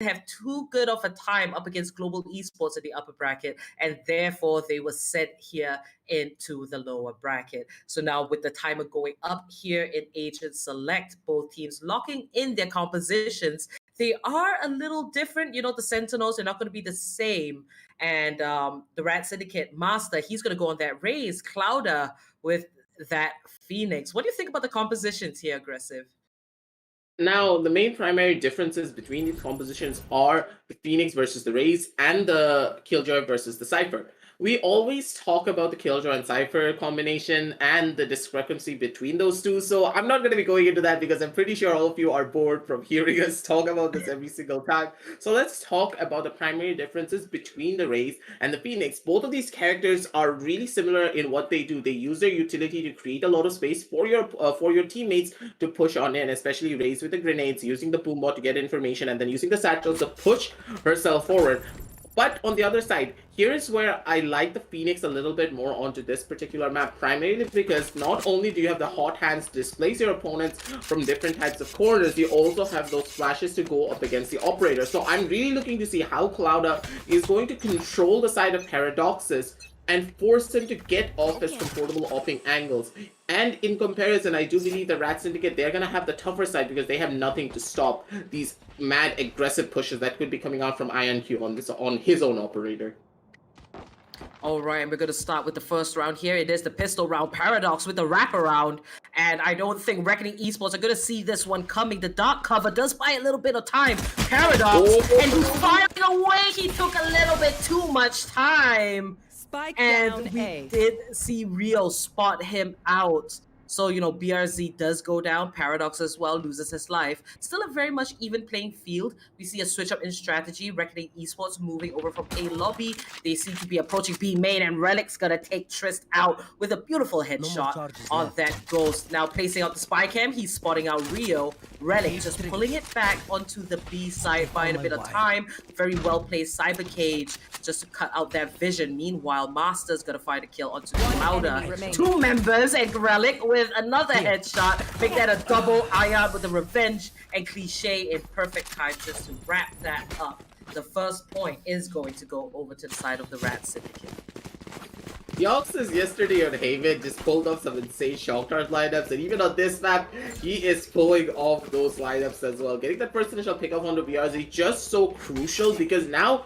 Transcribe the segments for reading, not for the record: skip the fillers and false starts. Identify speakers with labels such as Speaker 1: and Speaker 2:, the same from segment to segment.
Speaker 1: have too good of a time up against global esports in the upper bracket, and therefore they were sent here into the lower bracket. So now with the timer going up here in Agent Select, both teams locking in their compositions. They are a little different. The Sentinels are not going to be the same. And the Rat Syndicate Master, he's going to go on that raise. Clouder with that Phoenix. What do you think about the compositions here, Aggressive?
Speaker 2: Now, the main primary differences between these compositions are the Phoenix versus the Raze and the Killjoy versus the Cypher. We always talk about the Killjoy and Cypher combination and the discrepancy between those two, so I'm not going to be going into that because I'm pretty sure all of you are bored from hearing us talk about this every single time. So let's talk about the primary differences between the Raze and the Phoenix. Both of these characters are really similar in what they do. They use their utility to create a lot of space for your teammates to push on in, especially Raze with the grenades, using the boom bot to get information, and then using the satchels to push herself forward. But on the other side, here is where I like the Phoenix a little bit more onto this particular map, primarily because not only do you have the hot hands to displace your opponents from different types of corners, you also have those flashes to go up against the operator. So I'm really looking to see how Clouda is going to control the side of Paradoxes and force him to get off his comfortable opping angles. And in comparison, I do believe the Rat Syndicate, they're going to have the tougher side because they have nothing to stop these mad aggressive pushes that could be coming out from IonQ on his own operator.
Speaker 1: All right, and we're going to start with the first round here. It is the pistol round. Paradox with the wraparound. And I don't think Reckoning Esports are going to see this one coming. The dark cover does buy a little bit of time. Paradox, and he's firing away. He took a little bit too much time.
Speaker 3: Spike
Speaker 1: and
Speaker 3: down
Speaker 1: we
Speaker 3: A.
Speaker 1: did see Rio spot him out. So, BRZ does go down. Paradox as well loses his life. Still a very much even playing field. We see a switch up in strategy. Reckoning Esports moving over from A lobby. They seem to be approaching B main, and Relic's gonna take Trist out with a beautiful headshot on that Ghost. Now placing out the spy cam, he's spotting out Rio. Relic just pulling it back onto the B side, buying a bit of time. Very well placed Cyber Cage just to cut out that vision. Meanwhile, Master's gonna find a kill onto Clouda. Two members and Relic with another headshot. Make that a double. Ion with the revenge and Cliche in perfect time just to wrap that up. The first point is going to go over to the side of the Rat Syndicate.
Speaker 2: Yox's yesterday on Haven just pulled off some insane shock charge lineups, and even on this map, he is pulling off those lineups as well. Getting that first initial pickup onto BRZ just so crucial because now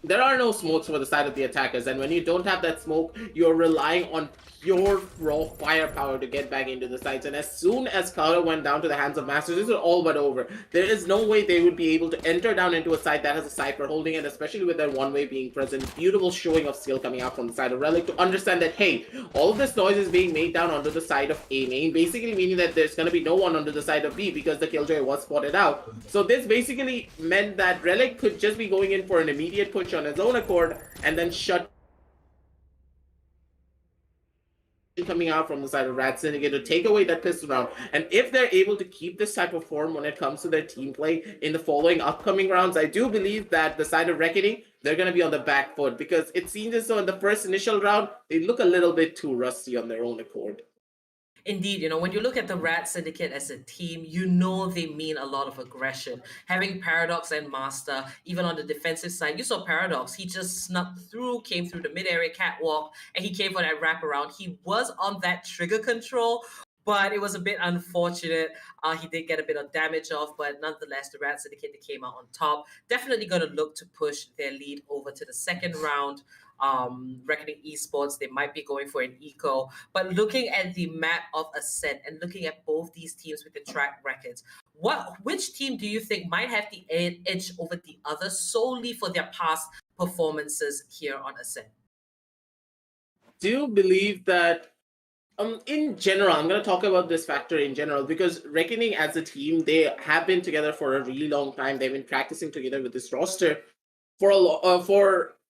Speaker 2: there are no smokes for the side of the attackers, and when you don't have that smoke, you're relying on pure raw firepower to get back into the sites. And as soon as Clouda went down to the hands of Masters, this is all but over. There is no way they would be able to enter down into a site that has a Cypher holding it, especially with their one-way being present. Beautiful showing of skill coming out from the side of Relic to understand that, hey, all of this noise is being made down onto the side of A main, basically meaning that there's going to be no one onto the side of B because the Killjoy was spotted out. So this basically meant that Relic could just be going in for an immediate push on his own accord and then shut coming out from the side of Rat Syndicate to take away that pistol round. And if they're able to keep this type of form when it comes to their team play in the following upcoming rounds, I do believe that the side of Reckoning, they're going to be on the back foot because it seems as though in the first initial round, they look a little bit too rusty on their own accord.
Speaker 1: Indeed, when you look at the Rat Syndicate as a team, they mean a lot of aggression. Having Paradox and Master, even on the defensive side, you saw Paradox. He just snuck through, came through the mid-area catwalk, and he came for that wraparound. He was on that trigger control, but it was a bit unfortunate. He did get a bit of damage off, but nonetheless, the Rat Syndicate came out on top. Definitely going to look to push their lead over to the second round. Reckoning Esports, they might be going for an eco, but looking at the map of Ascent and looking at both these teams with the track records, which team do you think might have the edge over the other solely for their past performances here on Ascent?
Speaker 2: Do you believe that in general, I'm going to talk about this factor in general because Reckoning as a team, they have been together for a really long time. They've been practicing together with this roster for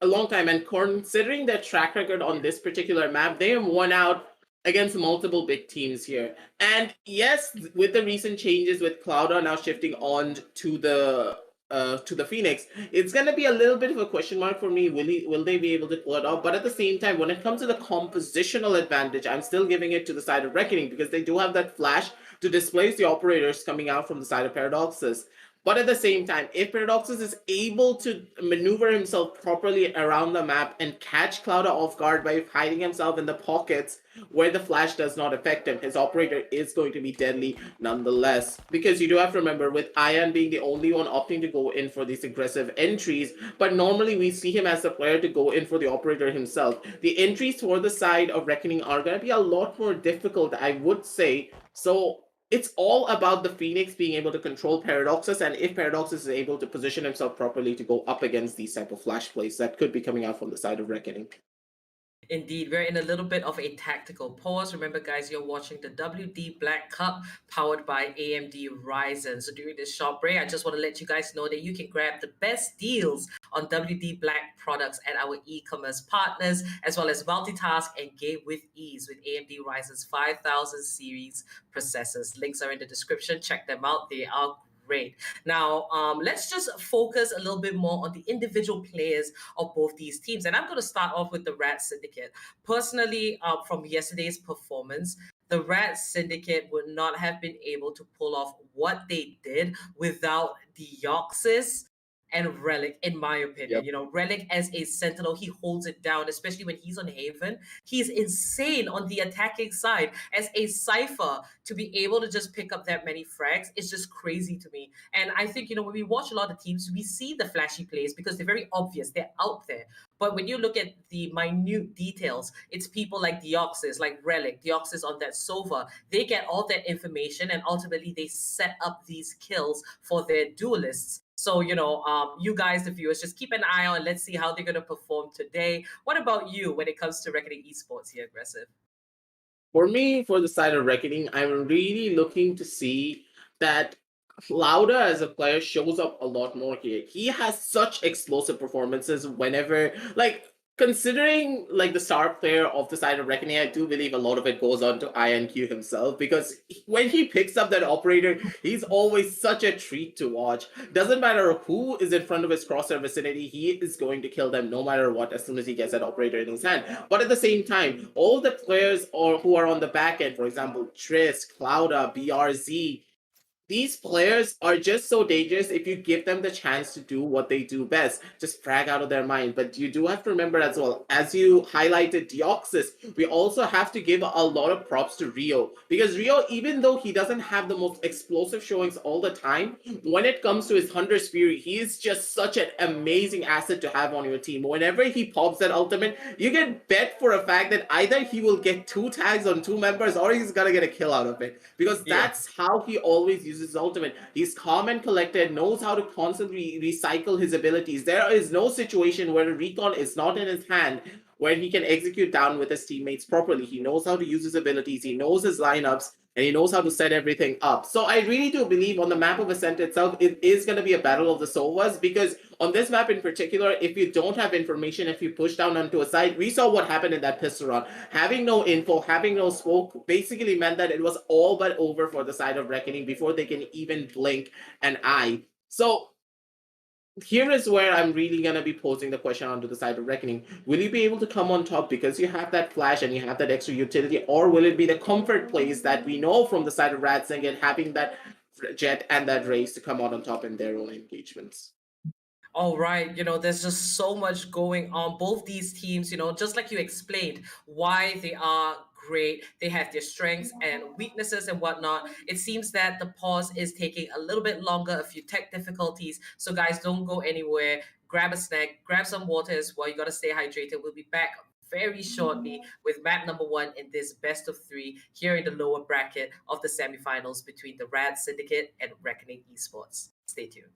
Speaker 2: a long time, and considering their track record on this particular map, they have won out against multiple big teams here. And yes, with the recent changes with Clouda now shifting on to the Phoenix, it's going to be a little bit of a question mark for me. Will they be able to pull it off? But at the same time, when it comes to the compositional advantage, I'm still giving it to the side of Reckoning because they do have that flash to displace the operators coming out from the side of Paradoxes. But at the same time, if Paradoxus is able to maneuver himself properly around the map and catch Clouda off guard by hiding himself in the pockets where the flash does not affect him, his operator is going to be deadly nonetheless. Because you do have to remember, with Ian being the only one opting to go in for these aggressive entries, but normally we see him as the player to go in for the operator himself. The entries for the side of Reckoning are going to be a lot more difficult, I would say. So it's all about the Phoenix being able to control Paradoxus, and if Paradoxus is able to position himself properly to go up against these type of flash plays that could be coming out from the side of Reckoning.
Speaker 1: Indeed, we're in a little bit of a tactical pause. Remember, guys, you're watching the WD Black Cup powered by AMD Ryzen. So during this short break, I just want to let you guys know that you can grab the best deals on WD Black products at our e-commerce partners, as well as multitask and game with ease with AMD Ryzen's 5000 series processors. Links are in the description. Check them out. They are great. Now, let's just focus a little bit more on the individual players of both these teams. And I'm going to start off with the Rat Syndicate. Personally, from yesterday's performance, the Rat Syndicate would not have been able to pull off what they did without Deoxys and Relic, in my opinion.
Speaker 2: Yep.
Speaker 1: Relic as a Sentinel, he holds it down, especially when he's on Haven. He's insane on the attacking side. As a Cypher, to be able to just pick up that many frags is just crazy to me. And I think, when we watch a lot of teams, we see the flashy plays because they're very obvious. They're out there. But when you look at the minute details, it's people like Deoxys, like Relic, Deoxys on that Sova. They get all that information and ultimately they set up these kills for their duelists. So, you guys, the viewers, just keep an eye on. Let's see how they're going to perform today. What about you when it comes to Reckoning Esports here, Aggressive?
Speaker 2: For me, for the side of Reckoning, I'm really looking to see that Lauda as a player shows up a lot more here. He has such explosive performances whenever, considering the star player of the side of Reckoning, I do believe a lot of it goes on to INQ himself, because when he picks up that operator, he's always such a treat to watch. Doesn't matter who is in front of his crosshair vicinity, he is going to kill them no matter what as soon as he gets that operator in his hand. But at the same time, all the players who are on the back end, for example, Triss, Clouda, BRZ, these players are just so dangerous if you give them the chance to do what they do best, just frag out of their mind. But you do have to remember as well, as you highlighted Deoxys, we also have to give a lot of props to Rio. Because Rio, even though he doesn't have the most explosive showings all the time, when it comes to his Hunter's Fury, he is just such an amazing asset to have on your team. Whenever he pops that ultimate, you can bet for a fact that either he will get 2 tags on 2 members or he's gonna get a kill out of it. Because that's how he always uses his ultimate. He's calm and collected, knows how to constantly recycle his abilities. There is no situation where a recon is not in his hand where he can execute down with his teammates properly. He knows how to use his abilities, he knows his lineups, and he knows how to set everything up. So I really do believe on the map of Ascent itself, it is going to be a battle of the Sovas, because on this map in particular, if you don't have information, if you push down onto a side, we saw what happened in that pistol round. Having no info, having no smoke, basically meant that it was all but over for the side of Reckoning before they can even blink an eye. So here is where I'm really going to be posing the question onto the side of Reckoning. Will you be able to come on top because you have that flash and you have that extra utility, or will it be the comfort plays that we know from the side of Ratsing and having that Jet and that Race to come out on top in their own engagements?
Speaker 1: All right, there's just so much going on. Both these teams, just like you explained, why they are great. They have their strengths and weaknesses and whatnot. It seems that the pause is taking a little bit longer, a few tech difficulties. So, guys, don't go anywhere. Grab a snack, grab some water as well. You got to stay hydrated. We'll be back very shortly with map number 1 in this best of 3 here in the lower bracket of the semifinals between the Rad Syndicate and Reckoning Esports. Stay tuned.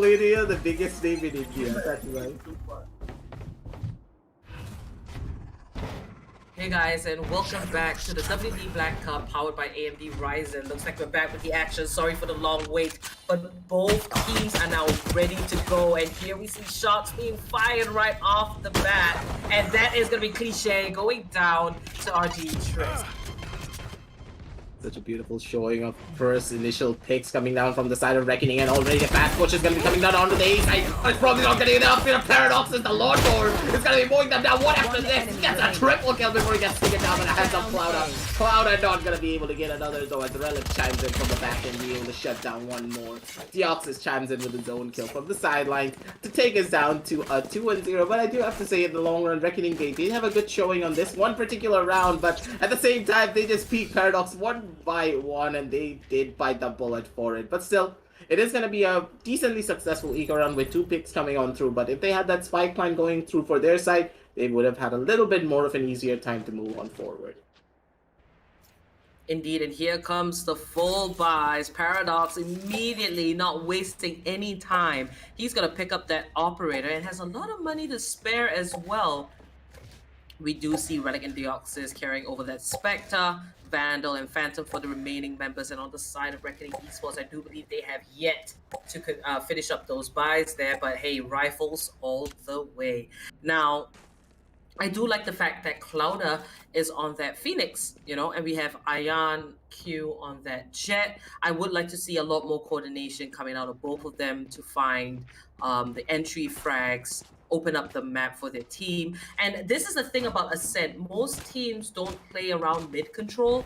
Speaker 2: Player, the biggest name in India. That's right.
Speaker 1: Hey guys, and welcome back to the WD Black Cup powered by AMD Ryzen. Looks like we're back with the action. Sorry for the long wait, but both teams are now ready to go. And here we see shots being fired right off the bat. And that is going to be cliche going down to RG Tricks.
Speaker 2: Such a beautiful showing of first initial picks coming down from the side of Reckoning, and already the fast push is going to be coming down onto the A side. It's probably not getting enough. Paradox is the Lord Lord. It's going to be mowing them down. What after this? He gets a triple kill before he gets taken down, and a heads up Clouda. Clouda not going to be able to get another, though, as Relic chimes in from the back and be able to shut down one more. Deoxys chimes in with his own kill from the sidelines to take us down to a 2-0. But I do have to say, in the long run, Reckoning they did have a good showing on this one particular round, but at the same time, they just beat Paradox one by one, and they did bite the bullet for it. But still, it is going to be a decently successful eco round with 2 picks coming on through. But if they had that spike plan going through for their side, they would have had a little bit more of an easier time to move on forward.
Speaker 1: Indeed, and here comes the full buys. Paradox immediately, not wasting any time. He's going to pick up that operator and has a lot of money to spare as well. We do see Relic and Deoxys carrying over that Spectre, Vandal, and Phantom for the remaining members. And on the side of Reckoning Esports, I do believe they have yet to finish up those buys there. But hey, rifles all the way. Now, I do like the fact that Clouda is on that Phoenix, you know, and we have Ion Q on that Jet. I would like to see a lot more coordination coming out of both of them to find the entry frags, open up the map for their team. And this is the thing about Ascent. Most teams don't play around mid control.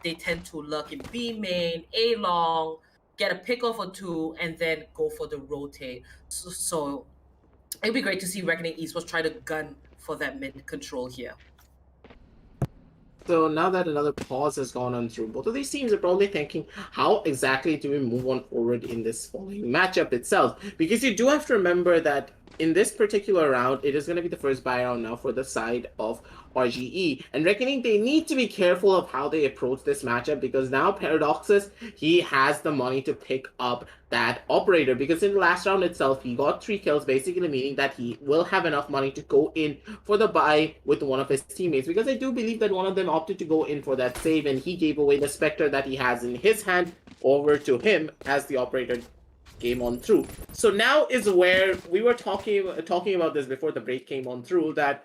Speaker 1: They tend to lurk in B main, A long, get a pick off or 2, and then go for the rotate. So it'd be great to see Reckoning Esports try to gun for that mid control here.
Speaker 2: So now that another pause has gone on through, both of these teams are probably thinking, how exactly do we move on forward in this following matchup itself? Because you do have to remember that in this particular round, it is going to be the first buy round now for the side of RGE. And Reckoning, they need to be careful of how they approach this matchup, because now Paradoxus, he has the money to pick up that operator, because in the last round itself, he got 3 kills, basically meaning that he will have enough money to go in for the buy with one of his teammates, because I do believe that one of them opted to go in for that save, and he gave away the Spectre that he has in his hand over to him as the operator came on through. So now is where we were talking about this before the break came on through, that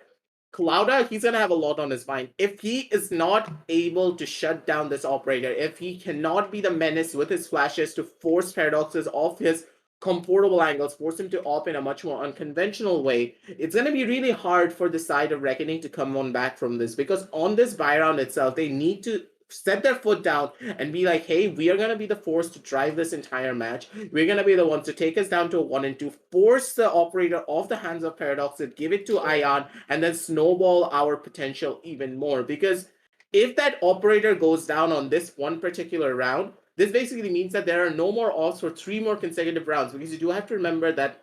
Speaker 2: Clouda, he's going to have a lot on his mind. If he is not able to shut down this operator, if he cannot be the menace with his flashes to force Paradoxes off his comfortable angles, force him to op in a much more unconventional way, it's going to be really hard for the side of Reckoning to come on back from this, because on this buy round itself, they need to set their foot down and be like, hey, we are going to be the force to drive this entire match. We're going to be the ones to take us down to a 1-2, force the operator off the hands of Paradox, and give it to Ion, and then snowball our potential even more. Because if that operator goes down on this one particular round, this basically means that there are no more offs for 3 more consecutive rounds, because you do have to remember that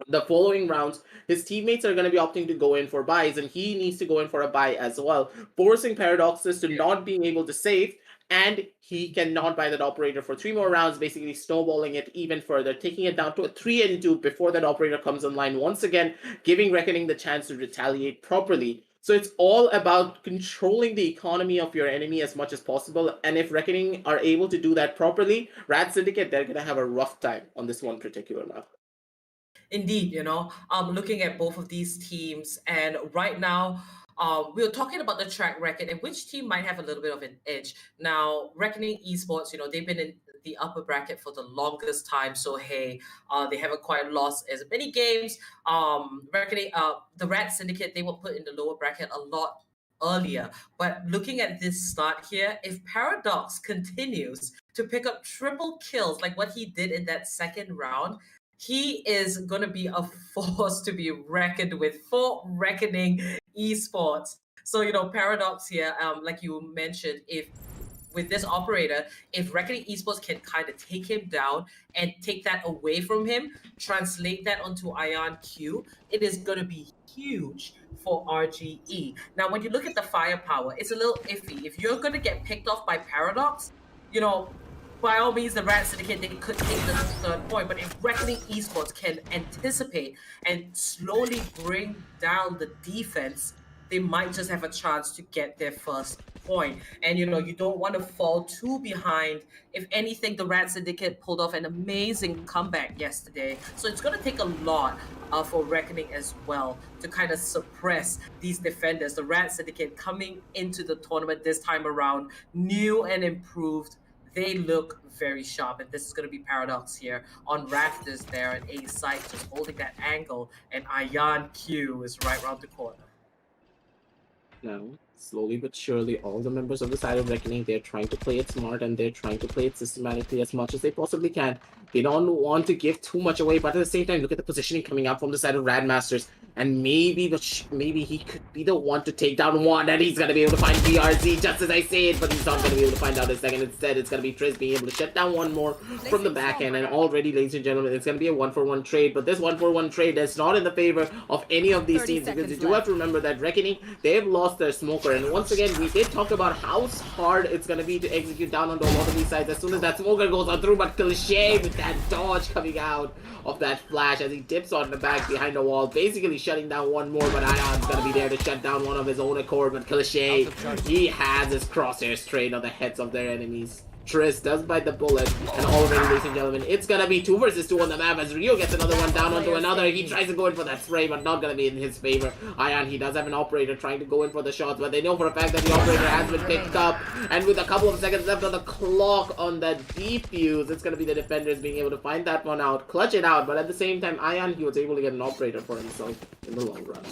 Speaker 2: the following rounds, his teammates are going to be opting to go in for buys, and he needs to go in for a buy as well, forcing Paradoxes to not being able to save, and he cannot buy that operator for 3 more rounds, basically snowballing it even further, taking it down to a 3-2 before that operator comes online once again, giving Reckoning the chance to retaliate properly. So it's all about controlling the economy of your enemy as much as possible, and if Reckoning are able to do that properly, Rat Syndicate, they're going to have a rough time on this one particular map.
Speaker 1: Indeed, you know, looking at both of these teams, and right now, we were talking about the track record and which team might have a little bit of an edge. Now, Reckoning Esports, you know, they've been in the upper bracket for the longest time, so hey, they haven't quite lost as many games. Reckoning, the Rat Syndicate, they were put in the lower bracket a lot earlier. But looking at this start here, if Paradox continues to pick up triple kills like what he did in that second round, he is going to be a force to be reckoned with for Reckoning Esports. So, you know, Paradox here, like you mentioned, if with this operator, if Reckoning Esports can kind of take him down and take that away from him, translate that onto Ion Q, it is going to be huge for RGE. Now, when you look at the firepower, it's a little iffy. If you're going to get picked off by Paradox, you know, by all means, the Rat Syndicate, they could take the third point, but if Reckoning Esports can anticipate and slowly bring down the defense, they might just have a chance to get their first point. And you know, you don't want to fall too behind. If anything, the Rat Syndicate pulled off an amazing comeback yesterday, so it's going to take a lot for Reckoning as well to kind of suppress these defenders. The Rat Syndicate coming into the tournament this time around, new and improved. They look very sharp, and this is going to be Paradox here on Rafters there at A site, just holding that angle, and Ayan Q is right around the corner.
Speaker 2: Now, slowly but surely, all the members of the side of Reckoning, they're trying to play it smart and they're trying to play it systematically as much as they possibly can. They don't want to give too much away, but at the same time, look at the positioning coming out from the side of Radmasters. And maybe he could be the one to take down one, and he's going to be able to find BRZ just as I say it, but he's not going to be able to find out a second. Instead, it's going to be Triss being able to shut down one more from the back end. And already, ladies and gentlemen, it's going to be a 1-for-1 trade, but this 1-for-1 trade is not in the favor of any of these teams, because you do have to remember that Reckoning, they've lost their smoker. And once again, we did talk about how hard it's going to be to execute down onto a lot of these sides as soon as that smoker goes on through, but Cliché with that dodge coming out of that flash as he dips on the back behind the wall, basically shutting down one more, but Ion's gonna be there to shut down one of his own accord, but Cliché, he has his crosshairs trained on the heads of their enemies. Triss does bite the bullet, and already, ladies and gentlemen, it's gonna be 2 versus 2 on the map as Rio gets another one down onto another. He tries to go in for that spray, but not gonna be in his favor. Ion, he does have an operator trying to go in for the shots, but they know for a fact that the operator has been picked up, and with a couple of seconds left on the clock on the defuse, it's gonna be the defenders being able to find that one out, clutch it out, but at the same time, Ion, he was able to get an operator for himself in the long run.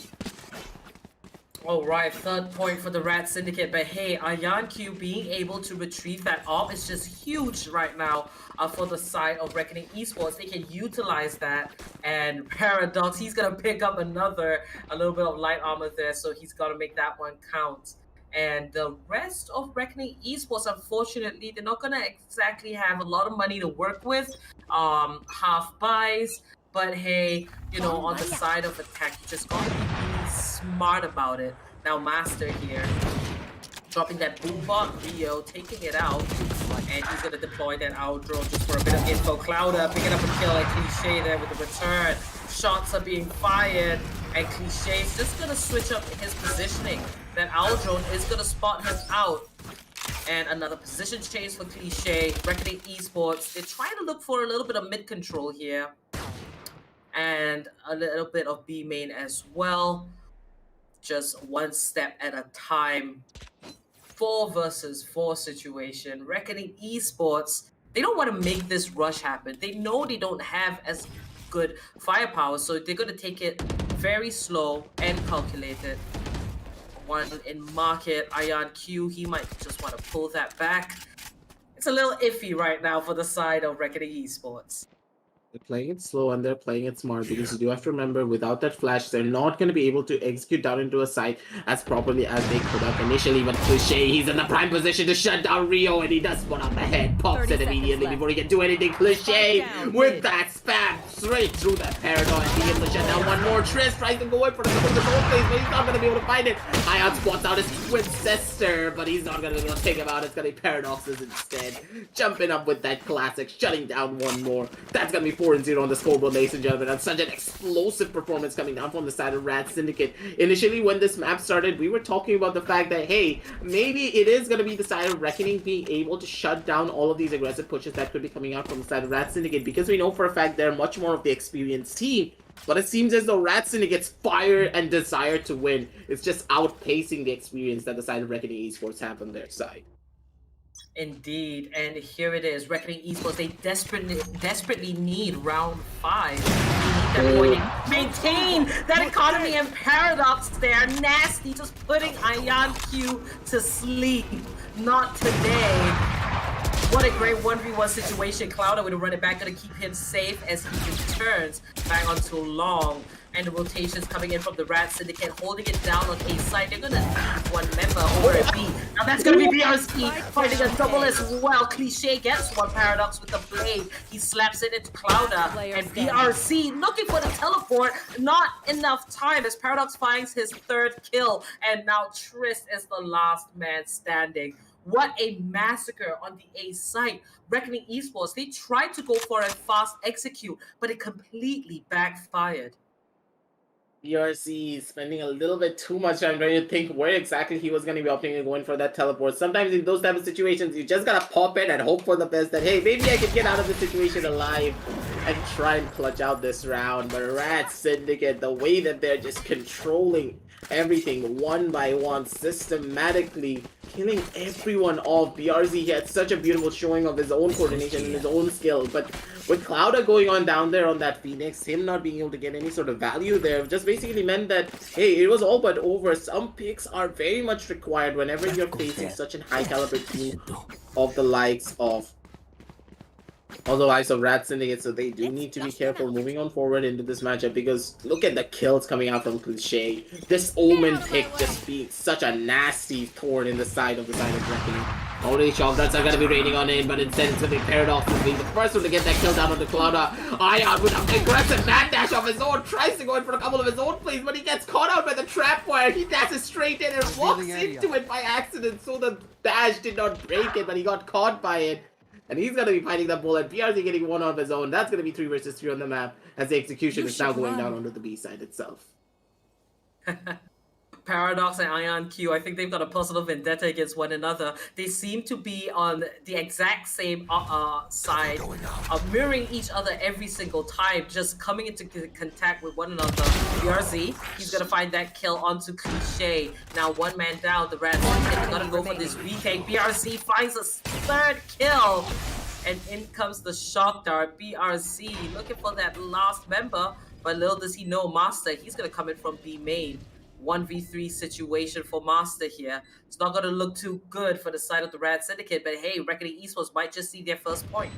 Speaker 1: Alright, third point for the Rat Syndicate, but hey, Ayan Q being able to retrieve that op is just huge right now for the side of Reckoning Esports. They can utilize that, and Paradox, he's gonna pick up a little bit of light armor there, so he's gotta make that one count. And the rest of Reckoning Esports, unfortunately, they're not gonna exactly have a lot of money to work with, half buys. But hey, you know, on the side of attack, you just gotta be really smart about it. Now, Master here, dropping that boombot, Rio taking it out, and he's gonna deploy that outro just for a bit of info. Clouder picking up a kill, and Cliché there with the return. Shots are being fired, and Cliché's just gonna switch up his positioning. That Aldrone is gonna spot him out. And another position change for Cliché. Reckoning Esports, they're trying to look for a little bit of mid control here, and a little bit of B main as well. Just one step at a time. 4 versus 4 situation. Reckoning Esports, they don't want to make this rush happen. They know they don't have as good firepower, so they're going to take it very slow and calculated. One in market, Ayan Q, he might just want to pull that back. It's a little iffy right now for the side of Reckoning Esports.
Speaker 2: They're playing it slow and they're playing it smart, because you do have to remember, without that flash, they're not going to be able to execute down into a site as properly as they could have initially. But Cliché, he's in the prime position to shut down Rio, and he does put on the head, pops it immediately before he can do anything. Cliché with that spam straight through that Paradox, being able to shut down one more. Triss tries to go in for the own place, but he's not going to be able to find it. Ion spots out his twin sister, but he's not going to be able to take him out. It's going to be Paradoxes instead, jumping up with that classic, shutting down one more. That's going to be 4-0 on the scoreboard, ladies and gentlemen. And such an explosive performance coming down from the side of Rat Syndicate. Initially, when this map started, we were talking about the fact that, hey, maybe it is going to be the side of Reckoning being able to shut down all of these aggressive pushes that could be coming out from the side of Rat Syndicate, because we know for a fact they're much more of the experienced team. But it seems as though Rat Syndicate's fire and desire to win is just outpacing the experience that the side of Reckoning Esports have on their side.
Speaker 1: Indeed, and here it is. Reckoning Esports, they desperately need round 5. They need that point. Maintain that economy, and Paradox there. Nasty, just putting Ayan Q to sleep. Not today. What a great 1v1 situation. Clouder with a run it back, gonna keep him safe as he returns back onto long. And the rotations coming in from the Rat Syndicate, holding it down on A side. They're gonna leave one member over at B. Now that's gonna be BRZ fighting a double as well. Cliché gets one. Paradox with the blade. He slaps it into Clouder. And BRZ looking for the teleport. Not enough time as Paradox finds his 3rd kill. And now Triss is the last man standing. What a massacre on the A site. Reckoning Esports, they tried to go for a fast execute, but it completely backfired.
Speaker 2: BRC spending a little bit too much time trying to think where exactly he was going to be opting and going for that teleport. Sometimes in those type of situations, you just gotta pop in and hope for the best that, hey, maybe I can get out of the situation alive and try and clutch out this round. But Rat Syndicate, the way that they're just controlling everything one by one, systematically killing everyone off. BRZ, he had such a beautiful showing of his own coordination and his own skill, but with Clouda going on down there on that Phoenix, him not being able to get any sort of value there just basically meant that, hey, it was all but over. Some picks are very much required whenever you're facing such a high caliber team of the likes of Rat Syndicate, so they do need to be careful moving on forward into this matchup, because look at the kills coming out from Cliché. This Omen pick just being such a nasty thorn in the side of Reckoning. Already Shock, that's not going to be raining on in, but instead it's going to be Paradox as being the first one to get that kill down on the Clouda. Ion with an aggressive mad dash of his own, tries to go in for a couple of his own plays, but he gets caught out by the trap wire. He dashes straight in and walks into it by accident, so the dash did not break it, but he got caught by it. And he's going to be fighting that bullet. BRZ getting one of his own. That's going to be 3 versus 3 on the map, as the execution is now going down onto the B side itself.
Speaker 1: Paradox and Ion Q, I think they've got a personal vendetta against one another. They seem to be on the exact same side, mirroring each other every single time, just coming into contact with one another. BRZ, he's gonna find that kill onto Cliché. Now 1 man down, the Rat Syndicate gonna go for this retake. BRZ finds a 3rd kill, and in comes the Shock Dart. BRZ looking for that last member, but little does he know, Master, he's gonna come in from B main. 1v3 situation for Master here. It's not going to look too good for the side of the Rat Syndicate, but hey, Reckoning Esports might just see their first point.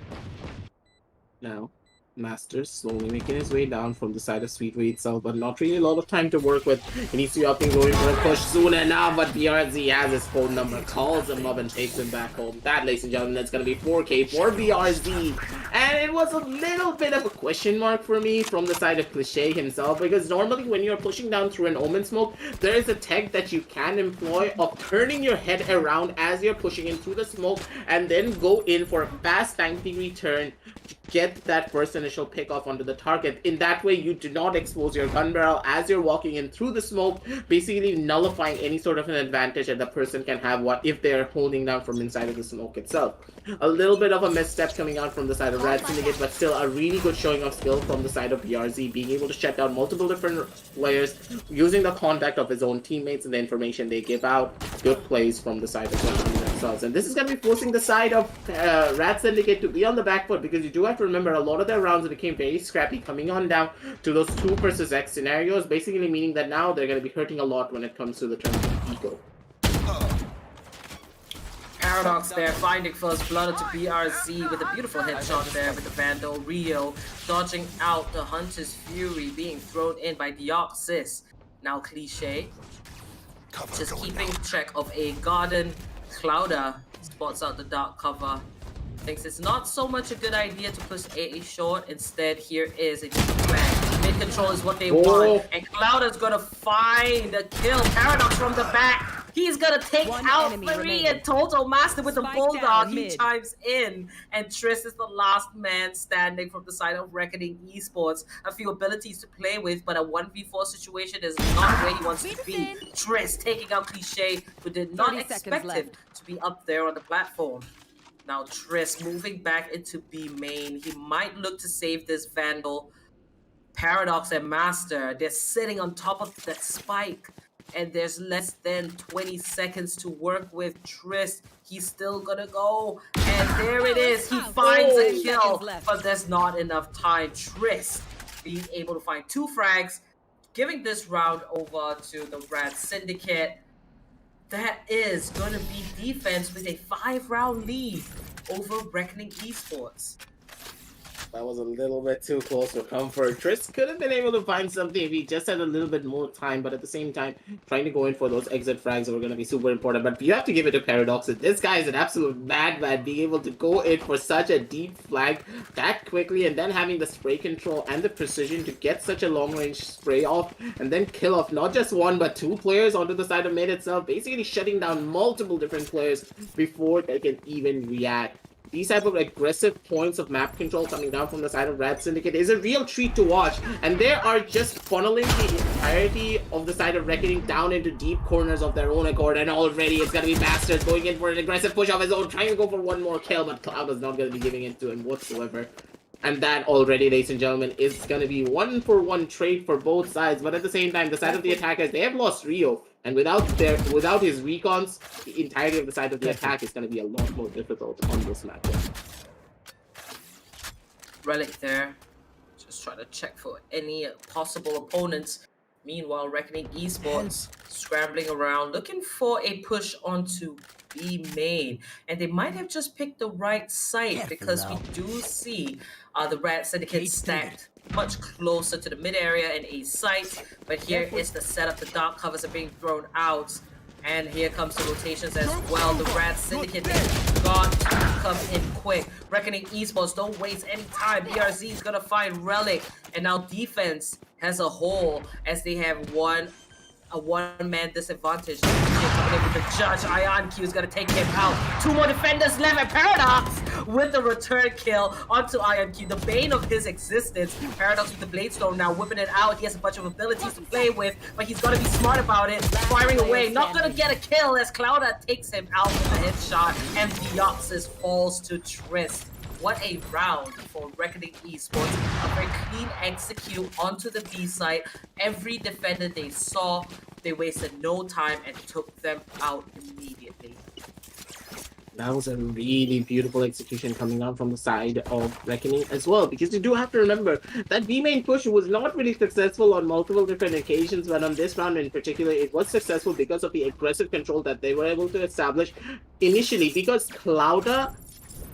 Speaker 2: Now, Master slowly making his way down from the side of Sweetway itself, but not really a lot of time to work with. He needs to be up and going for a push soon enough, but BRZ has his phone number, calls him up and takes him back home. That, ladies and gentlemen, that's going to be 4K for BRZ. And it was a little bit of a question mark for me from the side of Cliché himself, because normally when you're pushing down through an Omen smoke, there is a tech that you can employ of turning your head around as you're pushing in through the smoke, and then go in for a fast tanky return to get that first initial pick off onto the target. In that way, you do not expose your gun barrel as you're walking in through the smoke, basically nullifying any sort of an advantage that the person can have if they're holding down from inside of the smoke itself. A little bit of a misstep coming out from the side of Rat Syndicate, but still a really good showing of skill from the side of BRZ, being able to shut down multiple different players using the contact of his own teammates and the information they give out. Good plays from the side of themselves. And this is going to be forcing the side of Rat Syndicate to be on the back foot, because you do have to remember a lot of their rounds became very scrappy coming on down to those 2 versus X scenarios, basically meaning that now they're going to be hurting a lot when it comes to the terms of ego.
Speaker 1: Paradox there, finding first blood to BRZ with a beautiful headshot there with the Vandal. Rio dodging out the Hunter's Fury, being thrown in by Deoxys. Now Cliché just keeping track of a garden. Clouda spots out the dark cover. Thinks it's not so much a good idea to push A short. Instead, here is a different plan. Mid control is what they want. And Clouda's gonna find a kill. Paradox from the back. He's gonna take out 3 and Total Master with the Bulldog. He chimes in. And Triss is the last man standing from the side of Reckoning Esports. A few abilities to play with, but a 1v4 situation is not where he wants to be. Triss taking out Cliché, who did not expect him to be up there on the platform. Now Triss moving back into B main. He might look to save this Vandal. Paradox and Master, they're sitting on top of that spike. And there's less than 20 seconds to work with. Triss, he's still gonna go. And there it is. He finds a kill, but there's not enough time. Triss being able to find 2 frags, giving this round over to the Rat Syndicate. That is going to be defense with a 5-round lead over Reckoning Esports.
Speaker 2: That was a little bit too close for comfort. Tris could have been able to find something if he just had a little bit more time, but at the same time, trying to go in for those exit frags were going to be super important. But you have to give it to Paradox. This guy is an absolute madman, being able to go in for such a deep flag that quickly, and then having the spray control and the precision to get such a long-range spray off, and then kill off not just one, but two players onto the side of mid itself, basically shutting down multiple different players before they can even react. These type of aggressive points of map control coming down from the side of Red Syndicate is a real treat to watch, and they are just funneling the entirety of the side of Reckoning down into deep corners of their own accord, and already it's gonna be Masters going in for an aggressive push of his own, trying to go for one more kill, but Cloud is not gonna be giving it to him whatsoever. And that already, ladies and gentlemen, is going to be 1-for-1 trade for both sides. But at the same time, the side of the attackers, they have lost Rio. And without his recons, the entirety of the side of the attack is going to be a lot more difficult on this matchup.
Speaker 1: Relic there. Just trying to check for any possible opponents. Meanwhile, Reckoning Esports scrambling around, looking for a push onto B main. And they might have just picked the right site because we do see the Red Syndicate stacked much closer to the mid area and A site. But here is the setup. The dark covers are being thrown out. And here comes the rotations as well. The Red Syndicate, they've got to come in quick. Reckoning Esports, don't waste any time. BRZ is going to find Relic. And now defense has a hole as they have a one-man disadvantage. Coming in with the judge. Ion Q is going to take him out. Two more defenders left, and Paradox with the return kill onto Ion Q, the bane of his existence. Paradox with the Bladestone now whipping it out. He has a bunch of abilities to play with, but he's got to be smart about it. Firing away, not going to get a kill as Clouda takes him out with a headshot, and Deoxys falls to Trist. What a round for Reckoning Esports. A very clean execute onto the B site. Every defender they saw, they wasted no time and took them out immediately.
Speaker 2: That was a really beautiful execution coming out from the side of Reckoning as well, because you do have to remember that B main push was not really successful on multiple different occasions, but on this round in particular, it was successful because of the aggressive control that they were able to establish initially, because Clouda,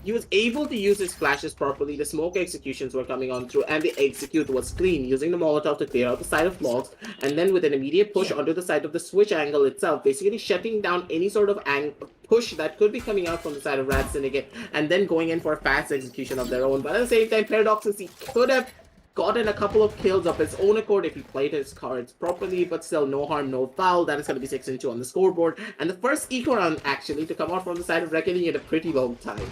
Speaker 2: he was able to use his flashes properly, the smoke executions were coming on through, and the execute was clean, using the Molotov to clear out the side of logs, and then with an immediate push onto the side of the switch angle itself, basically shutting down any sort of push that could be coming out from the side of Red Syndicate, and then going in for a fast execution of their own. But at the same time, Paradox, he could have gotten a couple of kills of his own accord if he played his cards properly, but still no harm, no foul. That is going to be 6-2 on the scoreboard. And the first eco round, actually, to come out from the side of Reckoning in a pretty long time.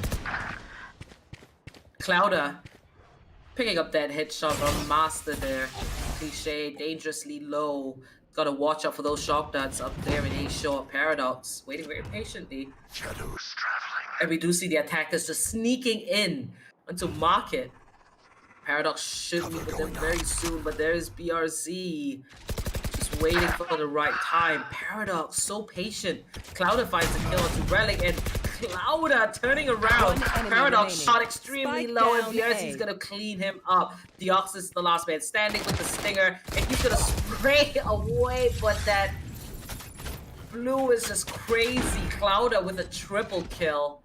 Speaker 1: Clouda picking up that headshot on Master there. Cliche, dangerously low. Gotta watch out for those shock darts up there in A short. Paradox waiting very patiently.
Speaker 3: Shadows traveling.
Speaker 1: And we do see the attackers just sneaking in onto Market. Paradox should meet with them very soon, but there's BRZ just waiting for the right time. Paradox so patient. Clouda finds a kill onto Relic, and Clouda turning around. Paradox shot extremely low, and BRZ is gonna clean him up. Deoxys is the last man standing with the stinger, and he's gonna spray away, but that blue is just crazy. Clouda with a triple kill.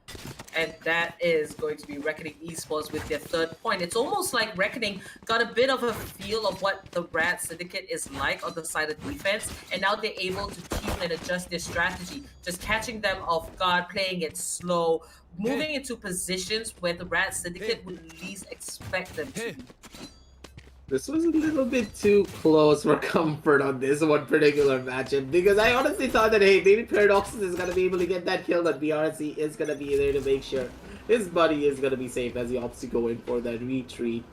Speaker 1: And that is going to be Reckoning Esports with their third point. It's almost like Reckoning got a bit of a feel of what the Red Syndicate is like on the side of defense, and now they're able to tune and adjust their strategy, just catching them off guard, playing it slow, moving into positions where the Red Syndicate would least expect them to.
Speaker 2: This was a little bit too close for comfort on this one particular matchup, because I honestly thought that, hey, maybe Paradoxus is going to be able to get that kill, but BRC is going to be there to make sure his buddy is going to be safe as he opts to go in for that retreat.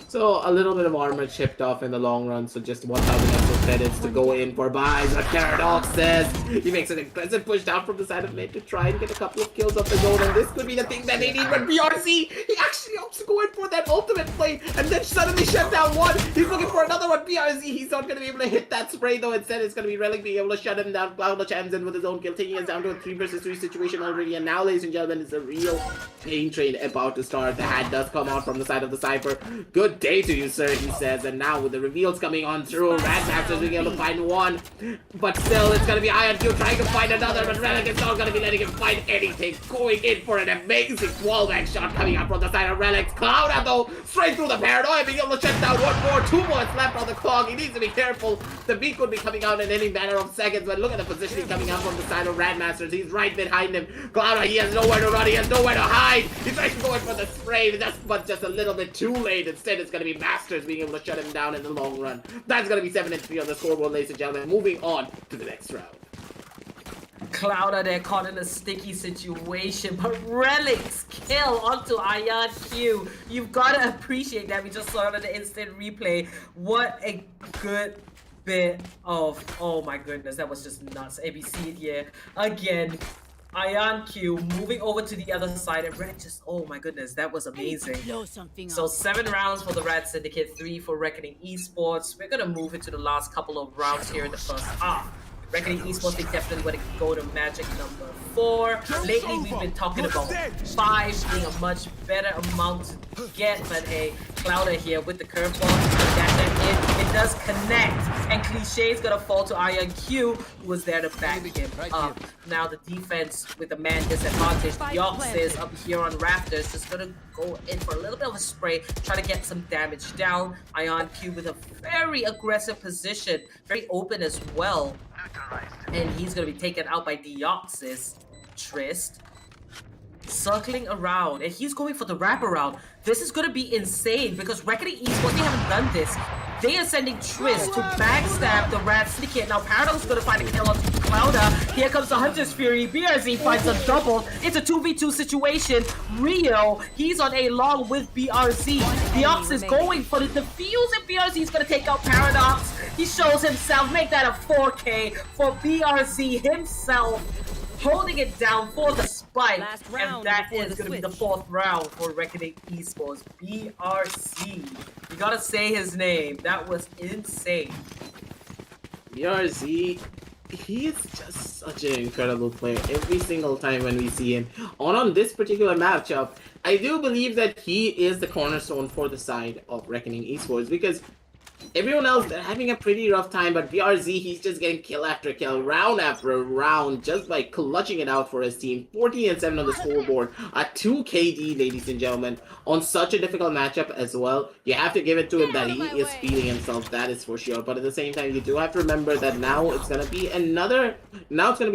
Speaker 2: So a little bit of armor chipped off in the long run, so just 1,000 extra credits to go in for buys. But Paradox says he makes an aggressive push down from the side of mid to try and get a couple of kills off his own, and this could be the thing that they need. But BRC, he actually opts to go in for that ultimate play, and then suddenly shut down one. He's looking for another one. BRC, he's not going to be able to hit that spray though. Instead, it's going to be Relic being able to shut him down. Cloud chimes in with his own kill, taking us down to a 3 versus 3 situation already. And now, ladies and gentlemen, it's a real pain train about to start. The hat does come out from the side of the Cypher. Good good day to you, sir, he says. And now with the reveals coming on through, Radmasters being able to find one. But still, it's going to be IonQ trying to find another, but Relic is not going to be letting him find anything. Going in for an amazing wallbang shot coming out from the side of Relics. Cloud though, straight through the paranoia, being able to shut down one more. 2 bullets left on the clock. He needs to be careful. The beat could be coming out in any matter of seconds, but look at the positioning coming out from the side of Radmasters. He's right behind him. Cloud, he has nowhere to run, he has nowhere to hide. He's trying to go in for the spray, but just a little bit too late. Instead, it's going to be Masters being able to shut him down in the long run. That's going to be 7-3 on the scoreboard, ladies and gentlemen. Moving on to the next round.
Speaker 1: Clouder there caught in a sticky situation, but Relic's kill onto IonQ. You've got to appreciate that. We just saw it in the instant replay. What a good bit of, oh my goodness, that was just nuts. ABC here again. IonQ moving over to the other side, and Red just, oh my goodness, that was amazing. So 7 rounds for the Red Syndicate, 3 for Reckoning Esports. We're gonna move into the last couple of rounds here in the first half. Reckoning Esports, they definitely want to go to magic number 4. Lately, we've been talking about 5 being a much better amount to get, but hey, Clouder here with the curveball, it does connect, and Cliché is gonna fall to IonQ, who was there to back him up. Now the defense with the man disadvantage, Yox is up here on Raptors, just gonna go in for a little bit of a spray, try to get some damage down. IonQ with a very aggressive position, very open as well. And he's going to be taken out by Deoxys. Trist circling around, and he's going for the wraparound. This is going to be insane because Reckoning Esports, they haven't done this. They are sending Trist to backstab the Rat Syndicate. Now Paradox is going to find a kill on Clouder. Here comes the Hunter's Fury. BRZ finds a double. It's a 2v2 situation. Rio, he's on a long with BRZ. Deox is going for the defuse, and BRZ is going to take out Paradox. He shows himself, make that a 4K for BRZ himself, holding it down for the spike, and that is going to be the 4th round for Reckoning Esports. BRC, you gotta say his name. That was insane.
Speaker 2: BRZ, he is just such an incredible player every single time when we see him. On this particular matchup, I do believe that he is the cornerstone for the side of Reckoning Esports, because everyone else, they're having a pretty rough time, but BRZ, he's just getting kill after kill, round after round, just by clutching it out for his team. 14-7 on the scoreboard, a 2 KD, ladies and gentlemen, on such a difficult matchup as well. You have to give it to him that he is feeding himself, that is for sure. But at the same time, you do have to remember that now it's going to be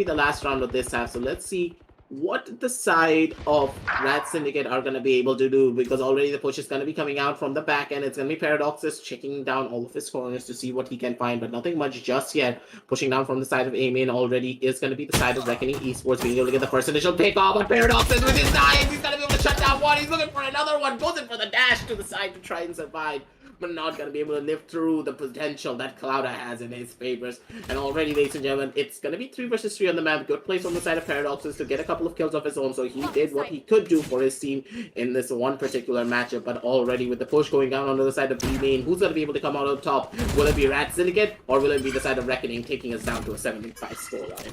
Speaker 2: the last round of this half. So let's see what the side of Rat Syndicate are going to be able to do, because already the push is going to be coming out from the back end. It's going to be Paradoxes checking down all of his corners to see what he can find, but nothing much just yet. Pushing down from the side of A-Main already is going to be the side of Reckoning Esports, being able to get the first initial pick off, but Paradoxes with his knife, he's going to be able to shut down one. He's looking for another one, goes in for the dash to the side to try and survive, but not going to be able to live through the potential that Clouder has in his favors. And already, ladies and gentlemen, it's going to be 3 versus 3 on the map. Good place on the side of Paradoxes to get a couple of kills of his own, so he did what he could do for his team in this one particular matchup. But already with the push going down onto the side of B-Main, who's going to be able to come out on top? Will it be Rat Syndicate, or will it be the side of Reckoning taking us down to a 7-5 scoreline?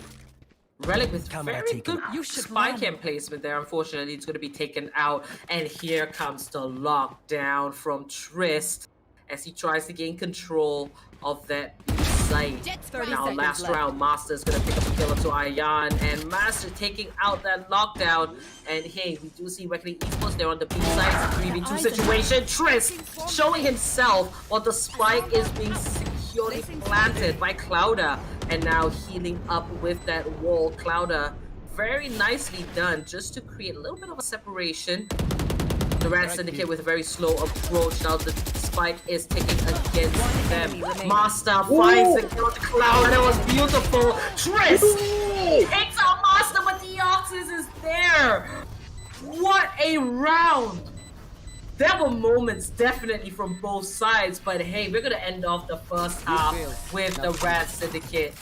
Speaker 1: Relic with very good spy cam placement there. Unfortunately, it's going to be taken out, and here comes the lockdown from Trist as he tries to gain control of that site. Now last round, Master is going to pick up a kill to Ion, and Master taking out that lockdown. And hey, we do see Reckoning Esports there on the B side. It's a 3v2 situation. Trist showing himself while the spike is being securely planted by Clouder, and now healing up with that wall. Clouder, very nicely done, just to create a little bit of a separation. The Rat Syndicate with a very slow approach. Now the spike is taking against them. Master finds the kill to Cloud. That was beautiful. Trist takes out Master, but Deoxys is there. What a round! There were moments definitely from both sides, but hey, we're gonna end off the first half with the Rat Syndicate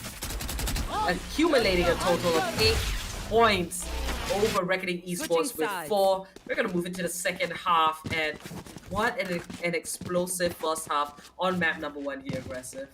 Speaker 1: accumulating a total of 8 points over Reckoning Esports with 4. We're gonna move into the second half, and what an explosive first half on map number 1 here, Aggressive.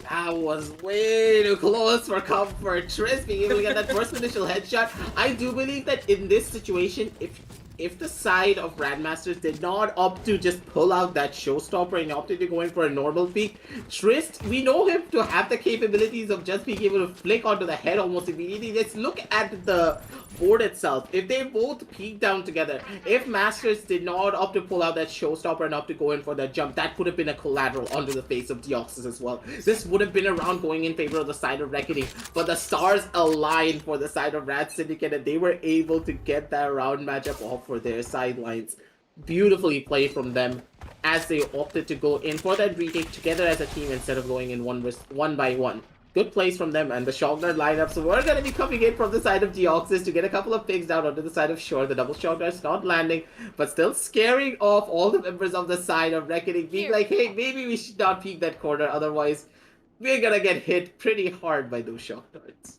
Speaker 2: That was way too close for comfort. Trist being able to get that first initial headshot. I do believe that in this situation, if if the side of Grandmasters did not opt to just pull out that showstopper and opted to go in for a normal peek, Trist, we know him to have the capabilities of just being able to flick onto the head almost immediately. Let's look at the board itself. If they both peek down together, if Masters did not opt to pull out that showstopper and opt to go in for that jump, that could have been a collateral onto the face of Deoxys as well. This would have been a round going in favor of the side of Reckoning, but the stars aligned for the side of Rat Syndicate, and they were able to get that round matchup off for their sidelines. Beautifully played from them as they opted to go in for that retake together as a team instead of going in one by one. Good plays from them, and the Shognard lineup. So we're going to be coming in from the side of Deoxys to get a couple of picks down onto the side of Shore. The double Shognard's not landing, but still scaring off all the members of the side of Reckoning, being like, hey, maybe we should not peek that corner, otherwise we're going to get hit pretty hard by those Shognards.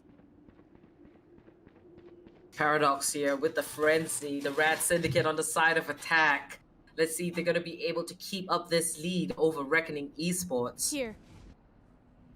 Speaker 1: Paradox here with the frenzy, the Rat Syndicate on the side of attack. Let's see if they're going to be able to keep up this lead over Reckoning Esports.
Speaker 3: Here.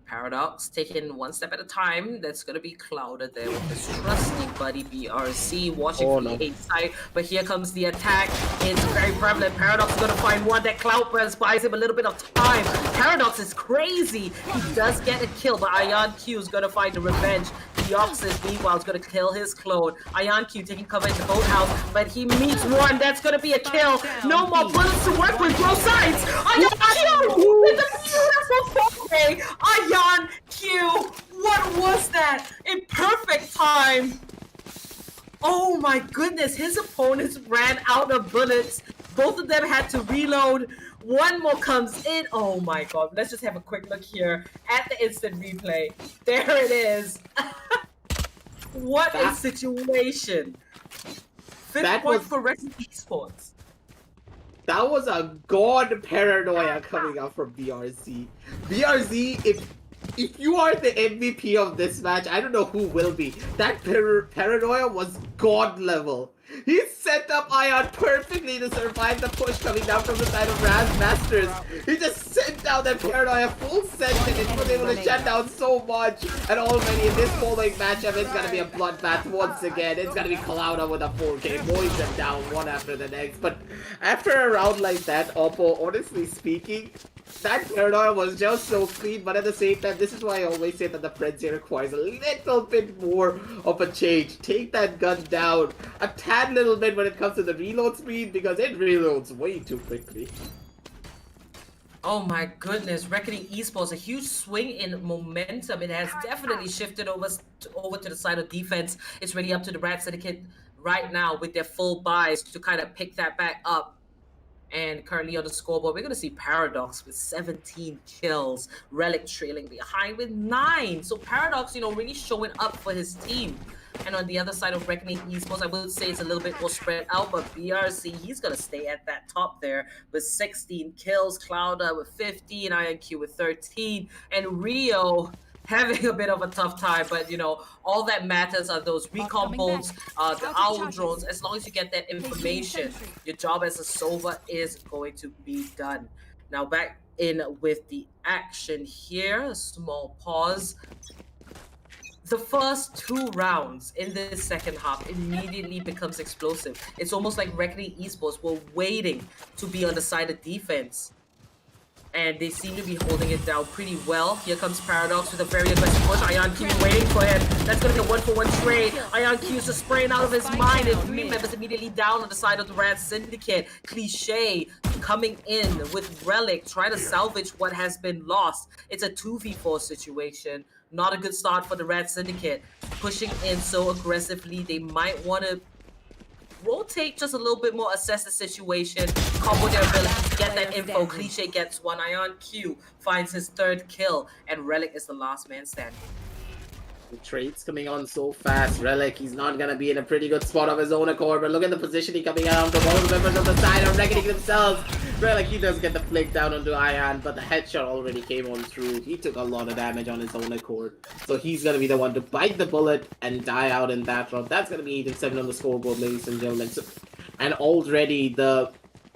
Speaker 1: Paradox taking one step at a time. That's going to be Clouded there with his trusty buddy BRC watching from the 8 side. But here comes the attack. It's very prevalent. Paradox is going to find one. That Cloud Burst buys him a little bit of time. Paradox is crazy. He does get a kill, but Ion Q is going to find the revenge. Deoxys, meanwhile, is going to kill his clone. Ion Q taking cover in the boathouse, but he meets one. That's going to be a kill. No more bullets to work with both sides. Ion Q with a beautiful play. Ion Q, what was that? In perfect time. Oh my goodness, his opponents ran out of bullets. Both of them had to reload. One more comes in. Oh my god. Let's just have a quick look here at the instant replay. There it is. What a situation. Fifth point for Reckoning Esports.
Speaker 2: That was a god paranoia coming out from BRZ. BRZ, if you are the MVP of this match, I don't know who will be. That paranoia was god level. He set up Ion perfectly to survive the push coming down from the side of Masters. He just sent down that paranoia full sentence and was able to shut down so much. And already in this following matchup, it's gonna be a bloodbath once again. It's gonna be Clouda with a full game, mowing them down one after the next. But after a round like that, Oppo, honestly speaking, that paranoia was just so clean, but at the same time, this is why I always say that the frenzy requires a little bit more of a change. Take that gun down a tad little bit when it comes to the reload speed, because it reloads way too quickly.
Speaker 1: Oh my goodness, Reckoning Esports, a huge swing in momentum. It has definitely shifted over to the side of defense. It's really up to the Rat Syndicate right now with their full buys to kind of pick that back up. And currently on the scoreboard, we're going to see Paradox with 17 kills. Relic trailing behind with 9. So Paradox, really showing up for his team. And on the other side of Reckoning Esports, I would say it's a little bit more spread out, but BRC, he's going to stay at that top there with 16 kills. Clouda with 15, INQ with 13, and Rio having a bit of a tough time, but all that matters are those recon bolts, the owl drones. As long as you get that information, your job as a Sova is going to be done. Now back in with the action here, a small pause. The first 2 rounds in this second half immediately becomes explosive. It's almost like Reckoning Esports were waiting to be on the side of defense. And they seem to be holding it down pretty well. Here comes Paradox with a very aggressive push. Ion Q waiting for him. That's going to be a 1-for-1 trade. Ion Q is just spraying out of his mind. And 3 members immediately down on the side of the Rat Syndicate. Cliché coming in with Relic, trying to salvage what has been lost. It's a 2v4 situation. Not a good start for the Rat Syndicate. Pushing in so aggressively, they might want to rotate just a little bit more, assess the situation, combo their ability, get that info. Cliché gets 1, Ion Q finds his 3rd kill, and Relic is the last man standing.
Speaker 2: The trade's coming on so fast. Relic, he's not gonna be in a pretty good spot of his own accord, but look at the positioning coming out from all the members of the side of Reckoning themselves. Relic, he does get the flick down onto Ion, but the headshot already came on through. He took a lot of damage on his own accord, so he's gonna be the one to bite the bullet and die out in that round. That's gonna be 8-7 on the scoreboard, ladies and gentlemen. And already the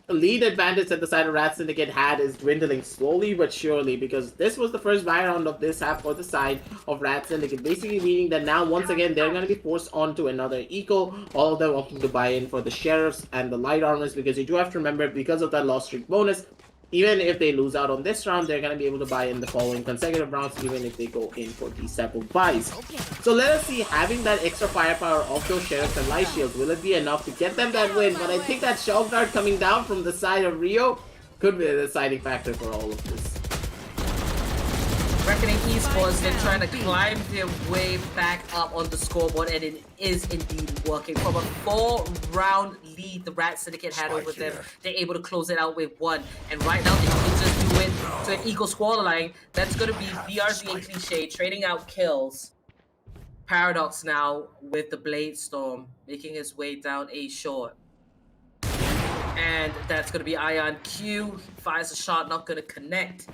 Speaker 2: lead advantage that the side of Rat Syndicate had is dwindling slowly but surely, because this was the first buy round of this half for the side of Rat Syndicate, basically meaning that now once again they're going to be forced onto another eco, all of them opting to buy in for the sheriffs and the light armors, because you do have to remember, because of that loss streak bonus, even if they lose out on this round, they're going to be able to buy in the following consecutive rounds, even if they go in for these several buys. So let us see, having that extra firepower of those sheriffs and light shields, will it be enough to get them that win? But I think that shock dart coming down from the side of Rio could be the deciding factor for all of this.
Speaker 1: Reckoning Esports, they're trying to climb their way back up on the scoreboard, and it is indeed working. From a 4-round lead the Rat Syndicate had over them, they're able to close it out with 1. And right now, they can just do it to an equal scoreline. That's going to be BRZ and Cliche trading out kills. Paradox now with the Blade Storm, making his way down A short. And that's going to be Ion Q. Fires a shot, not going to connect.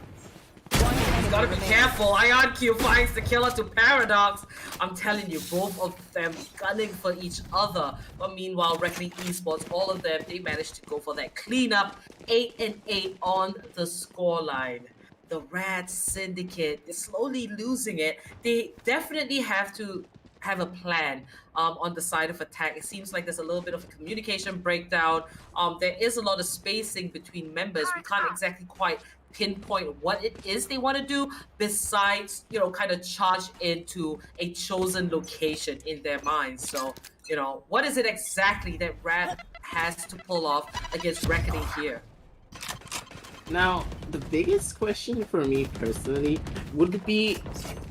Speaker 1: You gotta be careful. Ion Q finds the killer to Paradox. I'm telling you, both of them gunning for each other. But meanwhile, Reckoning Esports, all of them, they managed to go for that cleanup. 8-8 on the scoreline. The Rat Syndicate is slowly losing it. They definitely have to have a plan on the side of attack. It seems like there's a little bit of a communication breakdown. There is a lot of spacing between members. We can't exactly quite pinpoint what it is they want to do besides, you know, kind of charge into a chosen location in their minds. So, you know, what is it exactly that Rat has to pull off against Reckoning here?
Speaker 2: Now, the biggest question for me personally would be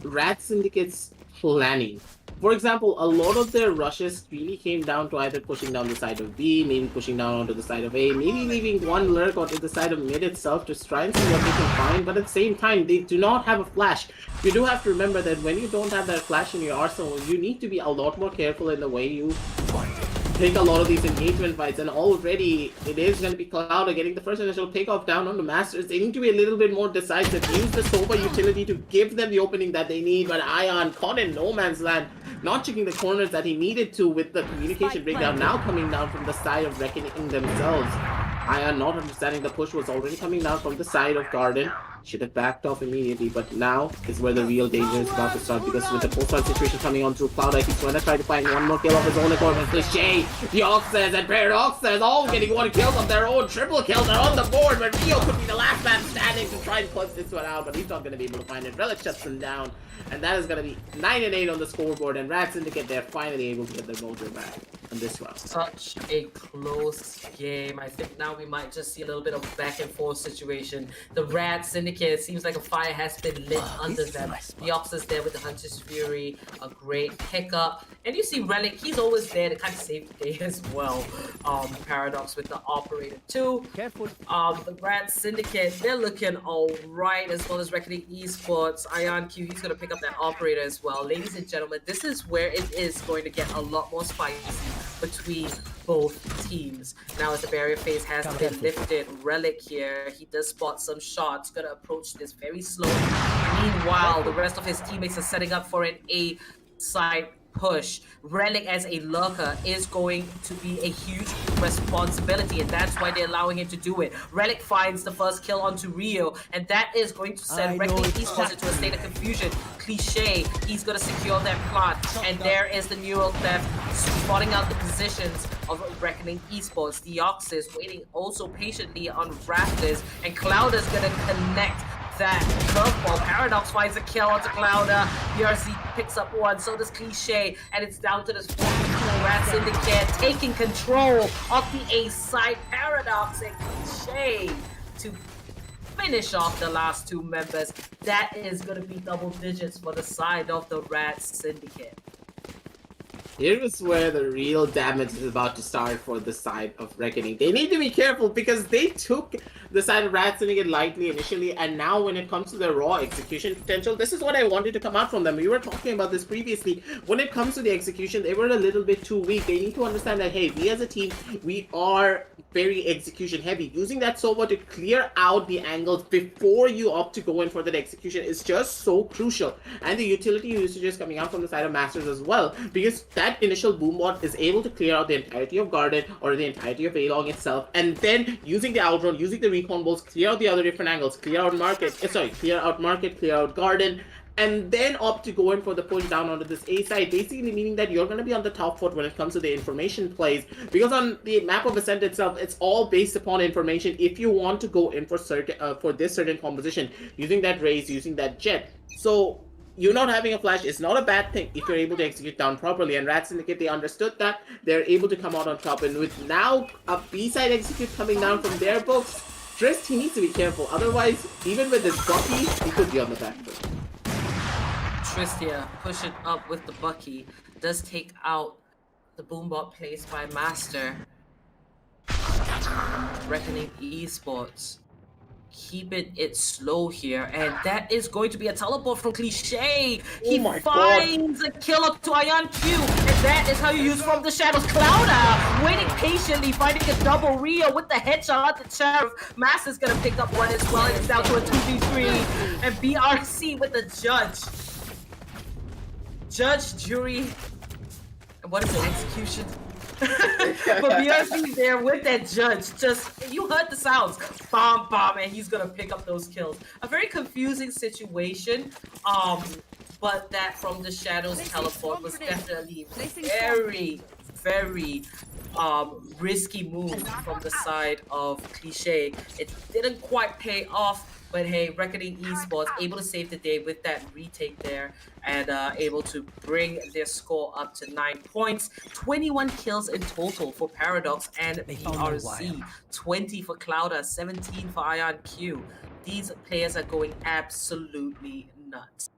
Speaker 2: Rat Syndicate's planning. For example, a lot of their rushes really came down to either pushing down the side of B, maybe pushing down onto the side of A, maybe leaving one lurk onto the side of mid itself to try and see what they can find, but at the same time, they do not have a flash. You do have to remember that when you don't have that flash in your arsenal, you need to be a lot more careful in the way you take a lot of these engagement fights, and already it is going to be Cloud getting the first initial takeoff down on the Masters. They need to be a little bit more decisive, use the Soba utility to give them the opening that they need, but Ion caught in no man's land, not checking the corners that he needed to with the communication breakdown now coming down from the side of Reckoning themselves. Ion not understanding the push was already coming down from the side of Garden. Should have backed off immediately, but now is where the real danger is about to start, because with the post-fight situation coming on through Cloud, he's going to try to find one more kill of his own accord. And Cliche, the Oxers, and Paradoxers all getting one kill of their own. Triple kills, they're on the board, but Rio could be the last man standing to try and close this one out, but he's not going to be able to find it. Relic shuts him down, and that is going to be 9-8 on the scoreboard, and Rat Syndicate, they're finally able to get their mojo back on this round.
Speaker 1: Such a close game. I think now we might just see a little bit of back and forth situation. The Rat Syndicate, it seems like a fire has been lit under them. The Oxus there with the Hunter's Fury, a great pickup. And you see Relic, he's always there to kind of save the day as well. Paradox with the Operator too. The Rat Syndicate, they're looking alright, as well as Reckoning Esports. Ion Q, he's going to pick up that Operator as well. Ladies and gentlemen, this is where it is going to get a lot more spicy between both teams. Now as the barrier phase has been lifted, Relic here, he does spot some shots, gonna approach this very slowly. Meanwhile, the rest of his teammates are setting up for an A side push. Relic as a lurker is going to be a huge responsibility, and that's why they're allowing him to do it. Relic finds the first kill onto Rio, and that is going to send Reckoning Esports into a state of confusion. Cliche, he's going to secure that plant, and there is the neural theft spotting out the positions of Reckoning Esports. The Ox is waiting also patiently on Raptors, and Cloud is going to connect that curveball. Paradox finds a kill onto Clouder. BRC picks up one, so does Cliche, and it's down to this 4-2 Rat Syndicate taking control of the A side. Paradox and Cliche to finish off the last two members. That is going to be double digits for the side of the Rat Syndicate.
Speaker 2: Here is where the real damage is about to start for the side of Reckoning. They need to be careful because they took the side of Rat Syndicate lightly initially, and now when it comes to their raw execution potential, this is what I wanted to come out from them. We were talking about this previously. When it comes to the execution, they were a little bit too weak. They need to understand that, hey, we as a team, we are very execution heavy. Using that Sova to clear out the angles before you opt to go in for that execution is just so crucial. And the utility usage is coming out from the side of Masters as well, because that that initial boom bot is able to clear out the entirety of Garden or the entirety of A-Long itself, and then using the outrun, using the recon balls, clear out the other different angles, clear out market, clear out Garden, and then opt to go in for the push down onto this A side, basically meaning that you're going to be on the top foot when it comes to the information plays, because on the map of Ascent itself, it's all based upon information. If you want to go in for this certain composition, using that Raze, using that Jet, so you not having a flash is not a bad thing if you're able to execute down properly. And Rat Syndicate, they understood that. They're able to come out on top. And with now a B-side execute coming down from their books, Trist, he needs to be careful. Otherwise, even with his Bucky, he could be on the back foot.
Speaker 1: Trist here, pushing up with the Bucky, does take out the boombot placed by Master. Reckoning Esports. Keeping it slow here, and that is going to be a teleport from Cliche. He finds a kill up to Ion Q, and that is how you use From the Shadows. Clouda waiting patiently, finding a double Rio with the headshot on the Sheriff. Master's gonna pick up one as well, and it's down to a 2v3, and BRC with the Judge. Judge, jury, and what is it, execution? But BRC there with that Judge, just, you heard the sounds, bomb, and he's gonna pick up those kills. A very confusing situation, but that From the Shadows teleport was definitely very risky move from the side of Cliche. It didn't quite pay off, but hey, Reckoning Esports able to save the day with that retake there, and able to bring their score up to 9 points. 21 kills in total for Paradox and BRC. 20 for Clouda, 17 for Ion Q. These players are going absolutely nuts.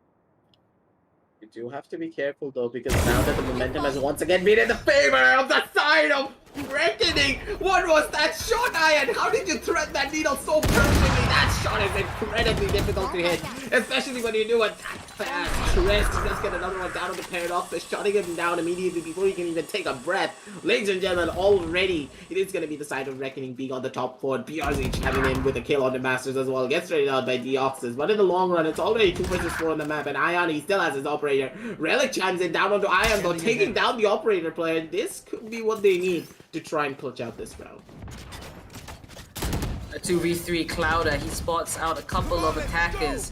Speaker 2: You do have to be careful though, because now that the momentum has once again been in the favor of the side of Reckoning. What was that shot, Ian? How did you thread that needle so perfectly? That shot is incredibly difficult to hit, especially when you do it that fast. Trist does get another one down on the Paradox, but shutting him down immediately before he can even take a breath. Ladies and gentlemen, already it is going to be the side of Reckoning being on the top foot. BRZ chiming in with a kill on the Masters as well. Gets traded out by Deoxys, but in the long run, it's already 2 versus 4 on the map, and Ion, he still has his operator. Relic chimes in down onto Ion, though, taking down the operator player. This could be what they need to try and clutch out this round.
Speaker 1: A 2v3 Clouda, he spots out a couple of attackers,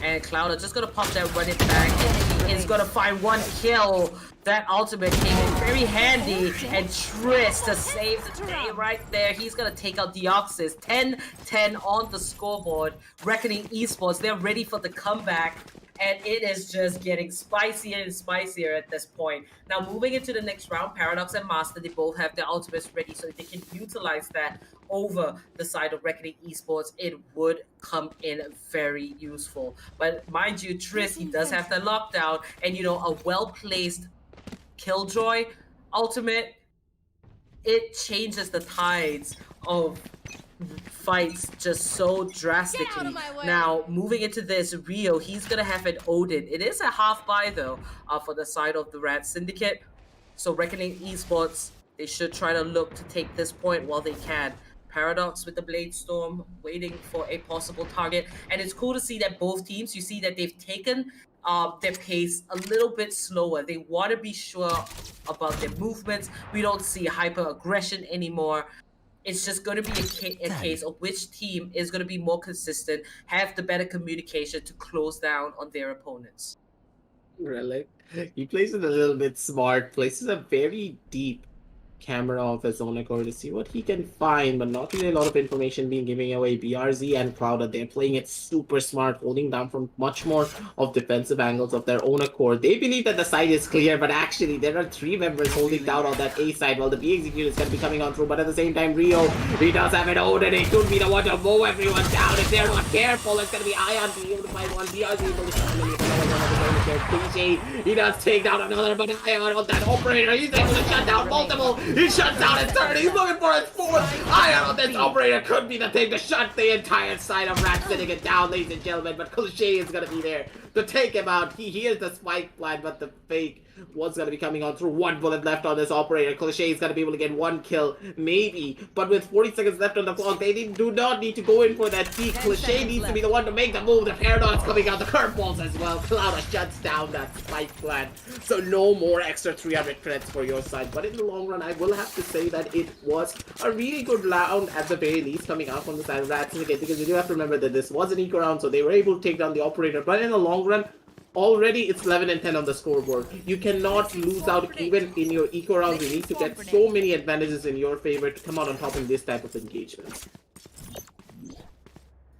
Speaker 1: and Clouda just gonna pop that run it back, and he is gonna find one kill. That ultimate came in very handy, and Trist to save the day right there. He's gonna take out Deoxys. 10-10 on the scoreboard. Reckoning Esports, they're ready for the comeback, and it is just getting spicier and spicier at this point. Now, moving into the next round, Paradox and Master, they both have their ultimates ready, so they can utilize that over the side of Reckoning Esports. It would come in very useful. But mind you, Trist, he does have the lockdown, and you know, a well-placed Killjoy ultimate, it changes the tides of fights just so drastically. Now, moving into this, Rio, he's gonna have an Odin. It is a half buy though, for the side of the Rat Syndicate. So Reckoning Esports, they should try to look to take this point while they can. Paradox with the Blade Storm, waiting for a possible target. And it's cool to see that both teams, you see that they've taken their pace a little bit slower. They want to be sure about their movements. We don't see hyper aggression anymore. It's just going to be a case of which team is going to be more consistent, have the better communication to close down on their opponents.
Speaker 2: Relic, he plays it a little bit smart, places a very deep camera of his own accord to see what he can find, but not really a lot of information being given away. BRZ and Clouda, they're playing it super smart, holding down from much more of defensive angles of their own accord. They believe that the side is clear, but actually there are 3 members holding down on that A side while the B execute is going to be coming on through. But at the same time, Rio, he does have an Odin. He could be the one to mow everyone down. If they're not careful, it's going to be Ion being able to find one. BRZ able to shut him in. He does take down another, but Ion on that operator, he's able to shut down multiple. He shuts down his third. He's looking for his fourth. Ion on this operator could be the thing to shut the entire side of Rat Syndicate down, ladies and gentlemen. But Cliche is going to be there to take him out. He hears the spike plan, but the fake was going to be coming on through. 1 bullet left on this operator. Cliché is going to be able to get 1 kill, maybe. But with 40 seconds left on the clock, they do not need to go in for that peak. Cliché needs to be the one to make the move. The Paradox coming out, the curveballs as well. Clouda shuts down that spike plan. So no more extra 300 credits for your side. But in the long run, I will have to say that it was a really good round at the very least coming out from the side of that Syndicate, because you do have to remember that this was an eco round, so they were able to take down the operator. But in the long run, already it's 11 and 10 on the scoreboard. You cannot lose out even in your eco rounds. You need to get so many advantages in your favor to come out on top in this type of engagement.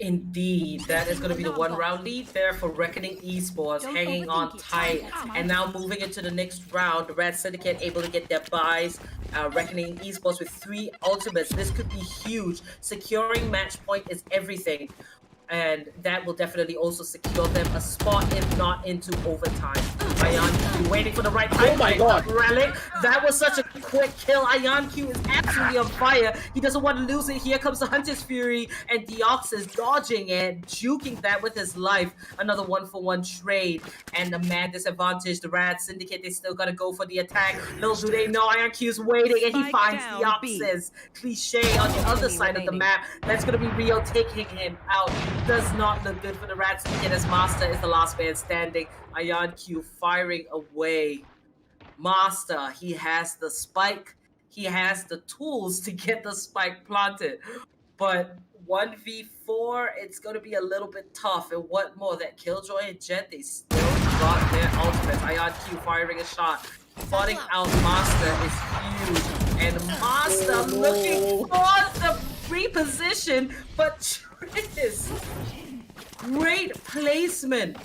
Speaker 1: Indeed, that is going to be the 1-round lead there for Reckoning Esports, hanging on tight. And now moving into the next round, the Red Syndicate able to get their buys. Reckoning Esports with 3 ultimates. This could be huge. Securing match point is everything. And that will definitely also secure them a spot, if not into overtime. IonQ waiting for the right time.
Speaker 2: Oh my god!
Speaker 1: Relic. That was such a quick kill. IonQ is absolutely on fire. He doesn't want to lose it. Here comes the Hunter's Fury, and Deox is dodging it, juking that with his life. Another 1-for-1 trade, and the man disadvantage. The Rad Syndicate, they still gotta go for the attack. Little do they know, IonQ is waiting, and he finds Deox's Cliché on the other side of the map. That's gonna be Rio taking him out. Does not look good for the Rad Syndicate, as Master is the last man standing. IonQ firing away. Master, he has the spike. He has the tools to get the spike planted. But 1v4, it's going to be a little bit tough. And what more? That Killjoy and Jet, they still got their ultimates. IonQ firing a shot. Spotting out Master is huge. And Master looking for the reposition, but Tris, great placement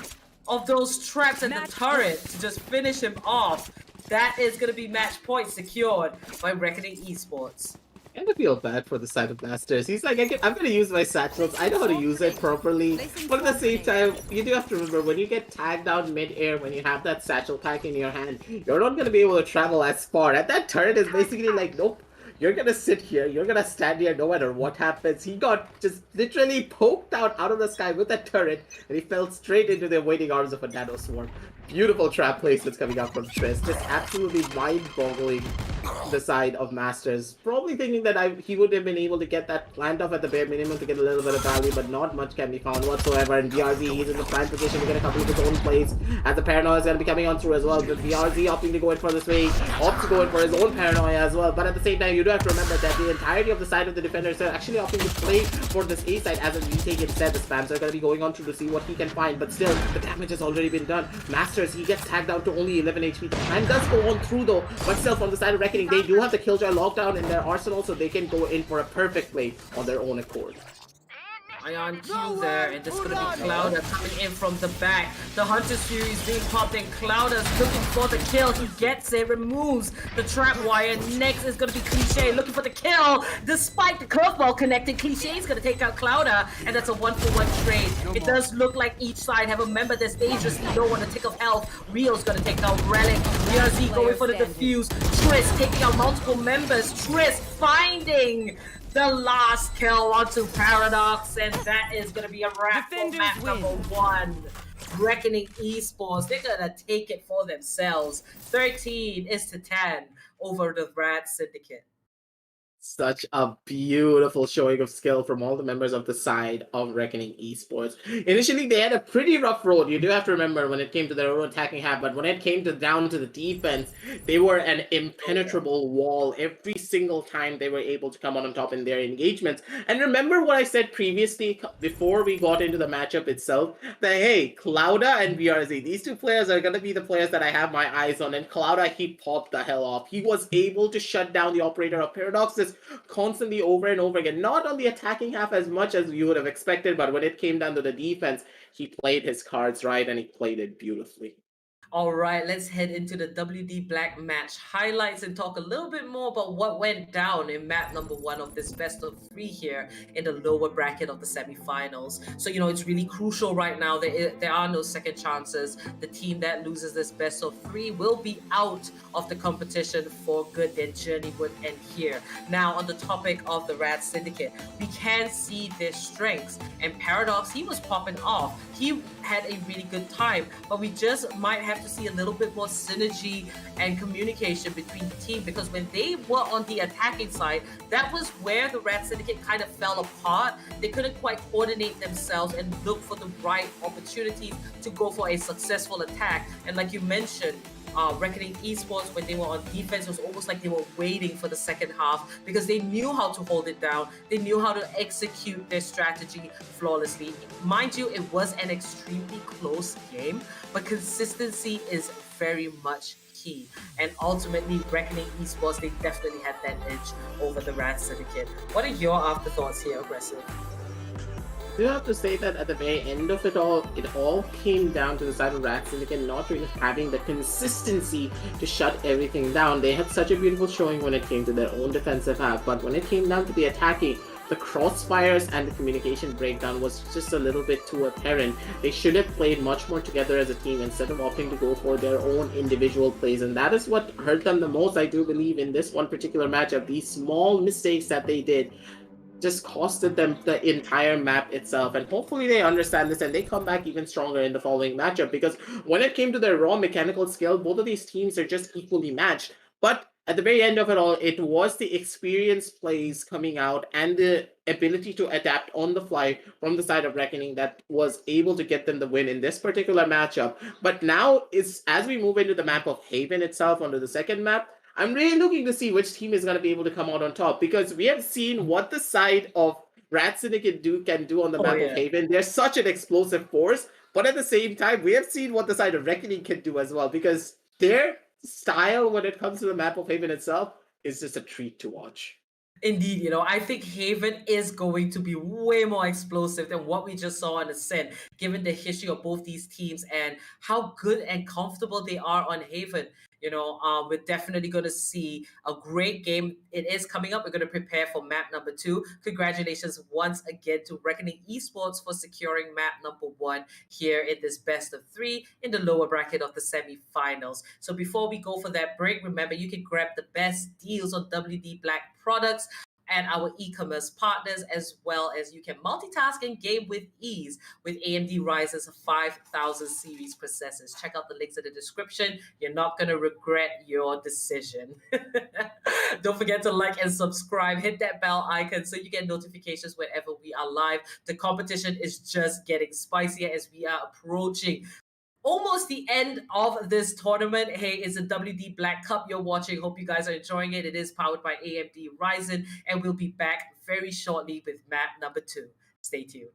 Speaker 1: of those traps in the turret to just finish him off. That is going to be match point secured by Reckoning Esports.
Speaker 2: I kind of feel bad for the side of Masters. He's like, I'm going to use my satchels. I know how to use it properly. But at the same time, you do have to remember, when you get tagged out mid-air, when you have that satchel pack in your hand, you're not going to be able to travel as far. And that turret is basically like, nope. You're gonna sit here, you're gonna stand here no matter what happens. He got just literally poked out of the sky with that turret, and he fell straight into the waiting arms of a nano swarm. Beautiful trap placements coming out from Tris. Just absolutely mind-boggling the side of Masters. Probably thinking that he would have been able to get that plant off at the bare minimum to get a little bit of value, but not much can be found whatsoever. And VRZ, he's in the prime position to get a couple of his own plays, as the Paranoia is going to be coming on through as well. But VRZ opting to go in for this way, opts to go in for his own Paranoia as well. But at the same time, you do have to remember that the entirety of the side of the defenders are actually opting to play for this A side as a retake instead. The spams are going to be going on through to see what he can find, but still, the damage has already been done. Masters, he gets tagged down to only 11 HP. The plan does go on through though, but still from the side of Reckoning, they do have the Killjoy lockdown in their arsenal, so they can go in for a perfect play on their own accord.
Speaker 1: IonQ there, and this is going to be Clouda coming in from the back. The Hunter's Fury is being popped in. Clouda's looking for the kill. He gets it, removes the trap wire. Next is going to be Cliché looking for the kill. Despite the curveball connected, Cliché is going to take out Clouda, and that's a 1-for-1 trade. It does look like each side have a member that's dangerously low on the tick of health. Rio's going to take out Relic. VRZ going for the defuse. Tris taking out multiple members. Tris finding the last kill onto Paradox, and that is going to be a wrap for map number 1. Reckoning Esports, they're going to take it for themselves. 13 is to 10 over the Rad Syndicate.
Speaker 2: Such a beautiful showing of skill from all the members of the side of Reckoning Esports. Initially, they had a pretty rough road. You do have to remember when it came to their own attacking half, but when it came down to the defense, they were an impenetrable wall every single time they were able to come on top in their engagements. And remember what I said previously, before we got into the matchup itself, that hey, Clouda and VRZ, these two players are going to be the players that I have my eyes on. And Clouda, he popped the hell off. He was able to shut down the operator of Paradoxes constantly over and over again. Not on the attacking half as much as you would have expected, but when it came down to the defense, he played his cards right and he played it beautifully.
Speaker 1: All right, let's head into the WD Black match highlights and talk a little bit more about what went down in map number 1 of this best of 3 here in the lower bracket of the semifinals. So, it's really crucial right now. There are no second chances. The team that loses this best of 3 will be out of the competition for good. Their journey would end here. Now, on the topic of the Rad Syndicate, we can see their strengths. And Paradox, he was popping off. He had a really good time, but we just might have to see a little bit more synergy and communication between the team, because when they were on the attacking side, that was where the Rat Syndicate kind of fell apart. They couldn't quite coordinate themselves and look for the right opportunities to go for a successful attack. And like you mentioned, Reckoning Esports, when they were on defense, it was almost like they were waiting for the second half, because they knew how to hold it down. They knew how to execute their strategy flawlessly. Mind you, it was an extremely close game, but consistency is very much key. And ultimately, Reckoning Esports, they definitely had that edge over the Rat Syndicate. What are your afterthoughts here, Aggressive?
Speaker 2: You have to say that at the very end of it all came down to the side of Rat Syndicate not really having the consistency to shut everything down. They had such a beautiful showing when it came to their own defensive half, but when it came down to the attacking, the crossfires and the communication breakdown was just a little bit too apparent. They should have played much more together as a team instead of opting to go for their own individual plays, and that is what hurt them the most, I do believe, in this one particular matchup. These small mistakes that they did just costed them the entire map itself, and hopefully they understand this and they come back even stronger in the following matchup, because when it came to their raw mechanical skill, both of these teams are just equally matched. But at the very end of it all, it was the experience plays coming out and the ability to adapt on the fly from the side of Reckoning that was able to get them the win in this particular matchup. But now, as we move into the map of Haven itself, onto the second map, I'm really looking to see which team is going to be able to come out on top, because we have seen what the side of Rat Syndicate can do on the map of Haven. They're such an explosive force, but at the same time, we have seen what the side of Reckoning can do as well, because their style when it comes to the map of Haven itself is just a treat to watch.
Speaker 1: Indeed, I think Haven is going to be way more explosive than what we just saw on Ascent, given the history of both these teams and how good and comfortable they are on Haven. We're definitely going to see a great game. It is coming up. We're going to prepare for map number 2. Congratulations once again to Reckoning Esports for securing map number 1 here in this best of 3 in the lower bracket of the semifinals. So before we go for that break, remember you can grab the best deals on WD Black products and our e-commerce partners, as well as you can multitask and game with ease with AMD Ryzen's 5000 series processors. Check out the links in the description. You're not going to regret your decision. Don't forget to like and subscribe. Hit that bell icon so you get notifications whenever we are live. The competition is just getting spicier as we are approaching almost the end of this tournament. Hey, it's a WD Black Cup you're watching. Hope you guys are enjoying it. It is powered by AMD Ryzen, and we'll be back very shortly with map number 2. Stay tuned.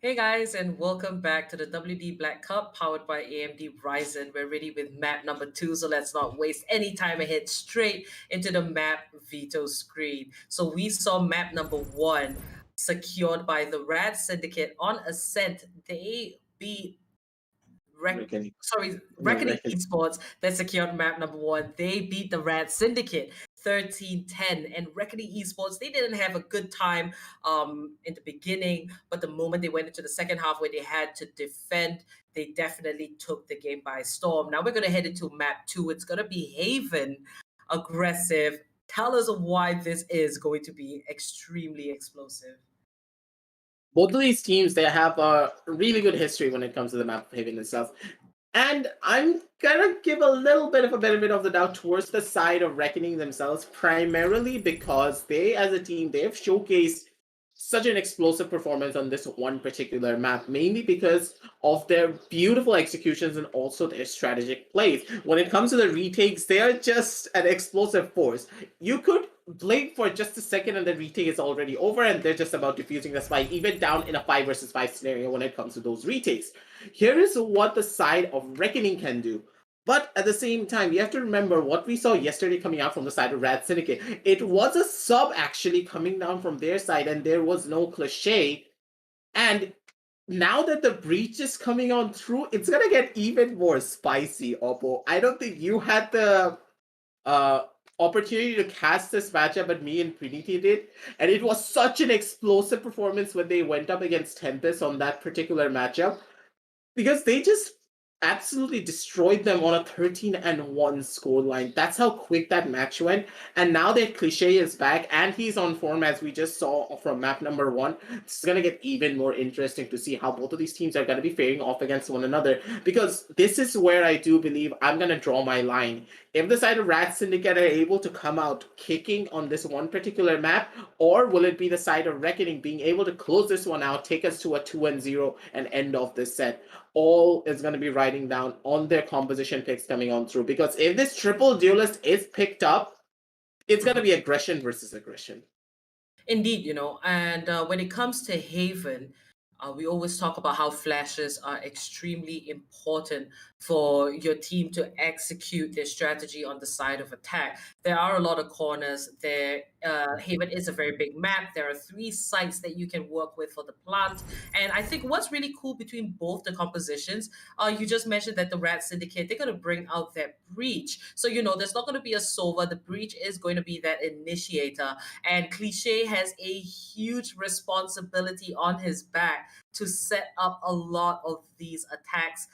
Speaker 1: Hey guys, and welcome back to the WD Black Cup powered by AMD Ryzen. We're ready with map number 2, so let's not waste any time and head straight into the map veto screen. So we saw map number 1 secured by the Rad Syndicate on Ascent. They beat
Speaker 2: Reckoning.
Speaker 1: Reckoning
Speaker 2: Reckoning.
Speaker 1: Esports that secured map number 1. They beat the Rad Syndicate 13-10, and Reckoning Esports, they didn't have a good time in the beginning, but the moment they went into the second half where they had to defend, they definitely took the game by storm. Now we're going to head into map 2. It's going to be Haven aggressive. Tell us why this is going to be extremely explosive.
Speaker 2: Both of these teams, they have a really good history when it comes to the map of Haven itself. And I'm gonna give a little bit of a benefit of the doubt towards the side of Reckoning themselves, primarily because they, as a team, they have showcased such an explosive performance on this one particular map, mainly because of their beautiful executions and also their strategic plays. When it comes to the retakes, they are just an explosive force. You could blink for just a second and the retake is already over and they're just about defusing the spike, even down in a 5 versus 5 scenario when it comes to those retakes. Here is what the side of Reckoning can do. But at the same time, you have to remember what we saw yesterday coming out from the side of Rad Syndicate. It was a sub actually coming down from their side, and there was no cliche. And now that the breach is coming on through, it's gonna get even more spicy, Oppo. I don't think you had the opportunity to cast this matchup, but me and Prinity did. And it was such an explosive performance when they went up against Tempest on that particular matchup, because they just absolutely destroyed them on a 13-1 scoreline. That's how quick that match went. And now that Cliche is back and he's on form, as we just saw from map number 1, it's going to get even more interesting to see how both of these teams are going to be faring off against one another. Because this is where I do believe I'm going to draw my line. If the side of Rat Syndicate are able to come out kicking on this one particular map, or will it be the side of Reckoning being able to close this one out, take us to a 2-0 and end off this set? All is going to be riding down on their composition picks coming on through. Because if this triple duelist is picked up, it's going to be aggression versus aggression.
Speaker 1: Indeed, and when it comes to Haven, we always talk about how flashes are extremely important for your team to execute their strategy on the side of attack. There are a lot of corners. Haven is a very big map. There are 3 sites that you can work with for the plant. And I think what's really cool between both the compositions, you just mentioned that the Rat Syndicate, they're going to bring out that breach. So, there's not going to be a Sova. The breach is going to be that initiator. And Cliche has a huge responsibility on his back to set up a lot of these attacks,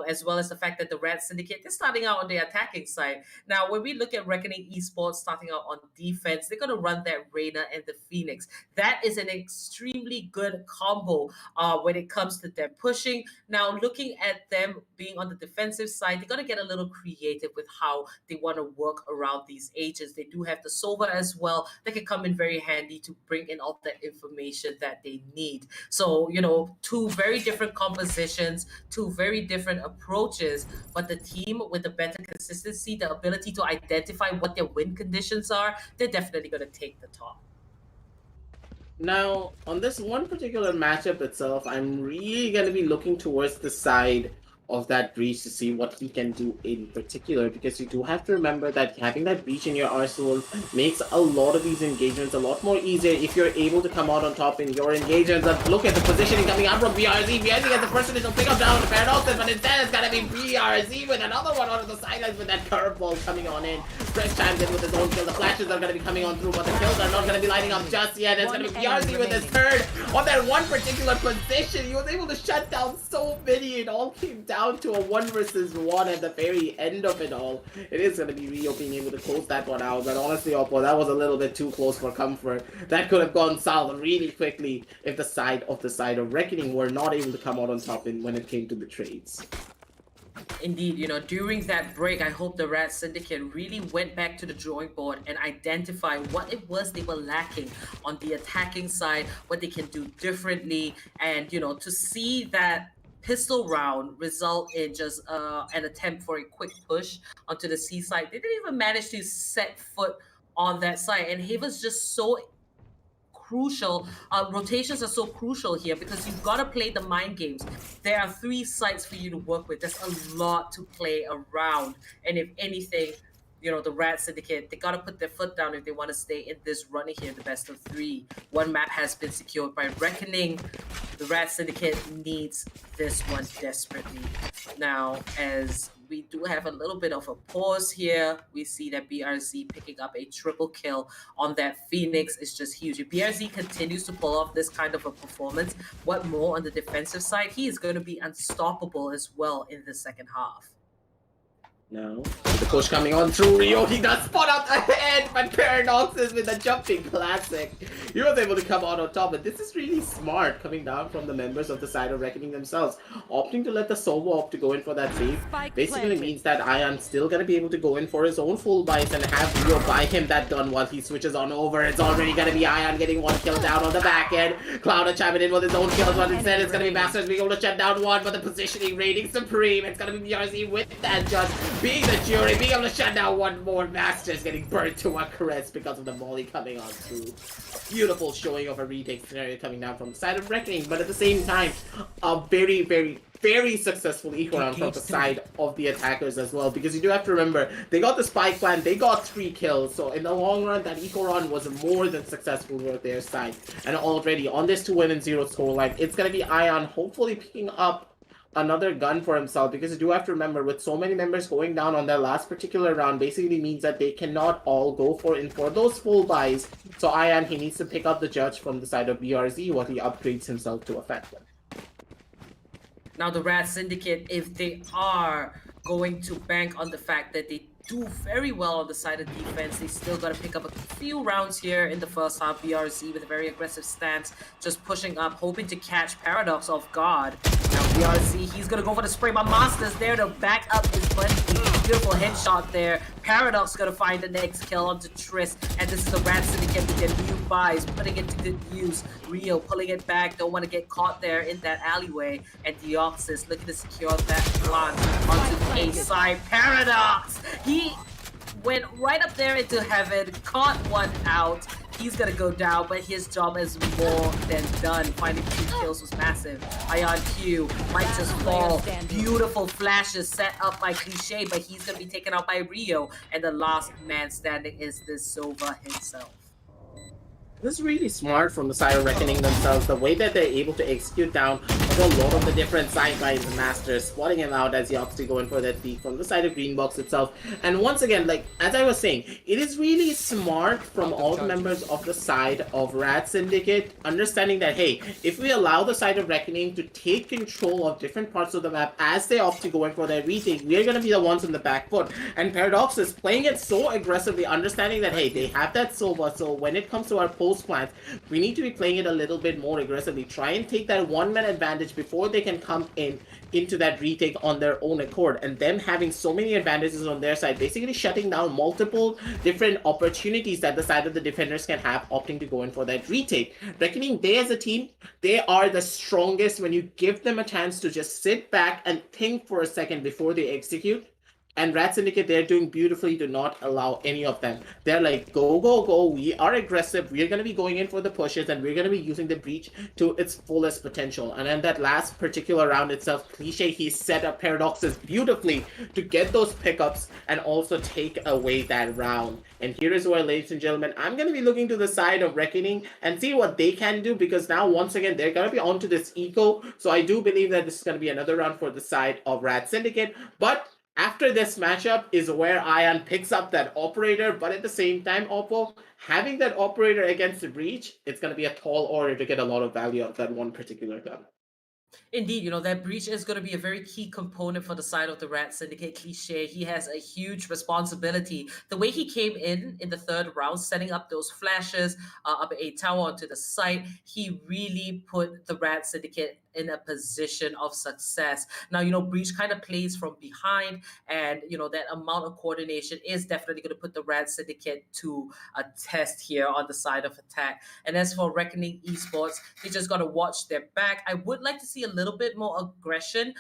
Speaker 1: as well as the fact that the Red Syndicate, they're starting out on the attacking side. Now, when we look at Reckoning Esports starting out on defense, they're going to run that Reyna and the Phoenix. That is an extremely good combo when it comes to their pushing. Now, looking at them being on the defensive side, they're going to get a little creative with how they want to work around these agents. They do have the Sova as well that can come in very handy to bring in all that information that they need. So, 2 very different compositions, 2 very different approaches, but the team with the better consistency, the ability to identify what their win conditions are, they're definitely going to take the top.
Speaker 2: Now, on this one particular matchup itself, I'm really going to be looking towards the side of that breach to see what he can do in particular, because you do have to remember that having that breach in your arsenal makes a lot of these engagements a lot more easier if you're able to come out on top in your engagements. And look at the positioning coming out from BRZ. BRZ gets the first initial pick up down the Paradoxes, but instead it's gonna be BRZ with another one onto the sidelines with that curveball coming on in. Fresh chimes in with his own kill. The flashes are gonna be coming on through, but the kills are not gonna be lining up just yet. It's gonna be BRZ with his third on that one particular position. He was able to shut down so many. It all came down to a 1 versus 1 at the very end of it all. It is going to be Rio being able to close that one out, but honestly, Oppo, that was a little bit too close for comfort. That could have gone south really quickly if the side of Reckoning were not able to come out on top when it came to the trades.
Speaker 1: Indeed, during that break, I hope the Rat Syndicate really went back to the drawing board and identified what it was they were lacking on the attacking side, what they can do differently, and, to see that pistol round result in just an attempt for a quick push onto the C side. They didn't even manage to set foot on that side, and Haven's just so crucial. Rotations are so crucial here because you've got to play the mind games. There are 3 sites for you to work with. There's a lot to play around. And if anything, the Rat Syndicate, they got to put their foot down if they want to stay in this run here, the best of 3. One map has been secured by Reckoning. The Rat Syndicate needs this one desperately. Now, as we do have a little bit of a pause here, we see that BRZ picking up a triple kill on that Phoenix is just huge. If BRZ continues to pull off this kind of a performance, what more on the defensive side? He is going to be unstoppable as well in the second half.
Speaker 2: No. The push coming on through Rio. He does spot out ahead, but Paradoxes with a jumping classic. He was able to come out on top, but this is really smart coming down from the members of the side of Reckoning themselves. Opting to let the solo opt to go in for that save basically means that Ion's still gonna be able to go in for his own full bites and have Rio buy him that gun while he switches on over. It's already gonna be Ion getting 1 kill down on the back end. Cloud chiming in with his own kills, but instead it's gonna be Masters being able to shut down 1, but the positioning reigning supreme. It's gonna be BRZ with that just being the jury, being able to shut down 1 more. Masters getting burnt to a crisp because of the volley coming on through. Beautiful showing of a retake scenario coming down from the side of Reckoning, but at the same time, a very, very, very successful eco round from the side of the attackers as well, because you do have to remember, they got the spike plan, they got 3 kills, so in the long run, that eco run was more than successful for their side. And already on this 2-0 scoreline, it's going to be Ion hopefully picking up another gun for himself, because you do have to remember, with so many members going down on their last particular round basically means that they cannot all go for those full buys. So Ion, he needs to pick up the judge from the side of BRZ while he upgrades himself to affect them.
Speaker 1: Now the Rat Syndicate, if they are going to bank on the fact that they do very well on the side of defense, they still got to pick up a few rounds here in the first half. BRZ with a very aggressive stance, just pushing up, hoping to catch Paradox off guard. Now BRZ, he's going to go for the spray, but Master's there to back up his buddy. Beautiful headshot there. Paradox going to find the next kill onto Triss, and this is the Rat Syndicate with their new buys, putting it to good use. Rio pulling it back, don't want to get caught there in that alleyway, and Deoxys looking to secure that plant onto the A side. Paradox! He went right up there into heaven, caught one out. He's gonna go down, but his job is more than done. Finding 2 kills was massive. Ion Q might just fall. Beautiful flashes set up by Cliche, but he's gonna be taken out by Rio. And the last man standing is the Sova himself.
Speaker 2: This is really smart from the side of Reckoning themselves, the way that they're able to execute down a lot of the different sidelines and Masters, spotting him out as he opts to go in for that peek from the side of Greenbox itself. And once again, like, as I was saying, it is really smart from all the members of the side of Rat Syndicate, understanding that, hey, if we allow the side of Reckoning to take control of different parts of the map as they opt to go in for their retake, we're going to be the ones on the back foot. And Paradox is playing it so aggressively, understanding that, hey, they have that Sova, so when it comes to our post plans, we need to be playing it a little bit more aggressively. Try and take that 1-man advantage before they can come into that retake on their own accord, and them having so many advantages on their side, basically shutting down multiple different opportunities that the side of the defenders can have, opting to go in for that retake. Reckoning, they as a team, they are the strongest when you give them a chance to just sit back and think for a second before they execute. And Rat Syndicate, they're doing beautifully to not allow any of them. They're like, go, go, go. We are aggressive. We're going to be going in for the pushes, and we're going to be using the breach to its fullest potential. And then that last particular round itself, Cliche, he set up Paradoxes beautifully to get those pickups and also take away that round. And here is where, ladies and gentlemen, I'm going to be looking to the side of Reckoning and see what they can do, because now, once again, they're going to be onto this eco. So I do believe that this is going to be another round for the side of Rat Syndicate. But after this matchup is where Ion picks up that operator, but at the same time, Oppo, having that operator against the breach, it's going to be a tall order to get a lot of value out of that one particular gun.
Speaker 1: Indeed, that breach is going to be a very key component for the side of the Rat Syndicate. Cliche, he has a huge responsibility. The way he came in the 3rd round, setting up those flashes, up a tower onto the site, he really put the Rat Syndicate in a position of success. Now, breach kind of plays from behind, and, that amount of coordination is definitely going to put the Rat Syndicate to a test here on the side of attack. And as for Reckoning Esports, they just got to watch their back. I would like to see a little bit more aggression,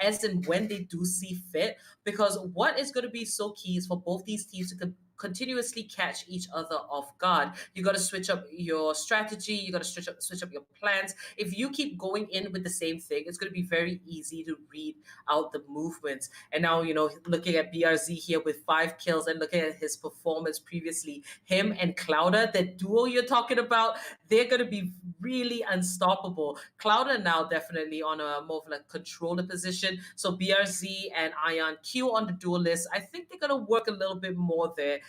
Speaker 1: as in when they do see fit, because what is going to be so key is for both these teams to continuously catch each other off guard. You got to switch up your strategy. You got to switch up your plans. If you keep going in with the same thing, it's going to be very easy to read out the movements. And now, looking at BRZ here with 5 kills and looking at his performance previously, him and Clouder, that duo you're talking about, they're going to be really unstoppable. Clouder now definitely on a more of a controller position. So BRZ and Ion Q on the dual list, I think they're going to work a little bit more there.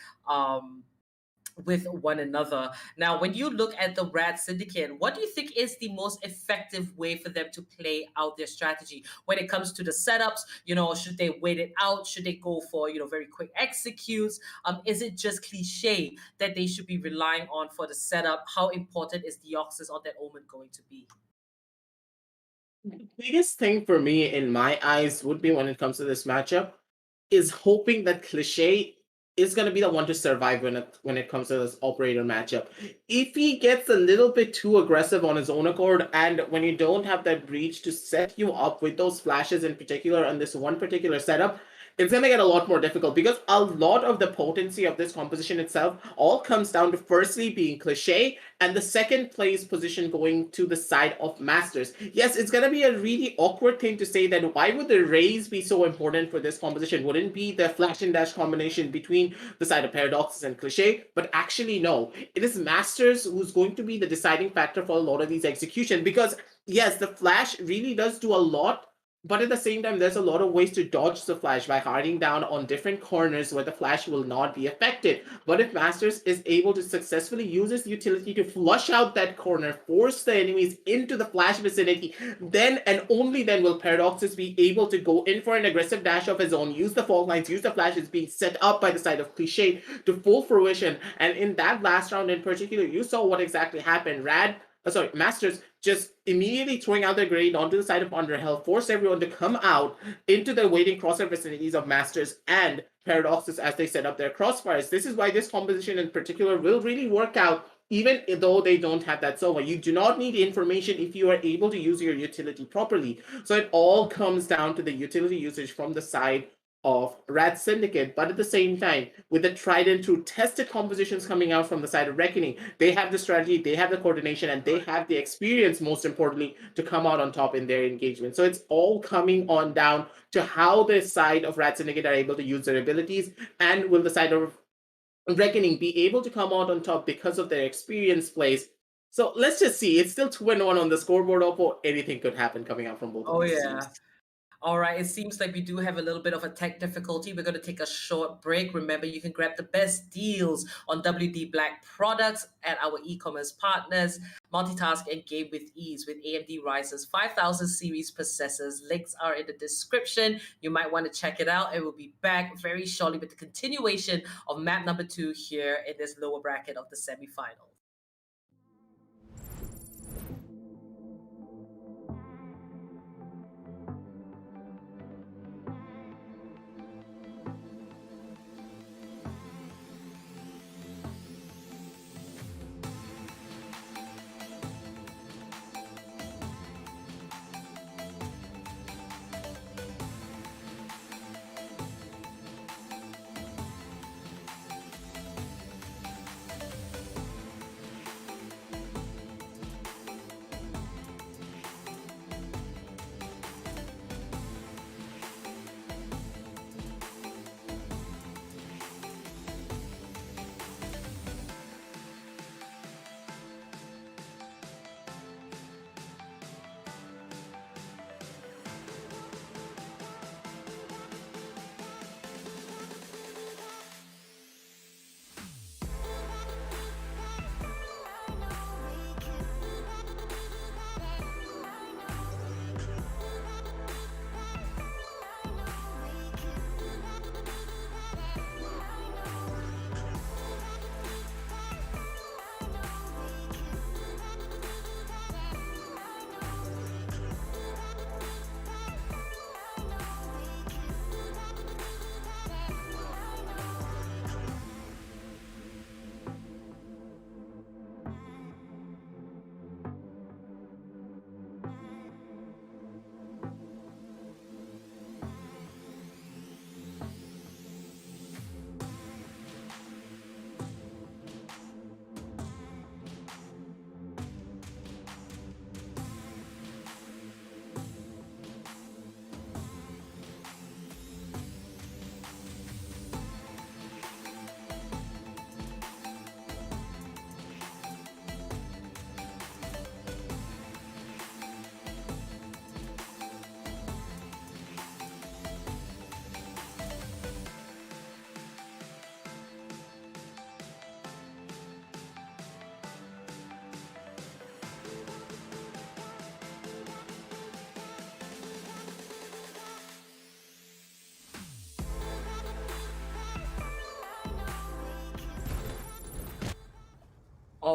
Speaker 1: With one another. Now, when you look at the Rad Syndicate, what do you think is the most effective way for them to play out their strategy when it comes to the setups? Should they wait it out? Should they go for, very quick executes? Is it just cliche that they should be relying on for the setup? How important is Deoxys on that Omen going to be?
Speaker 2: The biggest thing for me in my eyes would be when it comes to this matchup is hoping that Cliche is going to be the one to survive when it comes to this operator matchup. If he gets a little bit too aggressive on his own accord, and when you don't have that breach to set you up with those flashes in particular on this one particular setup, it's going to get a lot more difficult, because a lot of the potency of this composition itself all comes down to firstly being Cliche and the second place position going to the side of Masters. Yes, it's going to be a really awkward thing to say that why would the Rays be so important for this composition? Wouldn't be the flash and dash combination between the side of Paradoxes and Cliche? But actually no, it is Masters who's going to be the deciding factor for a lot of these executions, because yes, the flash really does do a lot, but at the same time, there's a lot of ways to dodge the flash by hiding down on different corners where the flash will not be affected. But if Masters is able to successfully use his utility to flush out that corner, force the enemies into the flash vicinity, then and only then will Paradoxes be able to go in for an aggressive dash of his own, use the fault lines, use the flashes being set up by the side of Cliche to full fruition. And in that last round in particular, you saw what exactly happened. Masters just immediately throwing out their grenade onto the side of Underhill, forced everyone to come out into the waiting crosshair vicinities of Masters and Paradoxes as they set up their crossfires. This is why this composition in particular will really work out, even though they don't have that Sova. You do not need information if you are able to use your utility properly. So it all comes down to the utility usage from the side of Rad Syndicate, but at the same time, with the tried and true tested compositions coming out from the side of Reckoning, they have the strategy, they have the coordination, and they have the experience, most importantly, to come out on top in their engagement. So it's all coming on down to how the side of Rad Syndicate are able to use their abilities, and will the side of Reckoning be able to come out on top because of their experience plays. So let's just see. It's still 2-1 on the scoreboard, Oppo. Anything could happen coming out from both of these teams.
Speaker 1: All right, it seems like we do have a little bit of a tech difficulty. We're going to take a short break. Remember, you can grab the best deals on WD Black products at our e-commerce partners. Multitask and game with ease with AMD Ryzen's 5000 series processors. Links are in the description. You might want to check it out. And we'll be back very shortly with the continuation of map number 2 here in this lower bracket of the semifinals.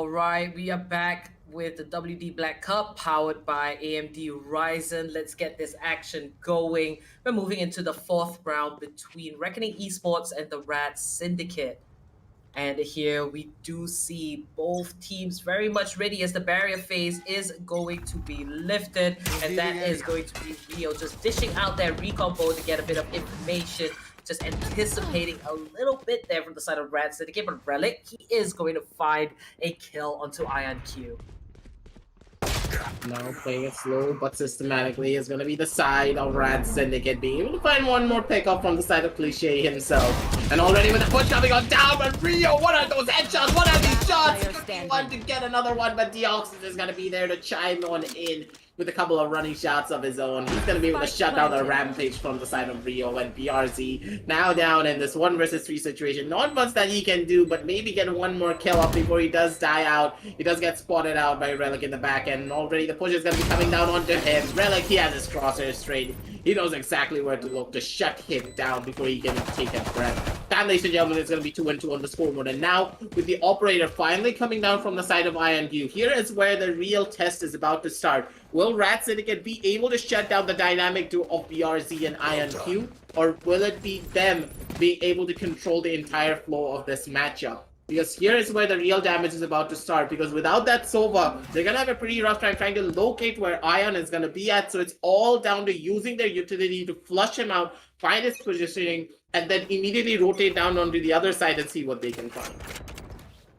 Speaker 1: All right, we are back with the WD Black Cup powered by AMD Ryzen. Let's get this action going. We're moving into the fourth round between Reckoning Esports and the Rad Syndicate. And here we do see both teams very much ready as the barrier phase is going to be lifted. And that is going to be Rio just dishing out that recon bow to get a bit of information. Just anticipating a little bit there from the side of Rad Syndicate, but Relic, he is going to find a kill onto Ion Q.
Speaker 2: Now playing it slow but systematically is going to be the side of Rad Syndicate being able to find one more pickup from the side of Cliche himself. And already with the push coming on down, but Rio, what are those headshots? What are these shots? Want to get another one, but Deoxys is going to be there to chime on in with a couple of running shots of his own. He's going to be able to shut down the rampage from the side of Rio, and BRZ now down in this 1 versus 3 situation. Not much that he can do, but maybe get one more kill up before he does die out. He does get spotted out by Relic in the back end, and already the push is going to be coming down onto him. Relic, he has his crosshairs straight. He knows exactly where to look to shut him down before he can take a breath. That, ladies and gentlemen, is going to be 2-2 on the scoreboard. And now, with the operator finally coming down from the side of INQ, here is where the real test is about to start. Will Rad Syndicate be able to shut down the dynamic duo of BRZ and INQ? Or will it be them being able to control the entire flow of this matchup? Because here is where the real damage is about to start. Because without that Sova, they're going to have a pretty rough time trying to locate where Ion is going to be at. So it's all down to using their utility to flush him out, find his positioning, and then immediately rotate down onto the other side and see what they can find.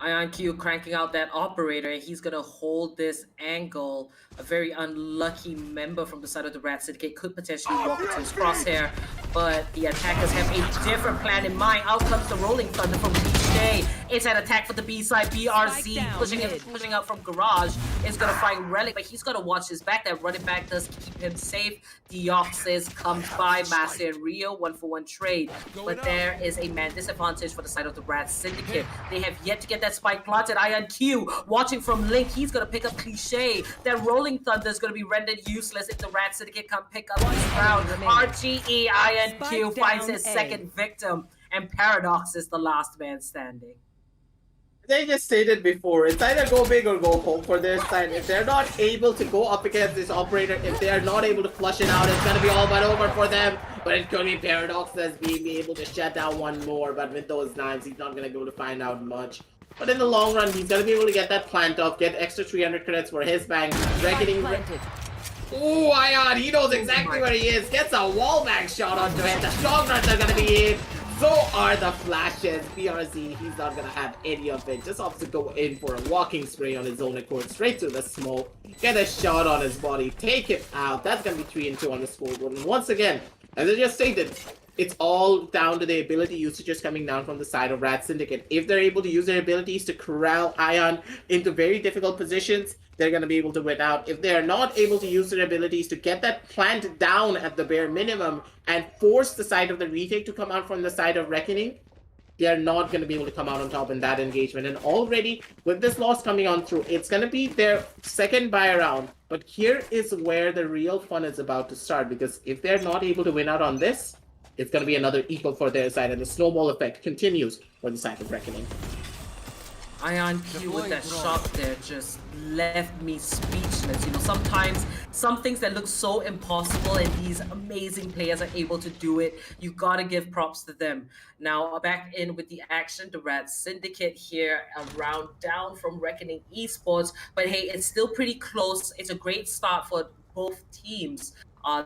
Speaker 1: IonQ cranking out that operator, and he's gonna hold this angle. A very unlucky member from the side of the Rad Syndicate could potentially walk into his crosshair, but the attackers have a different plan in mind. Out comes the Rolling Thunder from Cliche. It's an attack for the B side. BRZ pushing out from Garage is gonna find Relic, but he's gonna watch his back. That running back does keep him safe. Deoxys comes by, Master and Rio, 1-for-1 trade. But there is a man disadvantage for the side of the Rad Syndicate. They have yet to get that spike planted. IonQ watching from Link, he's gonna pick up Cliche. That Rolling Thunder is gonna be rendered useless if the Rad Syndicate can't pick up this round. RGE IonQ finds his second victim, and Paradox is the last man standing.
Speaker 2: They just stated before, it's either go big or go home for their side. If they're not able to go up against this operator, if they are not able to flush it out, it's gonna be all but over for them. But it could be Paradox that's being able to shut down one more, but with those knives, he's not gonna be able to find out much. But in the long run, he's gonna be able to get that plant off, get extra 300 credits for his bank. Reckoning. Ooh, Ion, he knows exactly where he is. Gets a wall bang shot onto it. The strong runs are gonna be in. So are the flashes. BRZ, he's not gonna have any of it. Just opts to go in for a walking spray on his own accord, straight to the smoke. Get a shot on his body, take it out. That's gonna be 3-2 on the scoreboard. And once again, as I just stated, it's all down to the ability usages coming down from the side of Rad Syndicate. If they're able to use their abilities to corral Ion into very difficult positions, they're going to be able to win out. If they're not able to use their abilities to get that plant down at the bare minimum and force the side of the retake to come out from the side of Reckoning, they're not going to be able to come out on top in that engagement. And already, with this loss coming on through, it's going to be their second buy round. But here is where the real fun is about to start. Because if they're not able to win out on this, it's going to be another equal for their side. And the snowball effect continues for the side of Reckoning.
Speaker 1: IonQ with that shot there just left me speechless. You know, sometimes some things that look so impossible and these amazing players are able to do it, you gotta give props to them. Now, back in with the action, the Rad Syndicate here, a round down from Reckoning Esports, but hey, it's still pretty close. It's a great start for both teams.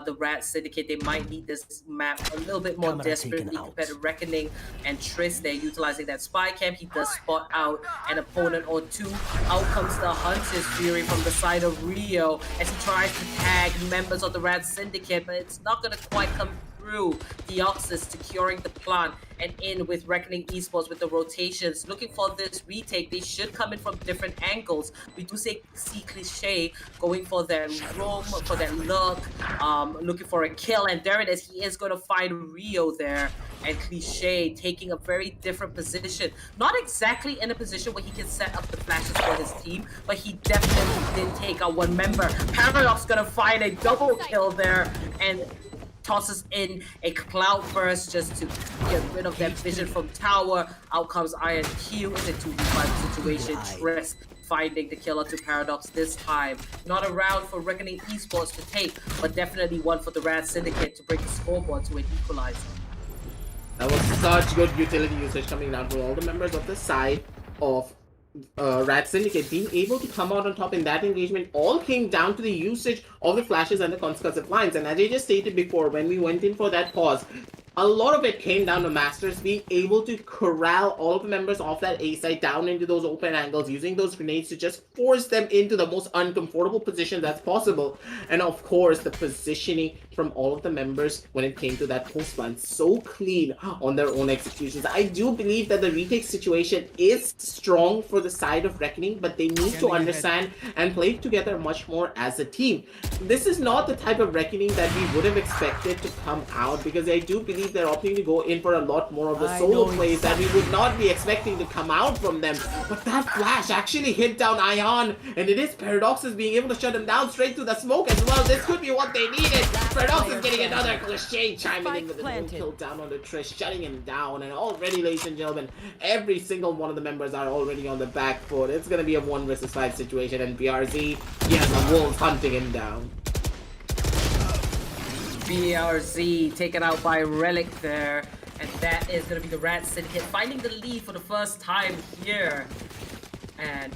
Speaker 1: The Rad Syndicate, they might need this map a little bit more desperately compared to Reckoning and Triss. They're utilizing that spy camp. He does spot out an opponent or two. Out comes the Hunter's Fury from the side of Rio as he tries to tag members of the Rad Syndicate, but it's not going to quite come through. Deoxys securing the plant and in with Reckoning Esports with the rotations. Looking for this retake. They should come in from different angles. We do see Cliche going for their roam, for their look, looking for a kill. And there it is. He is going to find Rio there. And Cliche taking a very different position. Not exactly in a position where he can set up the flashes for his team, but he definitely did take out one member. Paradox going to find a double kill there. And tosses in a cloud burst just to get rid of that vision from tower. Out comes IonQ in a 2v5 situation. Triss finding the kill onto Paradox this time. Not a round for Reckoning Esports to take, but definitely one for the Rad Syndicate to break the scoreboard to an equalizer.
Speaker 2: That was such good utility usage coming down from all the members of the side of Rad Syndicate. Being able to come out on top in that engagement all came down to the usage of the flashes and the concussive lines. And as I just stated before, when we went in for that pause, a lot of it came down to Masters being able to corral all of the members off that A side down into those open angles, using those grenades to just force them into the most uncomfortable position that's possible. And of course, the positioning from all of the members when it came to that post plan, so clean on their own executions. I do believe that the retake situation is strong for the side of Reckoning, but they need to understand and play together much more as a team. This is not the type of Reckoning that we would have expected to come out, because I do believe they're opting to go in for a lot more of the solo plays that we would not be expecting to come out from them. But that flash actually hit down Ion, and it is Paradoxes being able to shut him down straight through the smoke as well. This could be what they needed. Paradox is getting another cliche, chiming in with a no kill down on the Trish, shutting him down. And already, ladies and gentlemen, every single one of the members are already on the back foot. It's going to be a 1 versus 5 situation, and BRZ, yes, the Wolves hunting him down.
Speaker 1: BRZ taken out by Relic there, and that is going to be the Rad Syndicate finding the lead for the first time here. And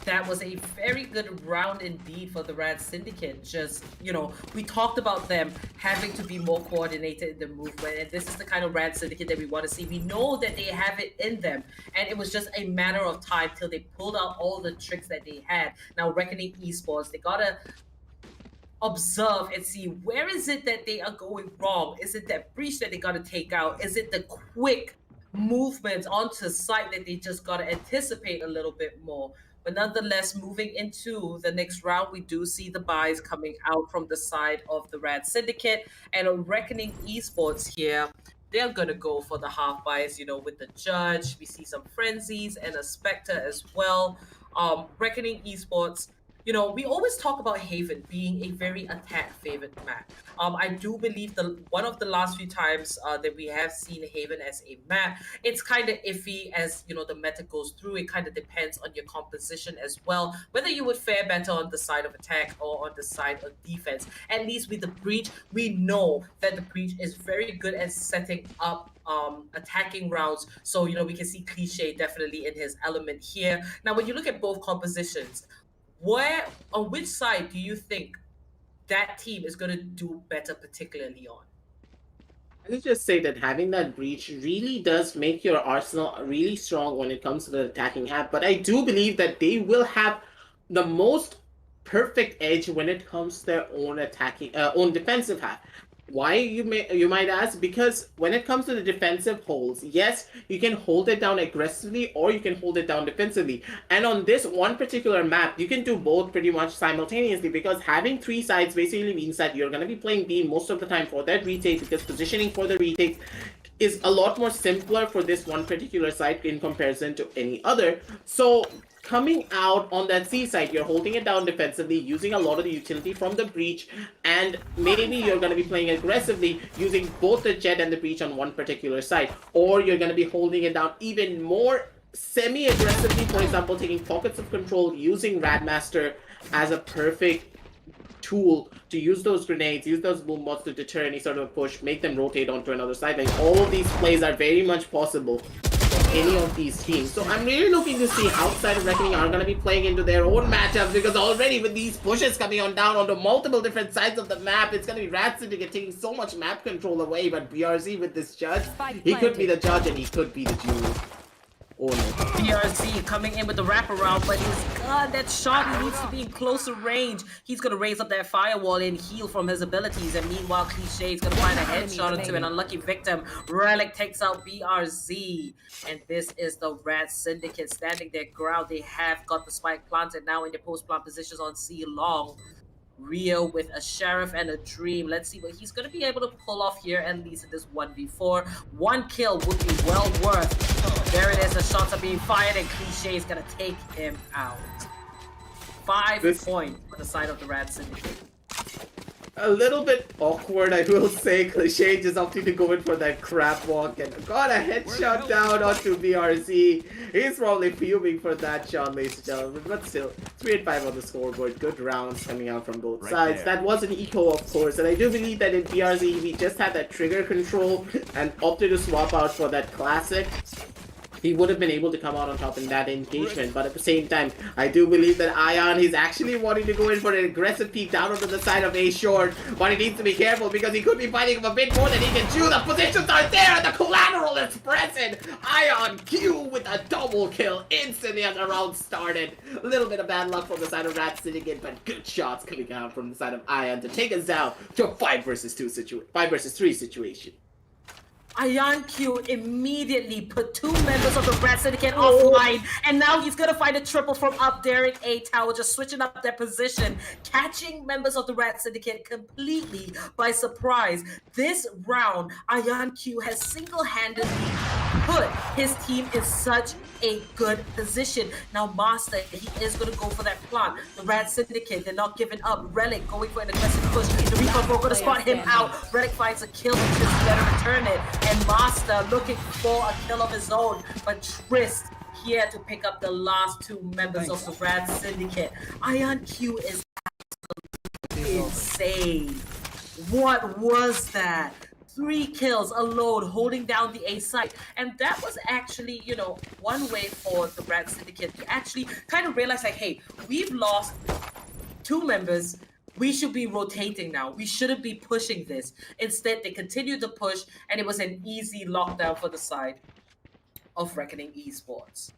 Speaker 1: that was a very good round indeed for the Rad Syndicate. Just, you know, we talked about them having to be more coordinated in the movement, and this is the kind of Rad Syndicate that we want to see. We know that they have it in them, and it was just a matter of time till they pulled out all the tricks that they had. Now, Reckoning Esports, they gotta observe and see where is it that they are going wrong. Is it that breach that they got to take out? Is it the quick movements onto site that they just got to anticipate a little bit more? But nonetheless, moving into the next round, we do see the buys coming out from the side of the Rad Syndicate, and a Reckoning Esports here. They're going to go for the half buys, you know, with the Judge. We see some Frenzies and a Spectre as well. Reckoning Esports, you know, we always talk about Haven being a very attack-favored map. I do believe one of the last few times that we have seen Haven as a map, it's kind of iffy as, you know, the meta goes through. It kind of depends on your composition as well, whether you would fare better on the side of attack or on the side of defense. At least with the Breach, we know that the Breach is very good at setting up attacking rounds. So, you know, we can see Cliche definitely in his element here. Now, when you look at both compositions, on which side do you think that team is going to do better, particularly on?
Speaker 2: Let's just say that having that breach really does make your arsenal really strong when it comes to the attacking half. But I do believe that they will have the most perfect edge when it comes to their own attacking, own defensive half. Why, you might ask? Because when it comes to the defensive holds, yes, you can hold it down aggressively or you can hold it down defensively. And on this one particular map, you can do both pretty much simultaneously, because having 3 sides basically means that you're going to be playing B most of the time for that retake, because positioning for the retake is a lot more simpler for this one particular side in comparison to any other. So coming out on that C side, you're holding it down defensively, using a lot of the utility from the breach, and maybe you're going to be playing aggressively using both the Jet and the breach on one particular side, or you're going to be holding it down even more semi-aggressively, for example, taking pockets of control, using Radmaster as a perfect tool to use those grenades, use those boom bots to deter any sort of push, make them rotate onto another side. Like, all of these plays are very much possible any of these teams. So I'm really looking to see how Side of Reckoning are going to be playing into their own matchups, because already with these pushes coming on down onto multiple different sides of the map, it's going to be Rad Syndicate taking so much map control away. But BRZ with this Judge, he could be the Judge and he could be the Jewel. Oh no.
Speaker 1: BRZ coming in with the wraparound, but he's got that shot. He needs to be in closer range. He's going to raise up that firewall and heal from his abilities. And meanwhile, Cliche is going to find a headshot into an unlucky victim. Relic takes out BRZ. And this is the Rad Syndicate standing their ground. They have got the spike planted now in their post-plant positions on C long. Rio with a Sheriff and a Dream. Let's see what he's going to be able to pull off here, at least in this 1v4. 1 kill would be well worth. There it is. The shots are being fired, and Cliche is going to take him out. 5 points on the side of the Rad Syndicate.
Speaker 2: A little bit awkward, I will say. Cliche just opting to go in for that crab walk and got a headshot down onto BRZ. He's probably fuming for that shot, ladies and gentlemen. But still, 3-5 on the scoreboard. Good rounds coming out from both sides. That was an eco, of course, and I do believe that in BRZ, we just had that trigger control and opted to swap out for that classic. He would have been able to come out on top in that engagement, but at the same time, I do believe that Ion, he's actually wanting to go in for an aggressive peek down onto the side of A short, but he needs to be careful because he could be fighting him a bit more than he can chew. The positions are there and the collateral is present. Ion Q with a double kill instantly as the round started. A little bit of bad luck from the side of Rat Syndicate, but good shots coming out from the side of Ion to take us down to a 5 versus 3 situation.
Speaker 1: Ion Q immediately put 2 members of the Rat Syndicate offline, and now he's gonna find a triple from up there in A tower, just switching up their position, catching members of the Rat Syndicate completely by surprise. This round, Ion Q has single-handedly put his team in such a good position. Now Master, he is going to go for that plant. The Rat Syndicate, they're not giving up. Relic going for an aggressive push. The Recon Pro going to spot him out. Relic finds a kill, and Trist better return it. And Master looking for a kill of his own, but Trist here to pick up the last 2 members of the Rat Syndicate. Ion Q is absolutely insane. What was that? 3 kills alone, holding down the A site. And that was actually, you know, one way for the Rat Syndicate to actually kind of realize, like, hey, we've lost 2 members. We should be rotating now. We shouldn't be pushing this. Instead, they continued to push, and it was an easy lockdown for the side of Reckoning Esports.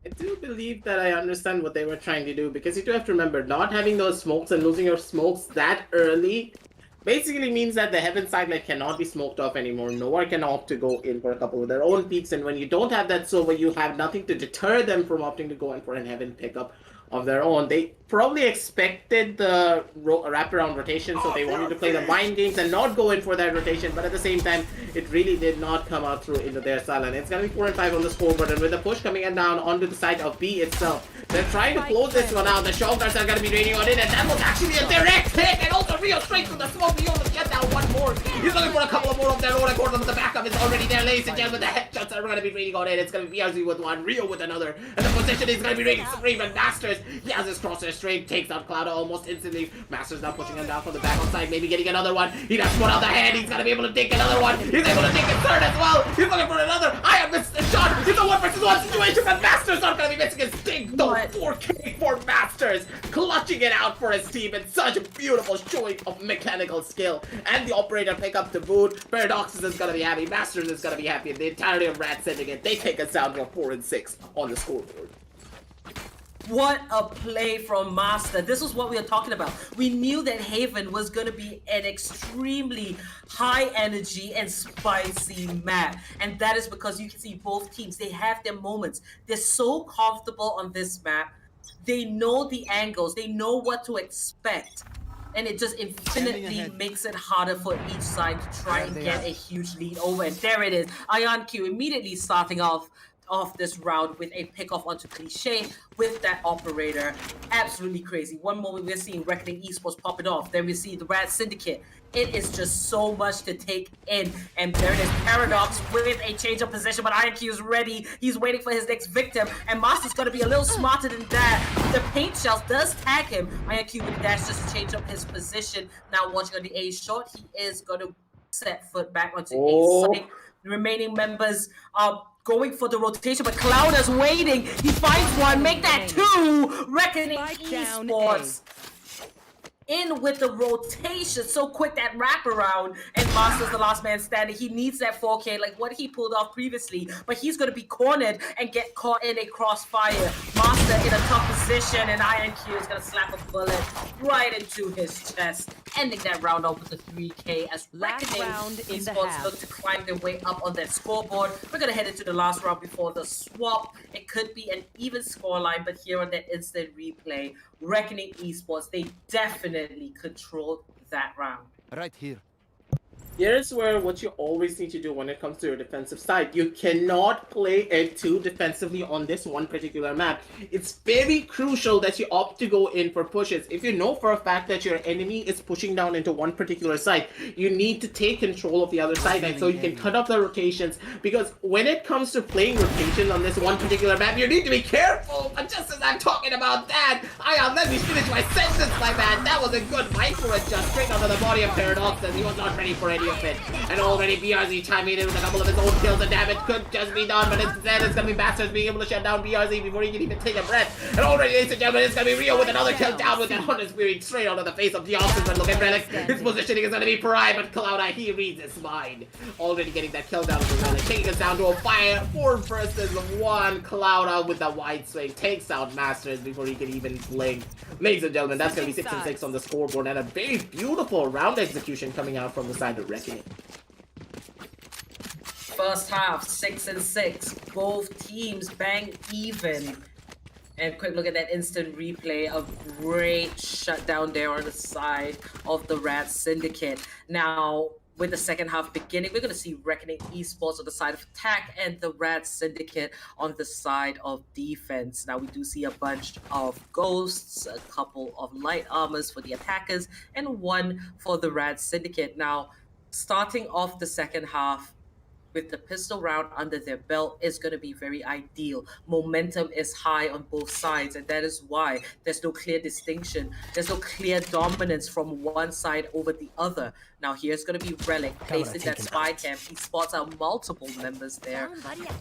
Speaker 2: I do believe that I understand what they were trying to do, because you do have to remember, not having those smokes and losing your smokes that early basically means that the heaven side like cannot be smoked off anymore. Nowhere can opt to go in for a couple of their own peaks, and when you don't have that silver, you have nothing to deter them from opting to go in for a heaven pickup of their own. They probably expected the wraparound rotation, so they wanted to play the mind games and not go in for that rotation, but at the same time, it really did not come out through into their style, and it's going to be 4-5 on the scoreboard, and with the push coming in down onto the side of B itself, they're trying to close this one out. The shoulders are going to be raining on it, and that was actually a direct hit, and also Rio straight from the smoke. Rio will get down one more. He's looking for a couple of more of their own accord, but the backup is already there, ladies and gentlemen. The headshots are going to be raining on it. It's going to be BRZ with one, Rio with another, and the position is going to be raining Supreme and Masters. He has his crosshair straight, takes out Cloud almost instantly. Masters now pushing him down from the back on side, maybe getting another one. He does put out the hand. He's gonna be able to take another one. He's able to take his third as well. He's looking for another. I have missed a shot. It's a 1 versus 1 situation, but Masters not gonna be missing his thing. No 4K for Masters, clutching it out for his team in such a beautiful showing of mechanical skill. And the operator pick up the boot. Paradoxes is gonna be happy. Masters is gonna be happy. And the entirety of Rat Syndicate, they take us down to 4-6 on the scoreboard.
Speaker 1: What a play from Master. This was what we were talking about. We knew that Haven was going to be an extremely high energy and spicy map. And that is because you can see both teams, they have their moments. They're so comfortable on this map. They know the angles. They know what to expect. And it just infinitely makes it harder for each side to try and get a huge lead over. And there it is. Ion Q immediately starting off this round with a pick-off onto Cliche with that operator. Absolutely crazy. One moment we're seeing Reckoning Esports pop it off. Then we see the Rat Syndicate. It is just so much to take in. And there it is, Paradox with a change of position, but IQ is ready. He's waiting for his next victim, and Master's gonna be a little smarter than that. The paint shells does tag him. IQ with the dash just to change up his position. Now watching on the A short, he is gonna set foot back onto A side. The remaining members are going for the rotation, but Cloud is waiting. He finds one, make that 2. Reckoning Esports in with the rotation. So quick, that wraparound, and Master's the last man standing. He needs that 4K, like what he pulled off previously, but he's going to be cornered and get caught in a crossfire. Master in a tough position, and INQ is going to slap a bullet right into his chest, ending that round off with a 3K as Reckoning Esports look to climb their way up on that scoreboard. We're going to head into the last round before the swap. It could be an even scoreline, but here on that instant replay, Reckoning Esports, they definitely controlled that round.
Speaker 3: Right here.
Speaker 2: Here's where what you always need to do when it comes to your defensive side. You cannot play it too defensively on this one particular map. It's very crucial that you opt to go in for pushes. If you know for a fact that your enemy is pushing down into one particular side, you need to take control of the other side and so you can cut off the rotations. Because when it comes to playing rotations on this one particular map, you need to be careful. But just as I'm talking about that, let me finish my sentence, my man. That was a good micro adjust straight onto the body of Paradox as he was not ready for any of it. And already BRZ chiming in with a couple of his own kills. The damage could just be done, but instead it's gonna be Masters being able to shut down BRZ before he can even take a breath. And already, ladies and gentlemen, it's gonna be Rio with another kill down with that Hunter Spirit straight onto the face of Deoxys. But look at Relic. His positioning is gonna be prime, but Cloud-Eye, he reads his mind. Already getting that kill down with Relic, taking us down to a 4 versus 1. Cloud-Eye with the wide swing takes out Masters before he can even blink. Ladies and gentlemen, that's gonna be 6 and 6 on the scoreboard, and a very beautiful round execution coming out from the side of Reckoning.
Speaker 1: First half, 6 and 6. Both teams bang even. And quick look at that instant replay. A great shutdown there on the side of the Rad Syndicate. Now, with the second half beginning, we're going to see Reckoning Esports on the side of attack and the Rad Syndicate on the side of defense. Now, we do see a bunch of ghosts, a couple of light armors for the attackers, and one for the Rad Syndicate. Now, starting off the second half with the pistol round under their belt is going to be very ideal. Momentum is high on both sides, and that is why there's no clear distinction. There's no clear dominance from one side over the other. Now here's going to be Relic placing that spy camp. He spots out multiple members there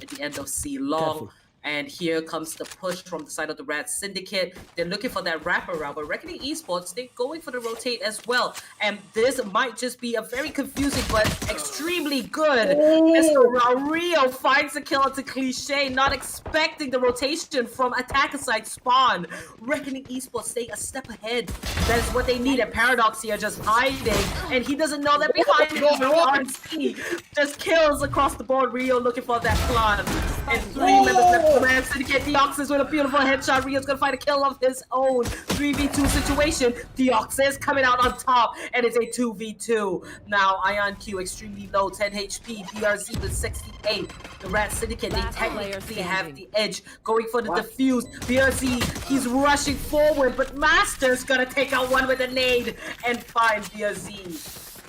Speaker 1: at the end of C Long. And here comes the push from the side of the Rad Syndicate. They're looking for that wraparound, but Reckoning Esports, they're going for the rotate as well. And this might just be a very confusing but extremely good. Mr. Rio finds the kill onto Cliche, not expecting the rotation from attacker side spawn. Reckoning Esports staying a step ahead. That's what they need. And Paradox here just hiding, and he doesn't know that behind him RNC just kills across the board. Rio looking for that plan. And 3 members left. Man, Syndicate Deoxys with a beautiful headshot. Rio's gonna find a kill of his own. 3v2 situation. Deoxys coming out on top, and it's a 2v2. Now, Ion Q extremely low, 10 HP. BRZ with 68. The Rat Syndicate, they technically have the edge. Going for the defuse. BRZ, he's rushing forward, but Master's gonna take out one with a nade and find BRZ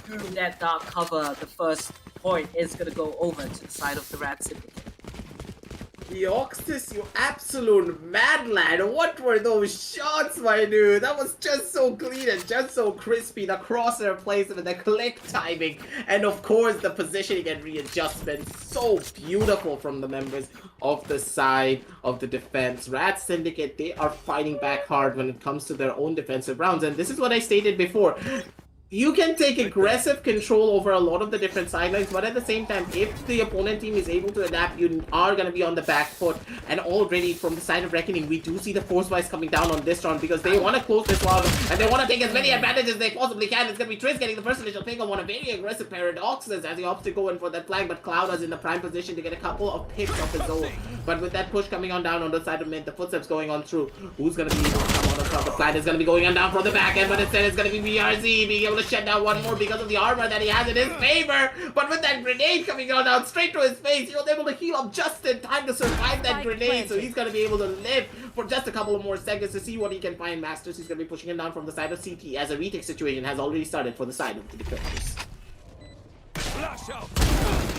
Speaker 1: through that dark cover. The first point is gonna go over to the side of the Rat Syndicate.
Speaker 2: Deoxys, you absolute madlad. What were those shots, my dude? That was just so clean and just so crispy. The crosshair placement, the click timing, and of course the positioning and readjustment. So beautiful from the members of the side of the defense. Rat Syndicate, they are fighting back hard when it comes to their own defensive rounds. And this is what I stated before. You can take aggressive control over a lot of the different sidelines, but at the same time, if the opponent team is able to adapt, you are going to be on the back foot. And already from the side of Reckoning, we do see the force wise coming down on this round because they want to close this round and they want to take as many advantages as they possibly can. It's going to be Triss getting the first initial pick on one of very aggressive Paradoxes as he opts to go in for that flag, but Cloud is in the prime position to get a couple of picks of his own. But with that push coming on down on the side of mid, the footsteps going on through, who's going to be able to come on top? The plan is going to be going on down from the back end, but instead it's going to be BRZ being able to shut down one more because of the armor that he has in his favor. But with that grenade coming on down straight to his face, he was able to heal up just in time to survive that grenade. So he's going to be able to live for just a couple of more seconds to see what he can find. Masters, he's going to be pushing him down from the side of CT as a retake situation has already started for the side of the defenders.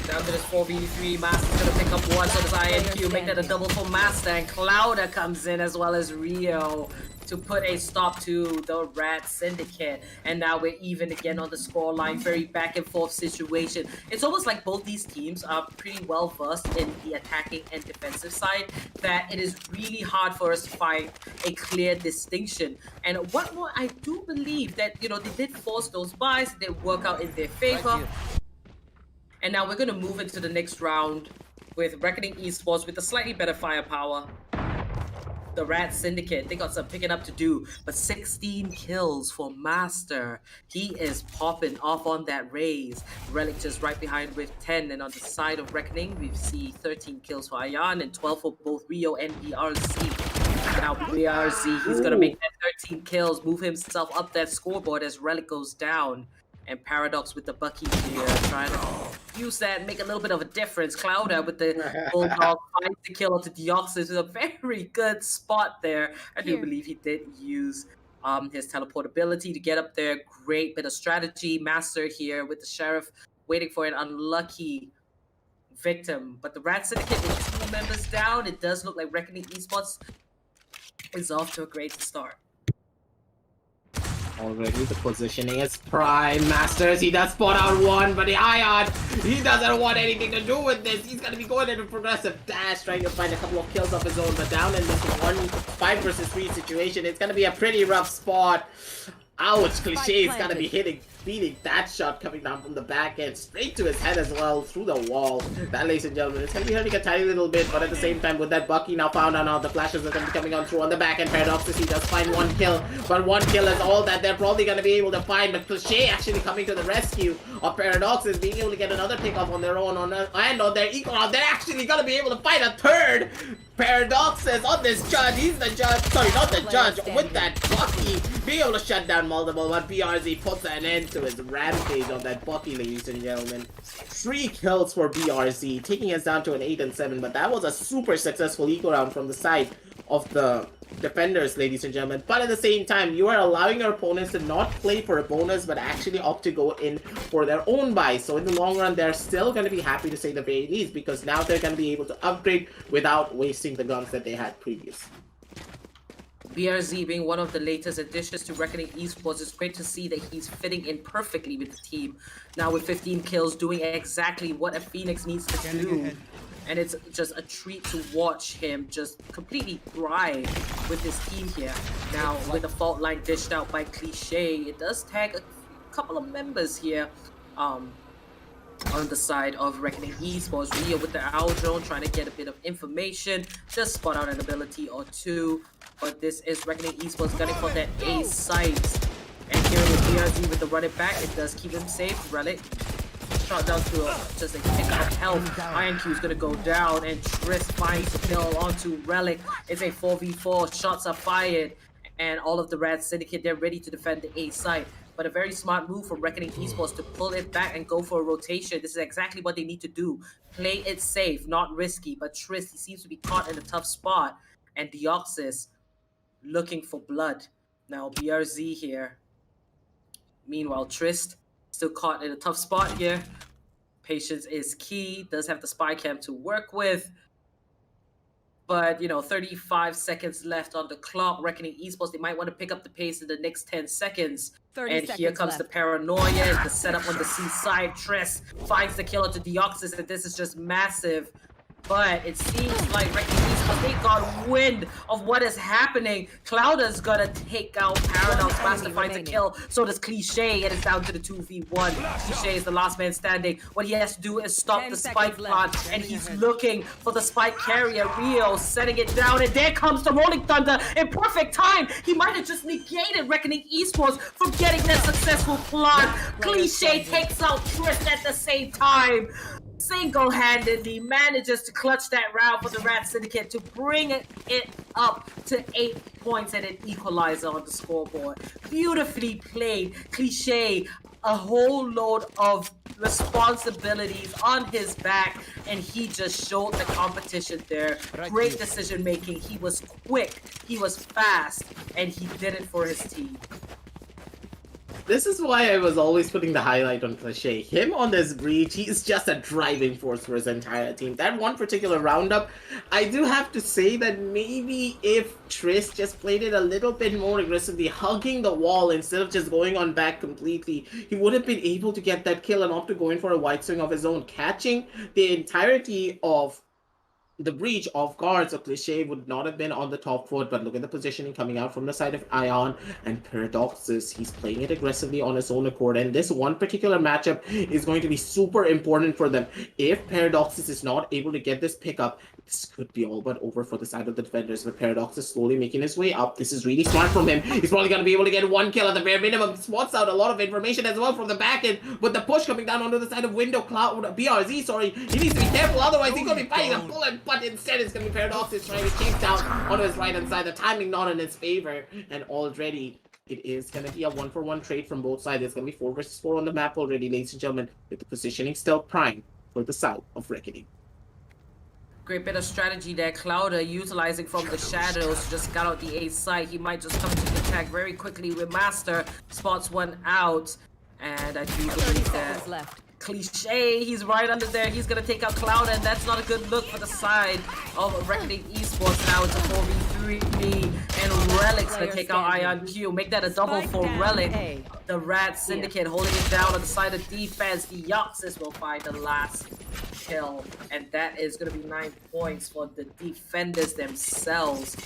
Speaker 1: Down to this 4v3, Master's gonna pick up one, so does INQ, make that a double for Master, and Clouda comes in as well as Rio to put a stop to the Rat Syndicate. And now we're even again on the scoreline, very back and forth situation. It's almost like both these teams are pretty well versed in the attacking and defensive side, that it is really hard for us to find a clear distinction. And what more, I do believe that, you know, they did force those buys, they work out in their favor. And now we're going to move into the next round with Reckoning Esports with a slightly better firepower. The Rat Syndicate, they got some picking up to do, but 16 kills for Master. He is popping off on that raise. Relic just right behind with 10, and on the side of Reckoning, we see 13 kills for Ayan and 12 for both Rio and BRZ. Now BRZ, he's going to make that 13 kills, move himself up that scoreboard as Relic goes down. And Paradox with the Bucky here, trying to use that, make a little bit of a difference. Clouda with the Bulldog finds the kill onto Deoxys with a very good spot there. I do believe he did use his teleportability to get up there. Great bit of strategy. Master here with the Sheriff waiting for an unlucky victim. But the Rat Syndicate with 2 members down. It does look like Reckoning Esports is off to a great start.
Speaker 2: Already the positioning is prime. Masters, he does spot out one, but the Ion, he doesn't want anything to do with this. He's going to be going into progressive dash, trying to find a couple of kills of his own, but down in this 5 versus 3 situation, it's going to be a pretty rough spot. Ouch, Cliché is going to be beating that shot coming down from the back end, straight to his head as well, through the wall. That, ladies and gentlemen, it's going to be hurting a tiny little bit, but at the same time, with that Bucky now found out now, the flashes are going to be coming on through on the back end. Paradoxes, he does find 1 kill, but 1 kill is all that they're probably going to be able to find, but Cliché actually coming to the rescue of Paradoxes, being able to get another pick off on their own, and on their equal, they're actually going to be able to find a third Paradoxes on this judge. He's the judge, sorry, not the judge, with that Bucky, being able to shut down multiple, but BRZ puts an end to his rampage on that Bucky, ladies and gentlemen. 3 kills for BRZ, taking us down to an 8 and 7, but that was a super successful eco round from the side of the defenders, ladies and gentlemen. But at the same time, you are allowing your opponents to not play for a bonus, but actually opt to go in for their own buy. So in the long run, they're still going to be happy, to say the very least, because now they're going to be able to upgrade without wasting the guns that they had previously.
Speaker 1: BRZ being one of the latest additions to Reckoning Esports, it's great to see that he's fitting in perfectly with the team. Now with 15 kills, doing exactly what a Phoenix needs to do. And it's just a treat to watch him just completely thrive with his team here. Now with the fault line dished out by Cliché, it does tag a couple of members here. On the side of Reckoning Esports, Rio with the owl drone trying to get a bit of information, just spot out an ability or 2. But this is Reckoning Esports gunning for that A site. And here with BRZ with the run it back, it does keep him safe. Relic shot down to just a kick of health. Iron Q is gonna go down, and Triss finds the kill onto Relic. It's a 4v4, shots are fired, and all of the Rat Syndicate, they're ready to defend the A site. But a very smart move from Reckoning Esports to pull it back and go for a rotation. This is exactly what they need to do. Play it safe, not risky. But Triss, he seems to be caught in a tough spot. And Deoxys looking for blood. Now BRZ here. Meanwhile, Triss still caught in a tough spot here. Patience is key. Does have the spy cam to work with. But, 35 seconds left on the clock. Reckoning Esports, they might want to pick up the pace in the next 10 seconds. And here comes the paranoia, the setup on the C side. Triss finds the killer to Deoxys, and this is just massive. But it seems like Reckoning Esports, they got wind of what is happening. Clouda's gonna take out Paradox. Master finds a kill. So does Cliché, and it's down to the 2v1. Cliché is the last man standing. What he has to do is stop the spike plant, and he's looking for the spike carrier. Rio setting it down, and there comes the Rolling Thunder in perfect time. He might have just negated Reckoning Esports from getting that successful plant. Cliché takes out Triss at the same time. Single-handedly manages to clutch that round for the Rat Syndicate to bring it up to 8 points and an equalizer on the scoreboard. Beautifully played. Cliché, a whole load of responsibilities on his back, and he just showed the competition there. Great decision making. He was quick, he was fast, and he did it for his team.
Speaker 2: This is why I was always putting the highlight on Cliché. Him on this breach, he's just a driving force for his entire team. That one particular roundup, I do have to say that maybe if Triss just played it a little bit more aggressively, hugging the wall instead of just going on back completely, he would have been able to get that kill and opt to go in for a wide swing of his own, catching the entirety of the breach off guard, so Cliché would not have been on the top foot, but look at the positioning coming out from the side of Ion and Paradoxes. He's playing it aggressively on his own accord, and this one particular matchup is going to be super important for them. If Paradoxes is not able to get this pickup, this could be all but over for the side of the defenders, but Paradox is slowly making his way up. This is really smart from him. He's probably going to be able to get 1 kill at the bare minimum. Spots out a lot of information as well from the back end, but the push coming down onto the side of Window Cloud, BRZ, sorry. He needs to be careful, otherwise he's going to be fighting a bullet, but instead it's going to be Paradox is trying to chase down onto his right hand side. The timing not in his favor, and already it is going to be a 1-for-1 trade from both sides. It's going to be 4 versus 4 on the map already, ladies and gentlemen, with the positioning still prime for the side of Reckoning.
Speaker 1: Great bit of strategy there. Clouder utilizing from the shadows to just scout out the A site. He might just come to the attack very quickly with Master. Spots one out. And I do believe that Cliche, he's right under there. He's going to take out Clouder, and that's not a good look for the side of Reckoning Esports. Now it's a 4v3, and Relic's going to take out Ion Q. Make that a double for Relic. The Rat Syndicate holding it down on the side of defense. The Yoxis will find the last kill, and that is going to be 9 points for the defenders themselves.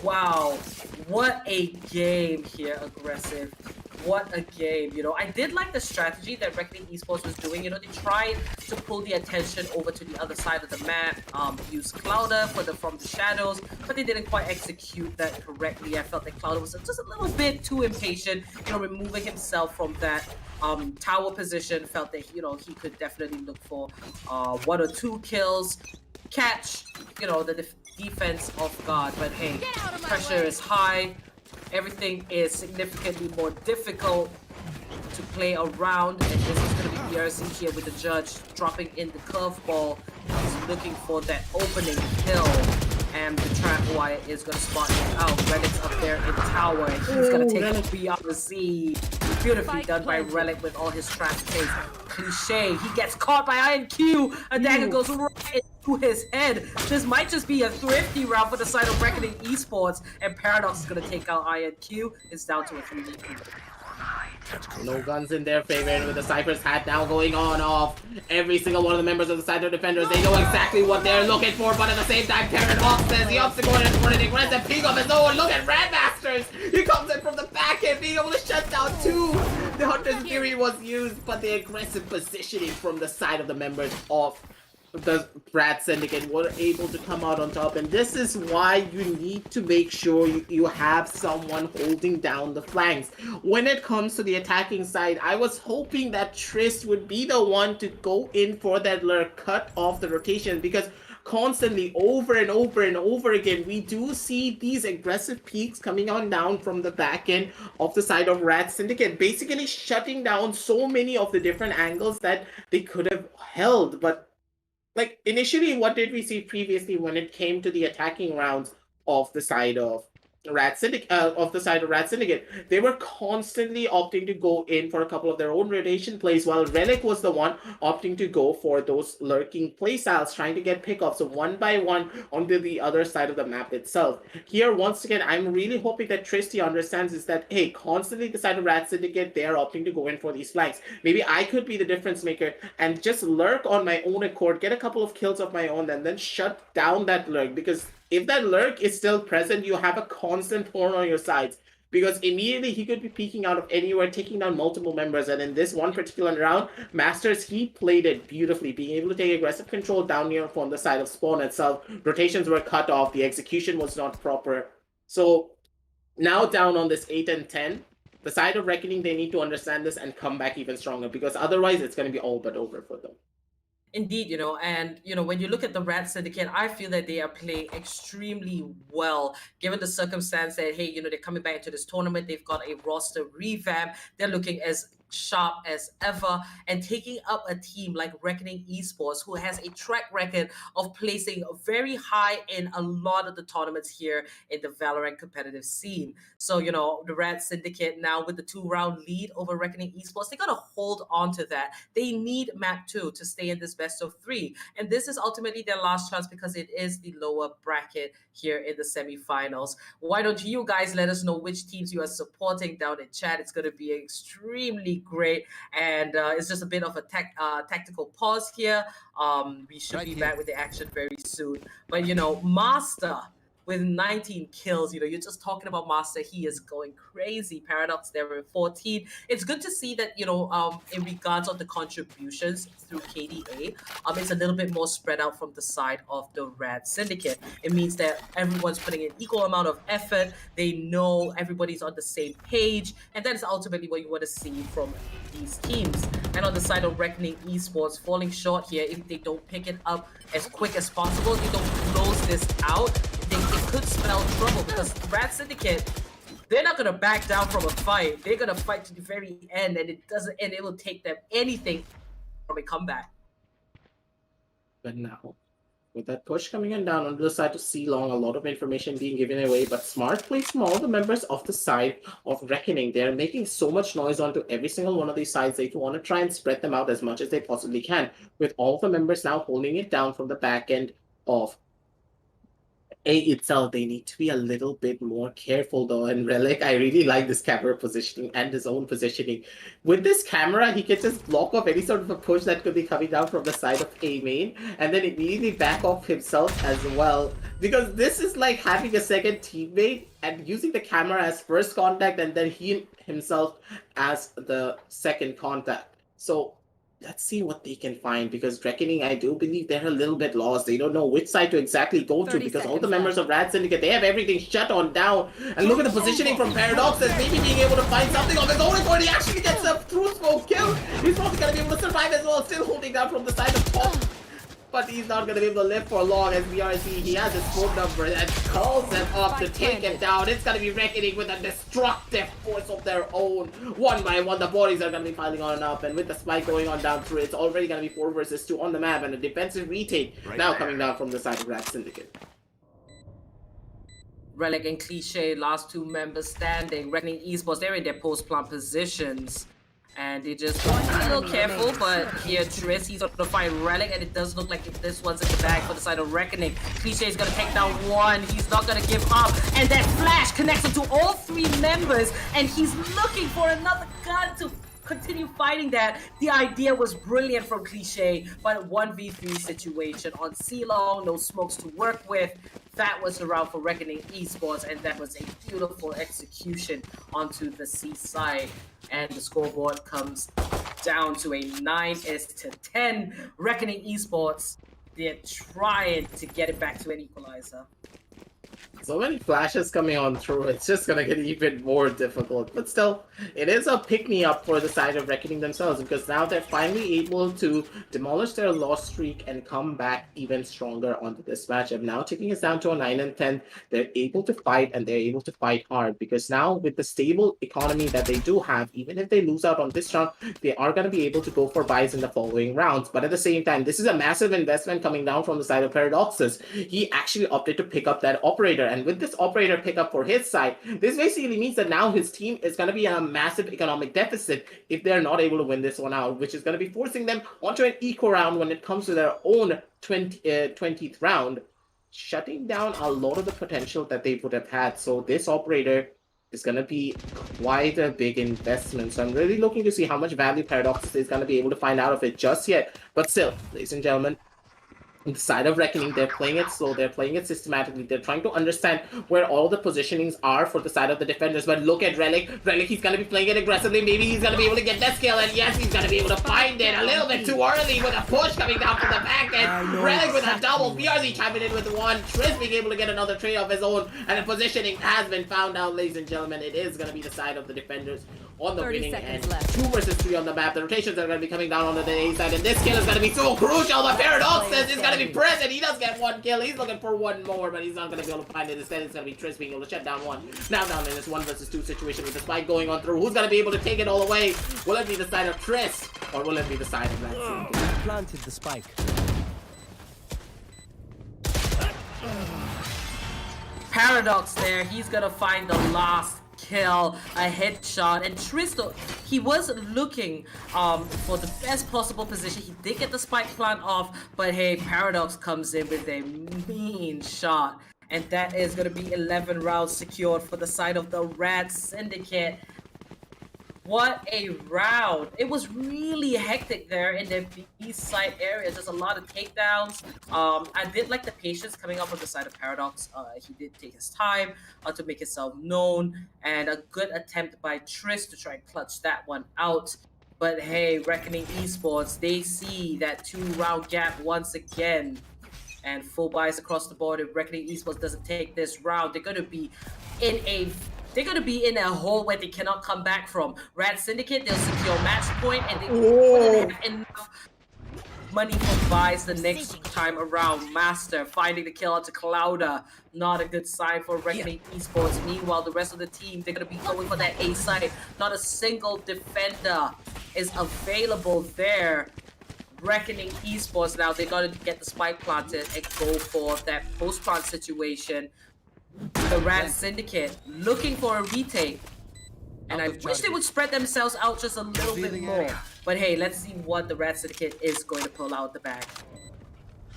Speaker 1: Wow, what a game here, Aggressive. What a game, you know. I did like the strategy that Reckoning Esports was doing. You know, they tried to pull the attention over to the other side of the map, use Clouder from the shadows, but they didn't quite execute that correctly. I felt that Clouder was just a little bit too impatient, you know, removing himself from that tower position. Felt that, you know, he could definitely look for 1 or 2 kills, catch, you know, the defense off guard. But hey, pressure is high. Everything is significantly more difficult to play around, and this is going to be BRC here with the judge dropping in the curveball. He's looking for that opening kill, and the trap wire is going to spot him out. Relic's up there in the tower, and he's going to take out BRC. Beautifully done by Relic with all his trap plays. Cliche, he gets caught by Iron Q. A dagger goes right into his head. This might just be a thrifty round for the side of Reckoning Esports, and Paradox is going to take out Iron Q. It's down to a 3v3.
Speaker 2: No guns in their favor, and with the Cypher's hat now going on off. Every single one of the members of the Cypher defenders, they know exactly what they're looking for, but at the same time, Paradox says the obstacle is for an aggressive peek of his own. Look at Radmasters! He comes in from the back end, being able to shut down 2. The Hunter's Fury was used, but the aggressive positioning from the side of the members of the Rat Syndicate were able to come out on top, and this is why you need to make sure you have someone holding down the flanks. When it comes to the attacking side, I was hoping that Trist would be the one to go in for that lurk, cut off the rotation, because constantly over and over and over again we do see these aggressive peaks coming on down from the back end of the side of Rat Syndicate, basically shutting down so many of the different angles that they could have held. But like, initially, what did we see previously when it came to the attacking rounds of the side of Rat Syndicate? They were constantly opting to go in for a couple of their own rotation plays, while Relic was the one opting to go for those lurking play styles, trying to get pickoffs, so one by one onto the other side of the map itself. Here, once again, I'm really hoping that Tristy understands is that, hey, constantly the side of Rat Syndicate, they are opting to go in for these flanks. Maybe I could be the difference maker and just lurk on my own accord, get a couple of kills of my own, and then shut down that lurk, because if that lurk is still present, you have a constant thorn on your sides, because immediately he could be peeking out of anywhere, taking down multiple members. And in this one particular round, Masters, he played it beautifully, being able to take aggressive control down here from the side of Spawn itself. Rotations were cut off, the execution was not proper. So now down on this 8 and 10, the side of Reckoning, they need to understand this and come back even stronger, because otherwise it's going to be all but over for them.
Speaker 1: Indeed, you know, and, you know, when you look at the Rat Syndicate, I feel that they are playing extremely well, given the circumstance that, hey, you know, they're coming back into this tournament, they've got a roster revamp, they're looking as sharp as ever, and taking up a team like Reckoning Esports, who has a track record of placing very high in a lot of the tournaments here in the Valorant competitive scene. So, you know, the Rat Syndicate now with the 2-round lead over Reckoning Esports, they gotta hold on to that. They need map 2 to stay in this best of 3, and this is ultimately their last chance because it is the lower bracket here in the semifinals. Why don't you guys let us know which teams you are supporting down in chat? It's going to be extremely great, and it's just a bit of a tactical pause here. We should be back with the action very soon. But, you know, Master with 19 kills, you know, you're just talking about Master. He is going crazy. Paradox there with 14. It's good to see that, you know, in regards of the contributions through KDA, it's a little bit more spread out from the side of the Rat Syndicate. It means that everyone's putting an equal amount of effort. They know everybody's on the same page, and that is ultimately what you want to see from these teams. And on the side of Reckoning Esports, falling short here, if they don't pick it up as quick as possible, if they don't close this out, it could spell trouble, because Rat Syndicate, they're not gonna back down from a fight. They're gonna fight to the very end, and it will take them anything from a comeback.
Speaker 2: But now, with that push coming in down onto the side of C-Long, a lot of information being given away, but smart plays from all the members of the side of Reckoning. They're making so much noise onto every single one of these sides. They want to try and spread them out as much as they possibly can, with all the members now holding it down from the back end of A itself. They need to be a little bit more careful though. And Relic, I really like this camera positioning and his own positioning. With this camera, he can just block off any sort of a push that could be coming down from the side of A main, and then immediately back off himself as well. Because this is like having a second teammate and using the camera as first contact, and then he himself as the second contact. So let's see what they can find, because Reckoning, I do believe they're a little bit lost. They don't know which side to exactly go to, because all the members of Rad Syndicate, they have everything shut on down. And look at the positioning from Paradox as maybe being able to find something of his own accord. He actually gets a through smoke kill. He's probably going to be able to survive as well, still holding down from the side of top. But he's not going to be able to live for long, as BRZ, he has his phone number and calls them up to take him down. It's going to be Reckoning with a destructive force of their own. One by one, the bodies are going to be piling on up, and with the spike going on down through, it's already going to be 4 versus 2 on the map, and a defensive retake now coming down from the side of Rad Syndicate.
Speaker 1: Relic and Cliche, last 2 members standing. Reckoning Esports, they're in their post-plant positions. And they just a little careful, but here Triss, he's gonna find Relic, and it does look like this one's in the bag for the side of Reckoning. Cliche is gonna take down one, he's not gonna give up, and that flash connects him to all 3 members, and he's looking for another gun to continue fighting that. The idea was brilliant from Cliche, but 1v3 situation on C-Long, no smokes to work with. That was the route for Reckoning Esports, and that was a beautiful execution onto the C side. And the scoreboard comes down to a 9-10. Reckoning Esports, they're trying to get it back to an equalizer.
Speaker 2: So many flashes coming on through, it's just gonna get even more difficult. But still, it is a pick-me-up for the side of Reckoning themselves, because now they're finally able to demolish their loss streak and come back even stronger onto this matchup. Now taking us down to a 9-10, they're able to fight, and they're able to fight hard, because now with the stable economy that they do have, even if they lose out on this round, they are going to be able to go for buys in the following rounds. But at the same time, this is a massive investment coming down from the side of Paradoxes. He actually opted to pick up that operator, and with this operator pickup for his side, this basically means that now his team is going to be in a massive economic deficit if they're not able to win this one out, which is going to be forcing them onto an eco round when it comes to their own 20th round, shutting down a lot of the potential that they would have had. So this operator is going to be quite a big investment. So I'm really looking to see how much value Paradox is going to be able to find out of it just yet. But still, ladies and gentlemen, on the side of Reckoning, they're playing it slow, they're playing it systematically, they're trying to understand where all the positionings are for the side of the defenders. But look at Relic, he's going to be playing it aggressively, maybe he's going to be able to get that skill, and yes, he's going to be able to find it a little bit too early with a push coming down from the back end. Relic with a double, BRZ chiming in with one, Triss being able to get another trade of his own, and the positioning has been found out, ladies and gentlemen. It is going to be the side of the defenders on the winning end. 2 versus 3 on the map. The rotations are going to be coming down on the A side, and this kill is going to be so crucial. The Paradox is going to be present. He does get 1 kill. He's looking for 1 more, but he's not going to be able to find it. Instead, it's going to be Triss being able to shut down 1. Now down in this 1 versus 2 situation with the spike going on through. Who's going to be able to take it all away? Will it be the side of Triss, or will it be the side of Rad Syndicate?
Speaker 3: Planted the spike.
Speaker 1: Paradox there, he's gonna find the last kill, a headshot, and Tristo, he was looking for the best possible position. He did get the spike plant off, but hey, Paradox comes in with a mean shot, and that is gonna be 11 rounds secured for the side of the Rad Syndicate. What a round. It was really hectic there in the B side area. There's a lot of takedowns. I did like the patience coming up on the side of Paradox. He did take his time to make himself known, and a good attempt by Triss to try and clutch that one out. But hey, Reckoning Esports, they see that 2-round gap once again, and full buys across the board. If Reckoning Esports doesn't take this round, they're gonna be in a hole where they cannot come back from. Rad Syndicate, they'll secure match point, and they wouldn't have enough money for buys the next time around. Master finding the kill onto Clouda. Not a good sign for Reckoning Esports. Meanwhile, the rest of the team, they're going to be going for that A side. Not a single defender is available there. Reckoning Esports now, they got to get the spike planted and go for that post-plant situation. The Rat Syndicate looking for a retake. And I wish they would spread themselves out just a little bit more. But hey, let's see what the Rat Syndicate is going to pull out the bag.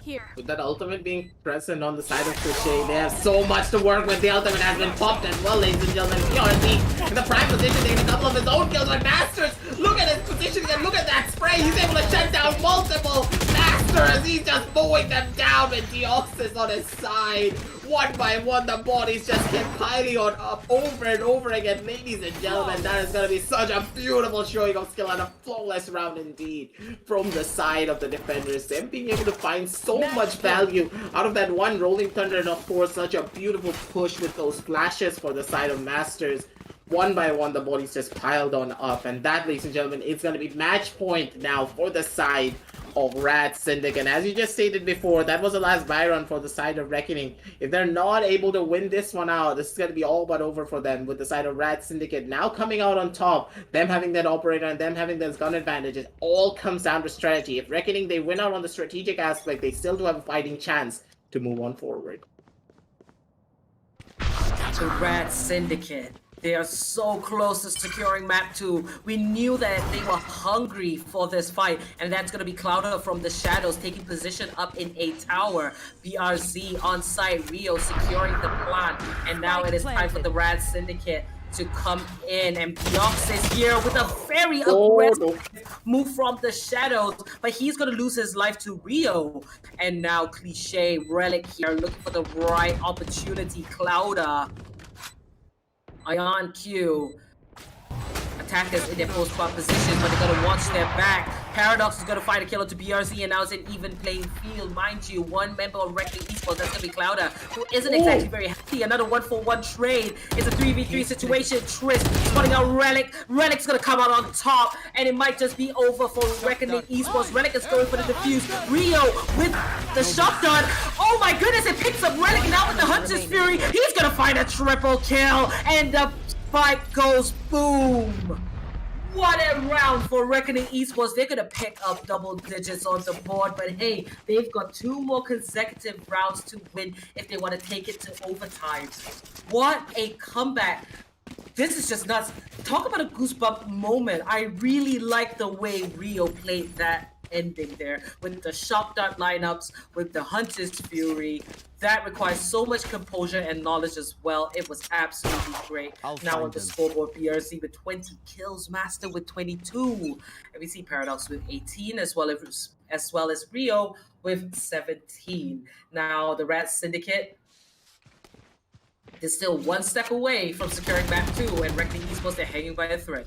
Speaker 3: Here.
Speaker 2: With that ultimate being present on the side of Crochet, they have so much to work with. The ultimate has been popped as well, ladies and gentlemen. PRZ in the prime position, taking a couple of his own kills. But Masters, look at his positioning and look at that spray. He's able to shut down multiple Masters as he's just mowing them down with Deoxys on his side. One by one, the bodies just keep piling on up over and over again. Ladies and gentlemen, that is going to be such a beautiful showing of skill and a flawless round indeed from the side of the defenders. Them being able to find so much value out of that one Rolling Thunder, and of course, such a beautiful push with those flashes for the side of Masters. One by one, the bodies just piled on up, and that, ladies and gentlemen, is going to be match point now for the side of Rat Syndicate. And as you just stated before, that was the last buy run for the side of Reckoning. If they're not able to win this one out, this is going to be all but over for them, with the side of Rat Syndicate now coming out on top. Them having that operator and them having this gun advantage. It all comes down to strategy. If Reckoning, they win out on the strategic aspect, they still do have a fighting chance to move on forward.
Speaker 1: The Rat Syndicate. They are so close to securing map 2. We knew that they were hungry for this fight, and that's going to be Clouda from the shadows taking position up in a tower. BRZ on site, Rio securing the plant, and now it is time for the Rat Syndicate to come in, and Biox is here with a very aggressive move from the shadows, but he's going to lose his life to Rio. And now Cliche, Relic here looking for the right opportunity. Clouda, Ion Q, attackers in their post-pop position, but they're going to watch their back. Paradox is going to find a killer to BRZ, and now it's an even playing field. Mind you, one member of Reckoning Esports, that's going to be Clouda, who isn't exactly very happy. Another 1-for-1 trade. It's a 3v3 situation. Triss spotting out Relic. Relic's going to come out on top, and it might just be over for Reckoning Esports. Relic is going for the defuse. Rio with the shotgun. Oh my goodness, it picks up Relic now with the Hunter's Fury. He's going to find a triple kill, and the spike goes boom. What a round for Reckoning Esports. They're going to pick up double digits on the board, but hey, they've got 2 more consecutive rounds to win if they want to take it to overtime. What a comeback. This is just nuts. Talk about a goosebump moment. I really like the way Rio played that ending there with the shock dart lineups, with the Hunter's Fury. That requires so much composure and knowledge as well. It was absolutely great. Now on the scoreboard, BRZ with 20 kills, Master with 22. And we see Paradox with 18 as well as Rio with 17. Now the Rat Syndicate is still 1 step away from securing map 2, and Reckoning Esports, they're hanging by a thread.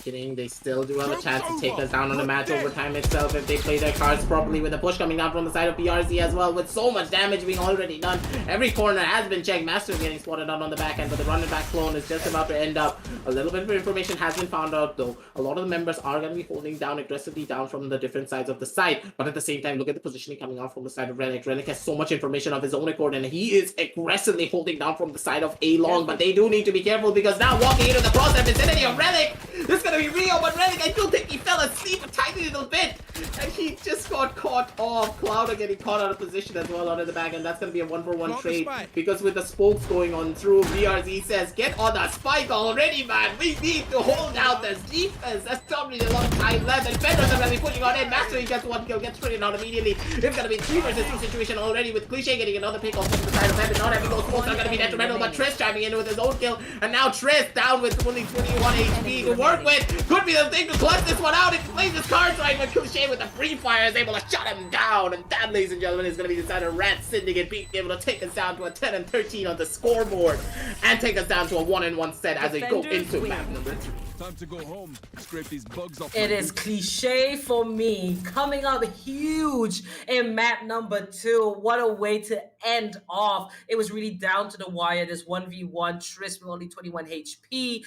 Speaker 2: They still do have a chance to take us down on the match overtime itself if they play their cards properly, with the push coming down from the side of PRZ as well, with so much damage being already done. Every corner has been checked. Masters getting spotted out on the back end, but the running back clone is just about to end up. A little bit of information has been found out though. A lot of the members are going to be holding down aggressively down from the different sides of the site, but at the same time, look at the positioning coming out from the side of Relic. Relic has so much information of his own accord, and he is aggressively holding down from the side of A-Long, but they do need to be careful, because now walking into the process vicinity of Relic, this is going to be Rio, but Relic, I do think he fell asleep a tiny little bit, and he just got caught off. Clouda getting caught out of position as well under the back, and that's going to be a 1-for-1 trade, because with the spokes going on through, BRZ says, get on the spike already, man. We need to hold out this defense. That's not really a lot of time left, and Fenders are going to be pushing on in. Master, he gets 1 kill, gets traded out immediately. It's going to be 3 versus 2 situation already, with Cliche getting another pick off from the side of Heaven. Not having those smokes are going to be detrimental, but Triss chiming in with his own kill, and now Triss down with only 21 HP to work with. Could be the thing to clutch this one out. It plays his cards right, but Cliche with the free fire is able to shut him down, and that, ladies and gentlemen, is going to be the side of Rat Syndicate being able to take us down to a 10 and 13 on the scoreboard, and take us down to a 1-1 set as they go into map number 3.
Speaker 4: Time to go home. Scrape these bugs off.
Speaker 1: It is Cliche for me, coming up huge in map number 2. What a way to end off. It was really down to the wire. This 1v1, Triss with only 21 HP.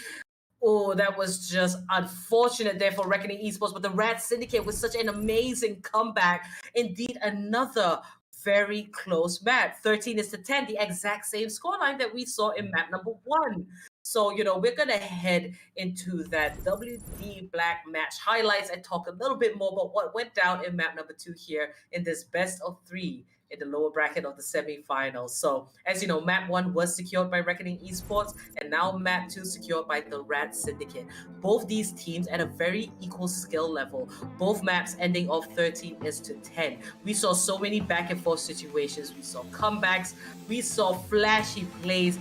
Speaker 1: Oh, that was just unfortunate there for Reckoning Esports, but the Rat Syndicate was such an amazing comeback. Indeed, another very close map. 13 is to 10, the exact same scoreline that we saw in map number 1. So, we're going to head into that WD Black match highlights and talk a little bit more about what went down in map number 2 here in this best of 3 in the lower bracket of the semifinals. So, as you know, map 1 was secured by Reckoning Esports, and now map 2 secured by the Rat Syndicate. Both these teams at a very equal skill level. Both maps ending off 13 is to 10. We saw so many back and forth situations. We saw comebacks. We saw flashy plays.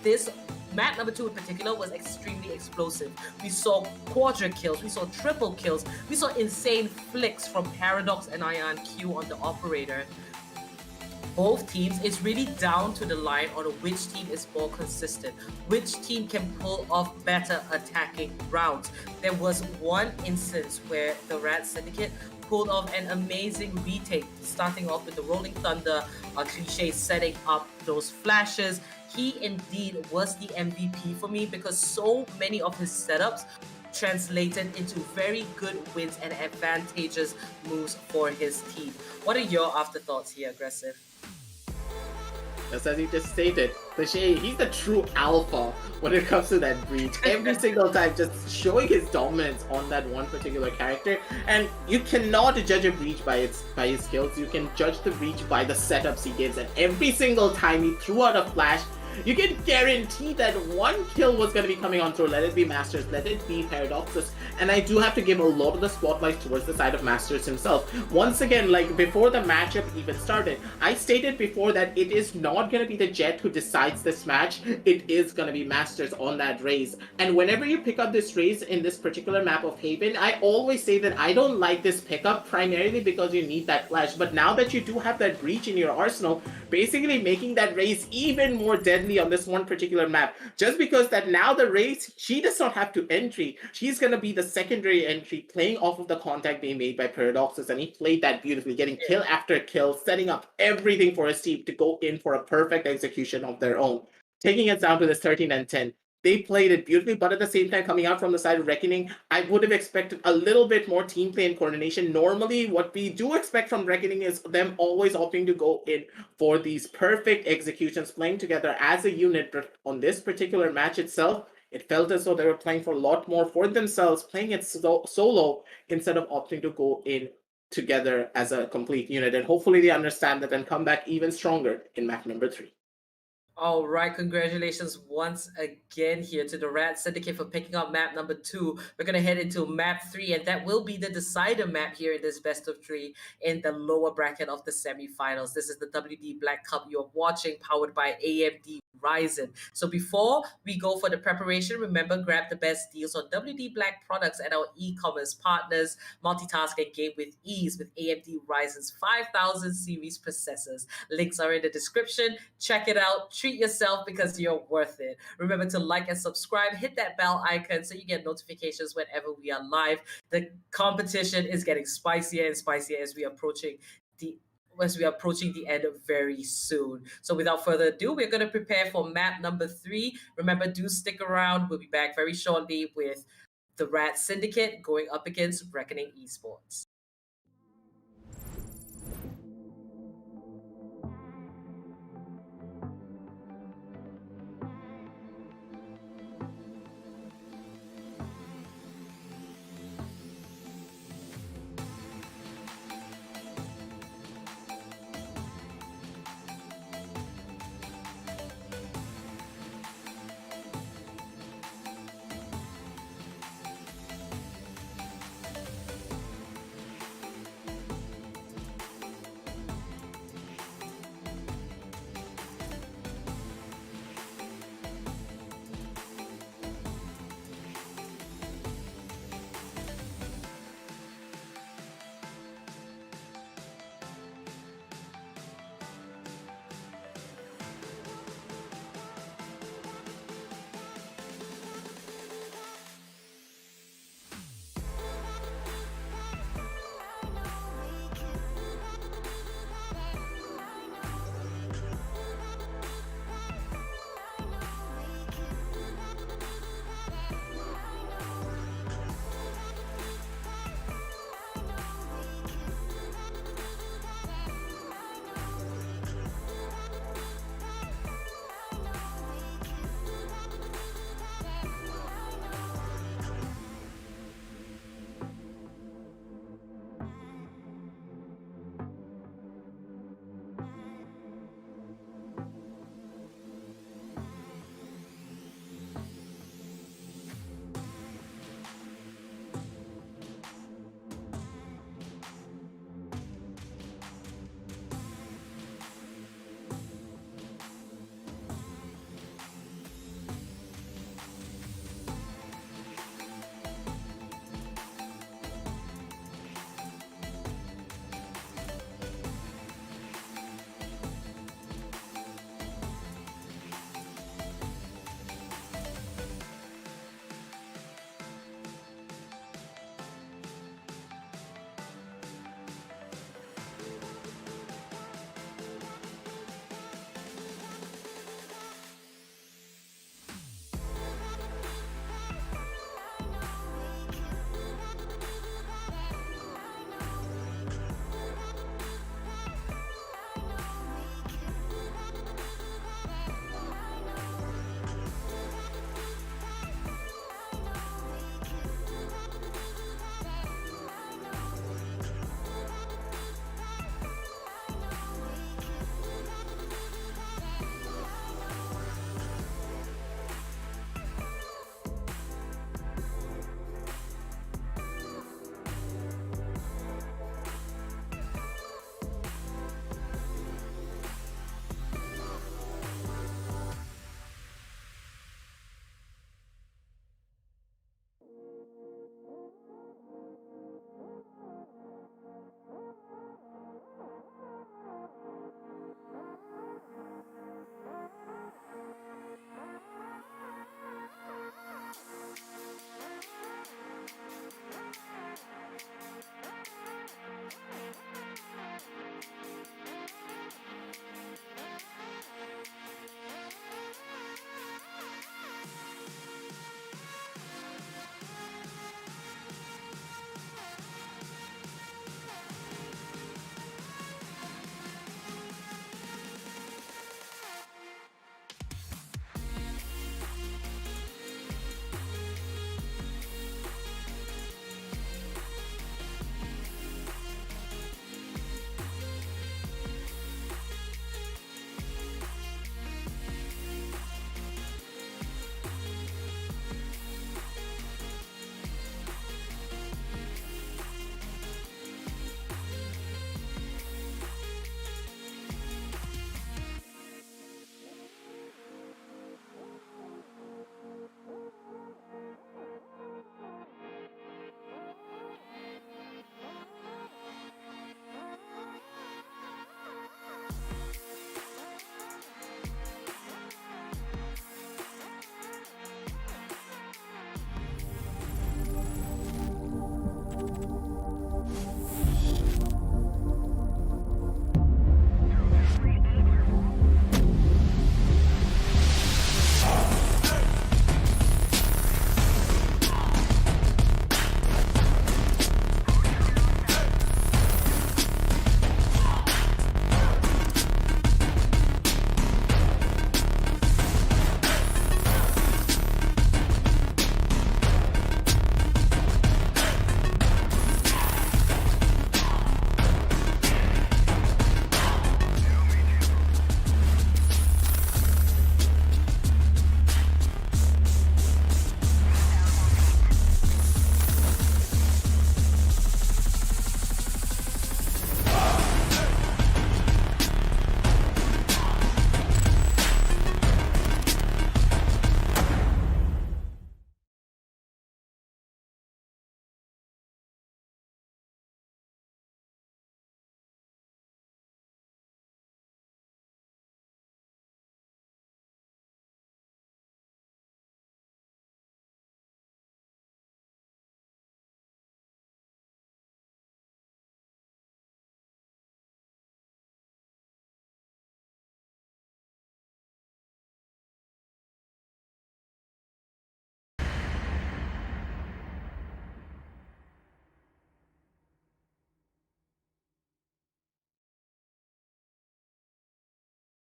Speaker 1: This map number 2 in particular was extremely explosive. We saw quadra kills, we saw triple kills, we saw insane flicks from Paradox and Ion Q on the operator. Both teams, it's really down to the line on which team is more consistent, which team can pull off better attacking rounds. There was one instance where the Rat Syndicate pulled off an amazing retake, starting off with the Rolling Thunder, Cliche setting up those flashes. He indeed was the MVP for me because so many of his setups translated into very good wins and advantageous moves for his team. What are your afterthoughts here, Aggressive?
Speaker 2: Just as you just stated, Cliche, he's the true alpha when it comes to that breach. Every single time, just showing his dominance on that one particular character. And you cannot judge a breach by his skills. You can judge the breach by the setups he gives. And every single time he threw out a flash, you can guarantee that one kill was going to be coming on through. Let it be Masters, let it be Paradoxus. And I do have to give a lot of the spotlight towards the side of Masters himself. Once again, like before the matchup even started, I stated before that it is not going to be the Jet who decides this match. It is going to be Masters on that race. And whenever you pick up this race in this particular map of Haven, I always say that I don't like this pickup primarily because you need that flash. But now that you do have that breach in your arsenal, basically making that race even more deadly on this one particular map, just because that now the race, she does not have to entry. She's going to be the secondary entry, playing off of the contact being made by Paradoxus, and he played that beautifully, getting kill after kill, setting up everything for his team to go in for a perfect execution of their own, taking it down to this 13 and 10. They played it beautifully, but at the same time, coming out from the side of Reckoning, I would have expected a little bit more team play and coordination. Normally, what we do expect from Reckoning is them always opting to go in for these perfect executions, playing together as a unit. But on this particular match itself, it felt as though they were playing for a lot more for themselves, playing it solo instead of opting to go in together as a complete unit. And hopefully they understand that and come back even stronger in map number 3.
Speaker 1: All right, congratulations once again here to the Rat Syndicate for picking up map number 2. We're going to head into map 3, and that will be the decider map here in this best of 3 in the lower bracket of the semifinals. This is the WD Black Cup you're watching, powered by AMD Ryzen. So before we go for the preparation, remember, grab the best deals on WD Black products at our e-commerce partners. Multitask and game with ease with AMD Ryzen's 5000 series processors. Links are in the description. Check it out. Treat yourself because you're worth it. Remember to like and subscribe. Hit that bell icon so you get notifications whenever we are live. The competition is getting spicier and spicier as we are approaching the end very soon. So without further ado, we're going to prepare for map number 3. Remember, do stick around. We'll be back very shortly with the Rat Syndicate going up against Reckoning Esports.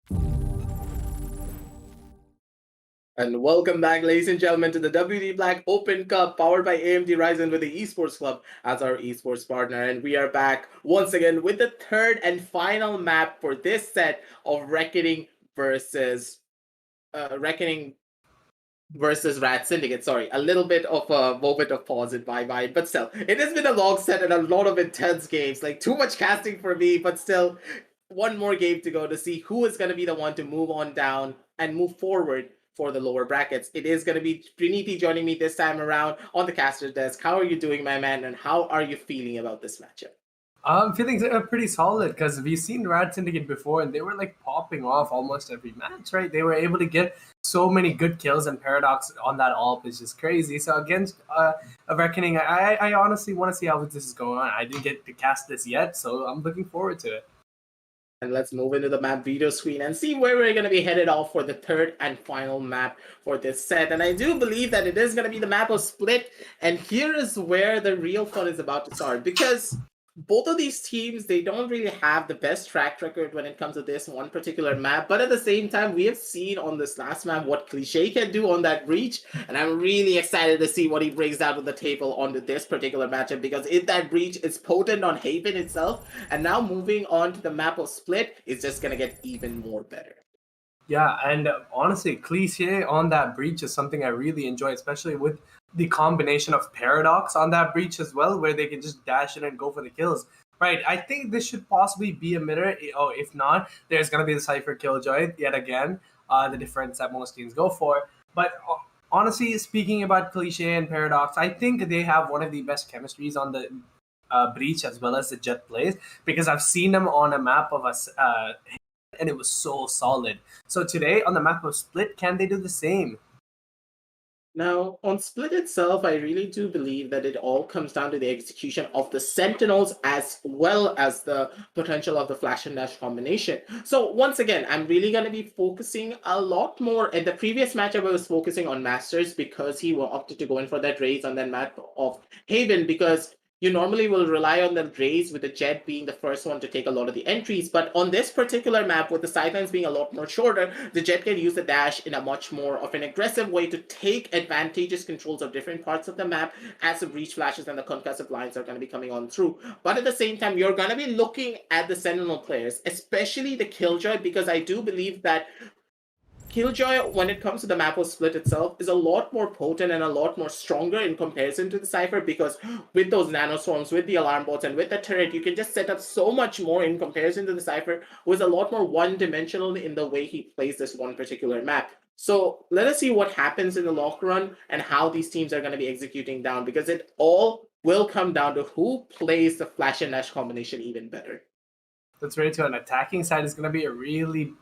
Speaker 2: And welcome back, ladies and gentlemen, to the WD Black Open Cup powered by AMD Ryzen with the Esports Club as our esports partner. And we are back once again with the third and final map for this set of versus Reckoning versus Rat Syndicate. Sorry, a little bit of a moment of pause in my mind, but still, it has been a long set and a lot of intense games. Like, too much casting for me, but still, one more game to go to see who is going to be the one to move on down and move forward for the lower brackets. It is going to be Trinity joining me this time around on the caster desk. How are you doing, my man, and how are you feeling about this matchup?
Speaker 3: I'm feeling pretty solid because we've seen Rad Syndicate before and they were like popping off almost every match, right? They were able to get so many good kills and Paradox on that AWP is just crazy. So against a Reckoning, I honestly want to see how this is going on. I didn't get to cast this yet, so I'm looking forward to it.
Speaker 2: And let's move into the map video screen and see where we're going to be headed off for the third and final map for this set. And I do believe that it is going to be the map of Split. And here is where the real fun is about to start, because both of these teams, they don't really have the best track record when it comes to this one particular map. But at the same time, we have seen on this last map what Cliché can do on that breach. And I'm really excited to see what he brings down to the table onto this particular matchup, because if that breach is potent on Haven itself, and now moving on to the map of Split, it's just going to get even more better.
Speaker 3: Yeah, and honestly, Cliché on that breach is something I really enjoy, especially with the combination of Paradox on that breach as well, where they can just dash in and go for the kills. Right, I think this should possibly be a mirror. Oh, if not, there's going to be the Cypher Killjoy yet again, the difference that most teams go for. But honestly, speaking about Cliché and Paradox, I think they have one of the best chemistries on the breach as well as the Jet plays, because I've seen them on a map of us. And it was so solid. So today on the map of Split, can they do the same?
Speaker 2: Now, on Split itself, I really do believe that it all comes down to the execution of the Sentinels as well as the potential of the Flash and Dash combination. So once again, I'm really going to be focusing a lot more. In the previous matchup, I was focusing on Masters because he opted to go in for that raise on that map of Haven, because you normally will rely on the Raze with the Jet being the first one to take a lot of the entries. But on this particular map, with the sidelines being a lot more shorter, the Jet can use the dash in a much more of an aggressive way to take advantageous controls of different parts of the map as the breach flashes and the concussive lines are going to be coming on through. But at the same time, you're going to be looking at the Sentinel players, especially the Killjoy, because I do believe that Killjoy, when it comes to the map of Split itself, is a lot more potent and a lot more stronger in comparison to the Cypher, because with those nanoswarms, with the alarm bots, and with the turret, you can just set up so much more in comparison to the Cypher, who is a lot more one-dimensional in the way he plays this one particular map. So let us see what happens in the locker run and how these teams are going to be executing down, because it all will come down to who plays the Flash and Dash combination even better.
Speaker 3: That's right. To an attacking side is going to be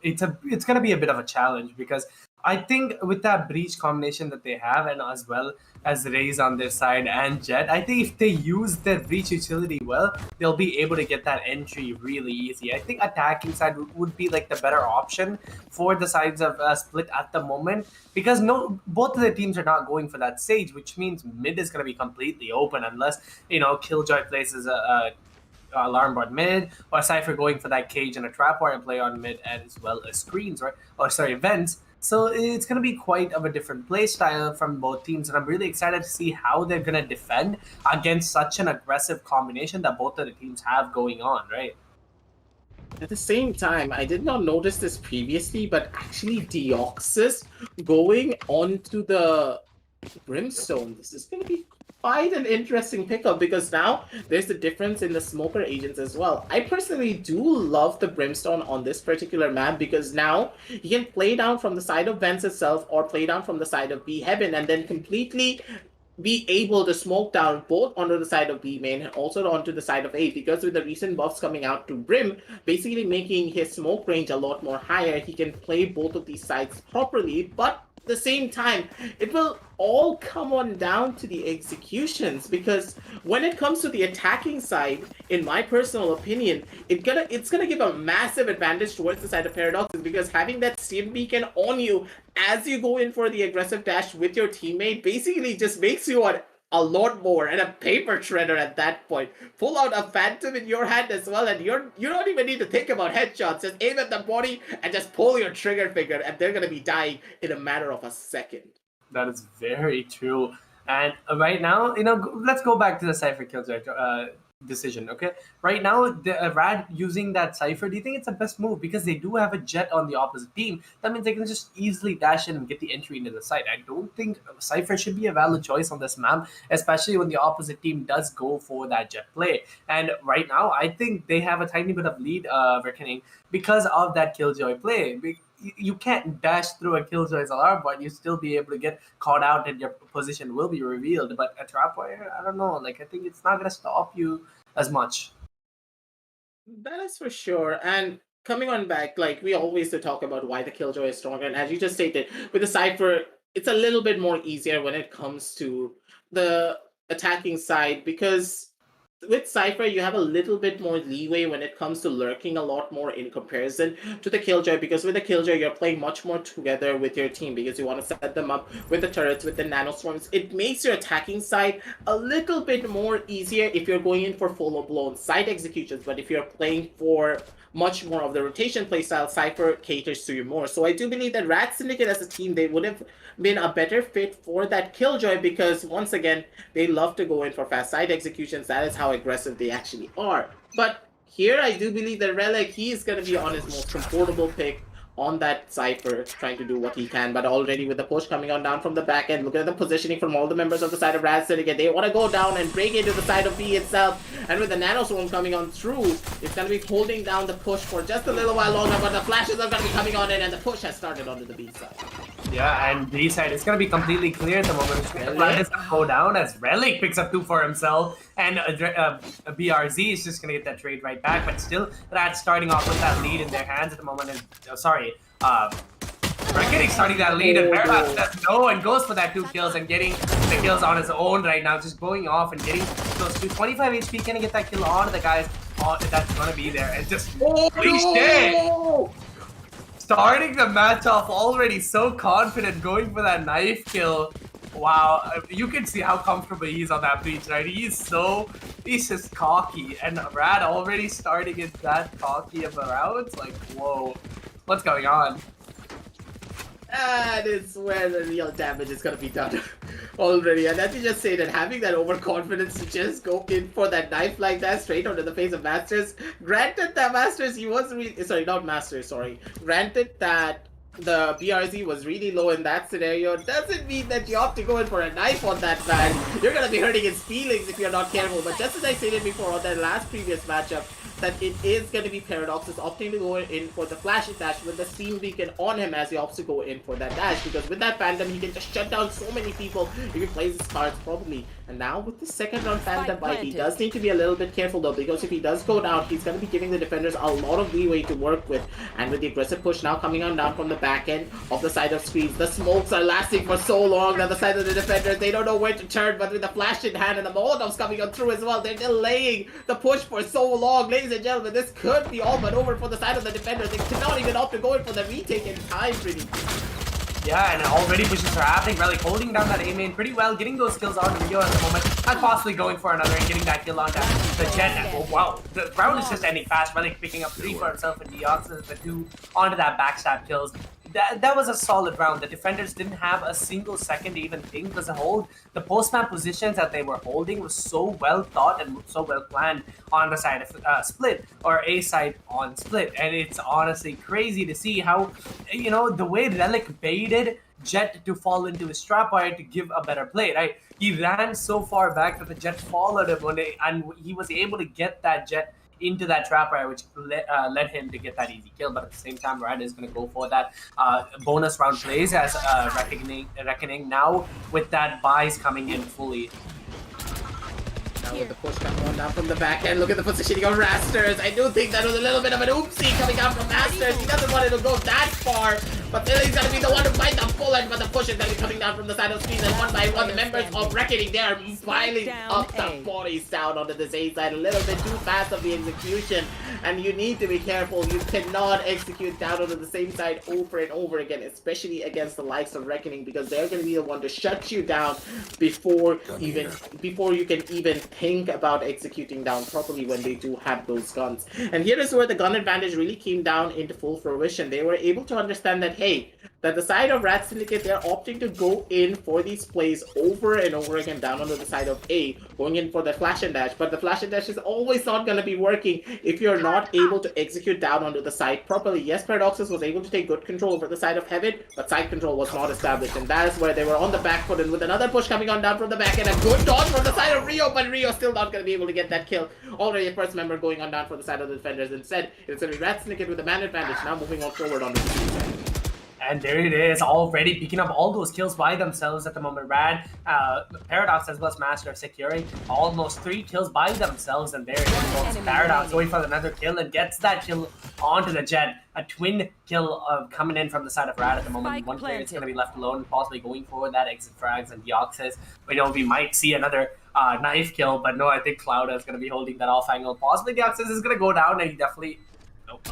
Speaker 3: it's going to be a bit of a challenge, because I think with that breach combination that they have, and as well as Raze on their side and Jet, I think if they use their breach utility well, they'll be able to get that entry really easy. I think attacking side would be like the better option for the sides of Split at the moment, because both of the teams are not going for that stage, which means mid is going to be completely open unless Killjoy places a alarm bot mid, or Cypher going for that cage and a trap wire play on mid, as well as screens, right? Or sorry, vents. So it's going to be quite of a different play style from both teams, and I'm really excited to see how they're going to defend against such an aggressive combination that both of the teams have going on, right?
Speaker 2: At the same time, I did not notice this previously, but actually Deoxys going onto the Brimstone, this is going to be quite an interesting pickup, because now there's a difference in the smoker agents as well. I personally do love the Brimstone on this particular map, because now you can play down from the side of Vents itself or play down from the side of B Heaven and then completely be able to smoke down both onto the side of B main and also onto the side of A, because with the recent buffs coming out to Brim, basically making his smoke range a lot more higher, he can play both of these sides properly. But at the same time, it will all come on down to the executions, because when it comes to the attacking side, in my personal opinion, it's gonna give a massive advantage towards the side of Paradoxes, because having that stim beacon on you as you go in for the aggressive dash with your teammate basically just makes you a lawnmower and a paper shredder at that point. Pull out a phantom in your hand as well, and you don't even need to think about headshots. Just aim at the body and just pull your trigger finger, and they're gonna be dying in a matter of a second.
Speaker 3: That is very true. And right now, let's go back to the Cypher Killjoy decision, okay? Right now, the Rad using that Cypher, do you think it's the best move? Because they do have a Jet on the opposite team. That means they can just easily dash in and get the entry into the site. I don't think Cypher should be a valid choice on this map, especially when the opposite team does go for that Jet play. And right now, I think they have a tiny bit of lead, Reckoning, because of that Killjoy play. You can't dash through a Killjoy's alarm, but you still be able to get caught out and your position will be revealed. But a Trapwire, I don't know. Like, I think it's not going to stop you as much.
Speaker 2: That is for sure. And coming on back, like we always talk about why the Killjoy is stronger. And as you just stated, with the Cypher, it's a little bit more easier when it comes to the attacking side, because with Cypher, you have a little bit more leeway when it comes to lurking a lot more in comparison to the Killjoy, because with the Killjoy, you're playing much more together with your team because you want to set them up with the turrets, with the nanoswarms. It makes your attacking side a little bit more easier if you're going in for full-blown side executions, but if you're playing for much more of the rotation playstyle, Cypher caters to you more. So I do believe that Rat Syndicate as a team, they would have been a better fit for that Killjoy, because once again, they love to go in for fast side executions. That is how aggressive they actually are. But here I do believe that Relic, he is going to be on his most comfortable pick on that Cypher, trying to do what he can. But already with the push coming on down from the back end, look at the positioning from all the members of the side of Rat Syndicate. They want to go down and break into the side of B itself. And with the Nanoswarm coming on through, it's going to be holding down the push for just a little while longer. But the flashes are going to be coming on in, and the push has started onto the B side.
Speaker 3: Yeah, and B side is going to be completely clear at the moment. The plan is to go down as Relic picks up 2 for himself, and BRZ is just going to get that trade right back. But still, Rat's starting off with that lead in their hands at the moment. And Reckoning starting that lead, and Paradox says no and goes for that 2 kills and getting the kills on his own right now, just going off and getting those 25 HP. Can he get that kill on the guys that's going to be there? And just holy shit! Starting the match off already so confident, going for that knife kill. Wow, you can see how comfortable he is on that breach, right? He's just cocky, and Rad already starting it that cocky of the rounds. Like, whoa, what's going on?
Speaker 2: That is where the real damage is going to be done already. And as you just say that having that overconfidence to just go in for that knife like that straight onto the face of Masters, granted that Masters, he was really, sorry, not Masters, sorry. Granted that the BRZ was really low in that scenario, doesn't mean that you have to go in for a knife on that man. You're going to be hurting his feelings if you're not careful. But just as I stated before on that last previous matchup, that it is going to be Paradox's opting to go in for the flash dash with the Steam Beacon on him as he opts to go in for that dash, because with that Phantom he can just shut down so many people. He can play his cards probably. And now with the second round Phantom bite, he does need to be a little bit careful though, because if he does go down, he's going to be giving the defenders a lot of leeway to work with. And with the aggressive push now coming on down from the back end of the side of screens, the smokes are lasting for so long that the side of the defenders, they don't know where to turn. But with the flash in hand and the Molotovs coming on through as well, they're delaying the push for so long. Ladies and gentlemen, this could be all but over for the side of the defenders. They cannot even opt to go in for the retake in time, really.
Speaker 3: Yeah, and already pushes are happening. Relic holding down that A main pretty well, getting those kills on Rio at the moment, and possibly going for another and getting that kill on the Jet. Oh, wow, the round is just ending fast. Relic picking up 3 for himself, and Deoxys the 2 onto that backstab kills. That was a solid round. The defenders didn't have a single second to even think as a hold. The post-map positions that they were holding was so well thought and so well planned on the side of Split, or A side on Split. And it's honestly crazy to see how, the way Relic baited Jet to fall into his Trapwire to give a better play, right? He ran so far back that the Jet followed him and he was able to get that Jet into that Trapwire, which led him to get that easy kill. But at the same time, Rad is going to go for that bonus round plays as Reckoning now with that buys coming in fully.
Speaker 2: Now with the push coming on down from the back end, look at the positioning of Rasters. I do think that was a little bit of an oopsie coming out from Masters. He doesn't want it to go that far, but still he's going to be the one to fight the bullet. But the push is going to be coming down from the side of screens, and one by one, the members of Reckoning, they are piling up the bodies down onto this A side. A little bit too fast of the execution. and you need to be careful. You cannot execute down onto the same side over and over again, especially against the likes of Reckoning, because they're going to be the one to shut you down before you can even think about executing down properly when they do have those guns. And here is where the gun advantage really came down into full fruition. They were able to understand that, hey, that the side of Rat Syndicate, they're opting to go in for these plays over and over again down onto the side of A, going in for the flash and dash, but the flash and dash is always not going to be working if you're not able to execute down onto the side properly. Yes, Paradoxus was able to take good control over the side of Heaven, but side control was not established, and that is where they were on the back foot, and with another push coming on down from the back, and a good dodge from the side of Rio, but Rio still not going to be able to get that kill. Already a first member going on down for the side of the defenders. Instead, it's going to be Rat Syndicate with the man advantage, now moving on forward on the side.
Speaker 3: And there it is, already picking up all those kills by themselves at the moment. Rad, Paradox as well as Master securing almost 3 kills by themselves, and there it is. Paradox going for another kill and gets that kill onto the Jet. A twin kill coming in from the side of Rad at the moment. One player is going to be left alone, possibly going for that exit frags and Deoxys. You know, we might see another knife kill, but no, I think Clouda is going to be holding that off angle. Possibly Deoxys is going to go down, and he definitely... Nope.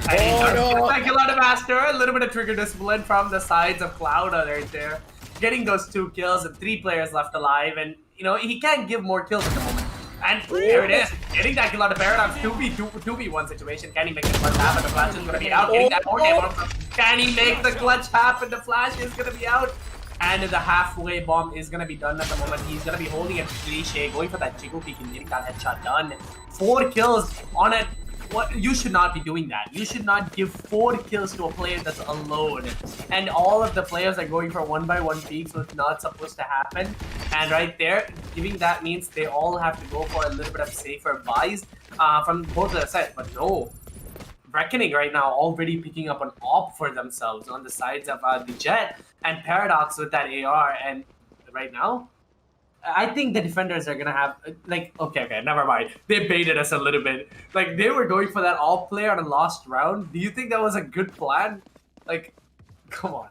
Speaker 3: Thank you, Clouda Master. A little bit of trigger discipline from the sides of Clouda right there. Getting those 2 kills and 3 players left alive, and you know, he can't give more kills at the moment. And there it is. Getting that kill out of Paradox. 2v1 situation. Can he make the clutch happen? The flash is going to be out. Getting that more damage. Can he make the clutch happen? The flash is going to be out. And the halfway bomb is going to be done at the moment. He's going to be holding a Cliche, going for that jiggle peek and getting that headshot done. 4 kills on it. What, you should not be doing that. You should not give 4 kills to a player that's alone. And all of the players are going for 1-by-1 peaks, so it's not supposed to happen. And right there, giving that means they all have to go for a little bit of safer buys from both of the sides. But no, Reckoning right now already picking up an op for themselves on the sides of the Jet and Paradox with that AR. And right now, I think the defenders are gonna have like okay, never mind. They baited us a little bit. Like they were going for that all player on a last round. Do you think that was a good plan? Like, come on.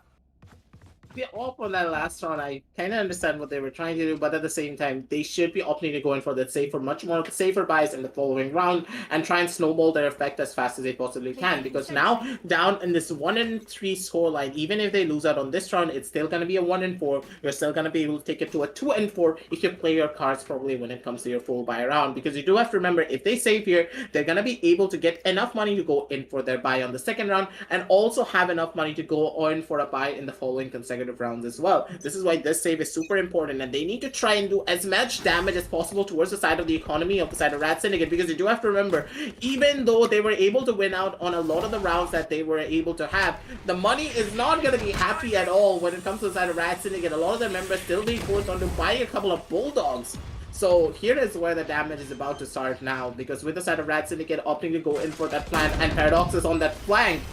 Speaker 2: Yeah, off on that last round, I kind of understand what they were trying to do, but at the same time, they should be opting to go in for that safer, much more safer buys in the following round and try and snowball their effect as fast as they possibly can. Because now, down in this 1-3 scoreline, even if they lose out on this round, it's still going to be a 1-4. You're still going to be able to take it to a 2-4 if you play your cards properly when it comes to your full buy round. Because you do have to remember, if they save here, they're going to be able to get enough money to go in for their buy on the second round and also have enough money to go in for a buy in the following consecutive rounds as well. This is why this save is super important, and they need to try and do as much damage as possible towards the side of the economy of the side of Rat Syndicate, because you do have to remember, even though they were able to win out on a lot of the rounds that they were able to have, the money is not going to be happy at all when it comes to the side of Rat Syndicate. A lot of their members still being forced on to buy a couple of Bulldogs. So here is where the damage is about to start now, because with the side of Rat Syndicate opting to go in for that plant and Paradox is on that flank.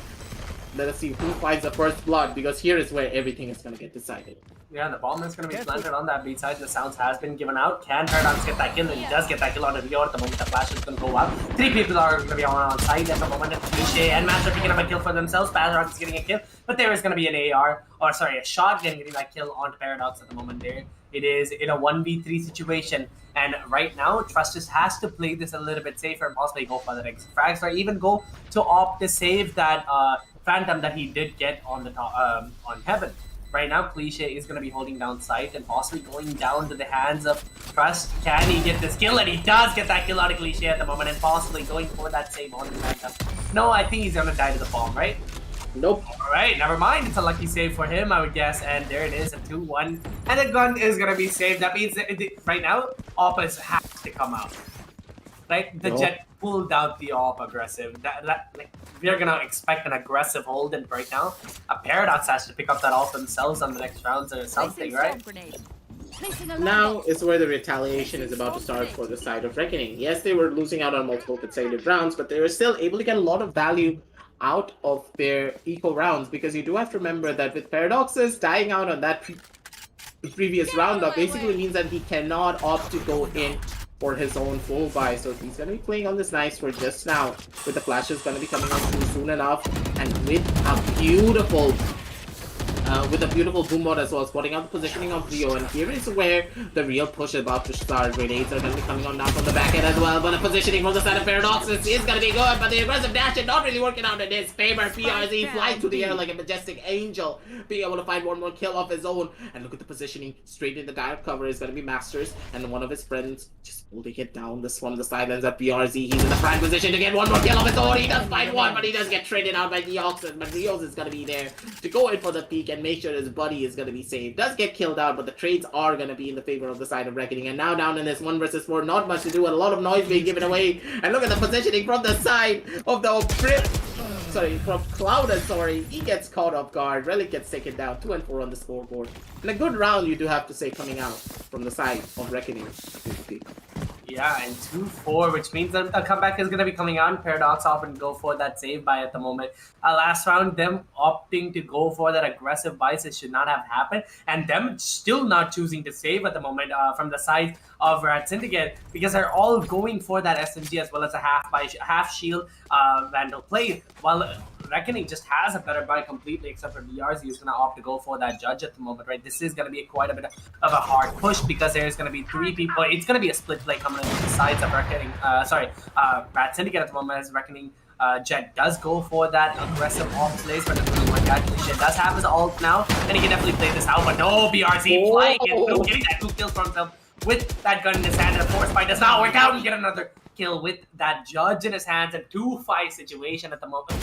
Speaker 2: Let us see who finds the first blood, because here is where everything is going to get decided.
Speaker 3: Yeah, the bomb is going to be planted on that B side. The sounds has been given out. Can Paradox get that kill? And he does get that kill on the Rio at the moment. The flash is going to go out. 3 people are going to be on side at the moment. Cliche and Master picking up a kill for themselves. Paradox is getting a kill. But there is going to be an AR, or sorry, a shotgun getting that kill onto Paradox at the moment there. It is in a 1v3 situation. And right now, Trustus has to play this a little bit safer and possibly go for the exit frags, or even go to opt to save that Phantom that he did get on the top, on Heaven. Right now, Cliche is going to be holding down sight and possibly going down to the hands of Trust. Can he get this kill? And he does get that kill out of Cliche at the moment, and possibly going for that save on the Phantom. No, I think he's going to die to the bomb, right?
Speaker 2: Nope.
Speaker 3: Alright, never mind. It's a lucky save for him, I would guess. And there it is, a 2-1. And the gun is going to be saved. That means that right now, Opus has to come out. Right? The Jet pulled out the AWP aggressive. Like, we're going to expect an aggressive hold, and right now, a Paradox has to pick up that AWP themselves on the next rounds or something, right?
Speaker 2: Now is where the retaliation is about to start for the side of Reckoning. Yes, they were losing out on multiple consecutive rounds, but they were still able to get a lot of value out of their eco rounds, because you do have to remember that with Paradoxes dying out on that previous round, basically means that he cannot opt to go in for his own full buy. So he's going to be playing on this knife for just now, with the flashes going to be coming on through soon enough, and with a beautiful with a beautiful boom bot as well, spotting out the positioning of Rio. And here is where the real push is about to start. Grenades are going to be coming on down from the back end as well. But the positioning from the side of Paradoxes is going to be good. But the aggressive dash is not really working out in his favor. PRZ flying through the air like a majestic angel, being able to find one more kill off his own. And look at the positioning. Straight in the direct cover is going to be Masters. And one of his friends just holding it down. This one, the silence at PRZ. He's in the prime position to get one more kill off his own. He does find one, but he does get traded out by Deoxys. But Rios is going to be there to go in for the peak and make sure his buddy is going to be saved. Does get killed out, but the trades are going to be in the favor of the side of Reckoning. And now down in this 1 versus 4, not much to do, and a lot of noise being given away. And look at the positioning from the side of the from Clouded, he gets caught off guard. Relic gets taken down, 2 and 4 on the scoreboard. And a good round, you do have to say, coming out from the side of Reckoning.
Speaker 3: Yeah, and 2-4, which means that a comeback is going to be coming on. Paradox opting to go for that save buy at the moment. Last round, them opting to go for that aggressive buy, it should not have happened. And them still not choosing to save at the moment from the side of Syndicate, because they're all going for that SMG as well as a half shield Vandal play, while Reckoning just has a better buy completely, except for BRZ, who's going to opt to go for that judge at the moment, right? This is going to be quite a bit of a hard push, because there's going to be 3 people. It's going to be a split play coming in from the sides of Reckoning. Syndicate at the moment, as Reckoning Jet does go for that aggressive off plays, but it's really like that. Jet does have his ult now, and he can definitely play this out, but no, BRZ flying and getting that 2 kills for himself with that gun in his hand, and the force fight does not work out and get another kill with that judge in his hands. And 2-5 situation at the moment.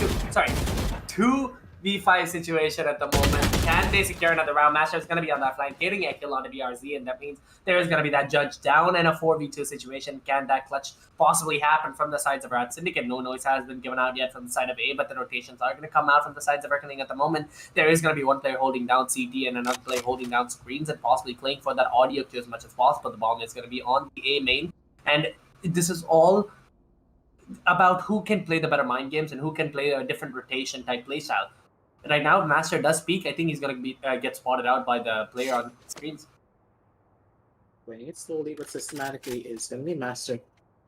Speaker 3: 2v5 situation at the moment. Can they secure another round? Master is going to be on that flank, getting a kill on the BRZ, and that means there is going to be that judge down in a 4v2 situation. Can that clutch possibly happen from the sides of Rat Syndicate? No noise has been given out yet from the side of A, but the rotations are going to come out from the sides of Reckoning at the moment. There is going to be one player holding down CT and another player holding down screens and possibly playing for that audio queue as much as possible. The bomb is going to be on the A main, and this is all about who can play the better mind games and who can play a different rotation type playstyle. Right now, Master does speak. I think he's going to be get spotted out by the player on screens.
Speaker 2: Playing it slowly but systematically is going to be Master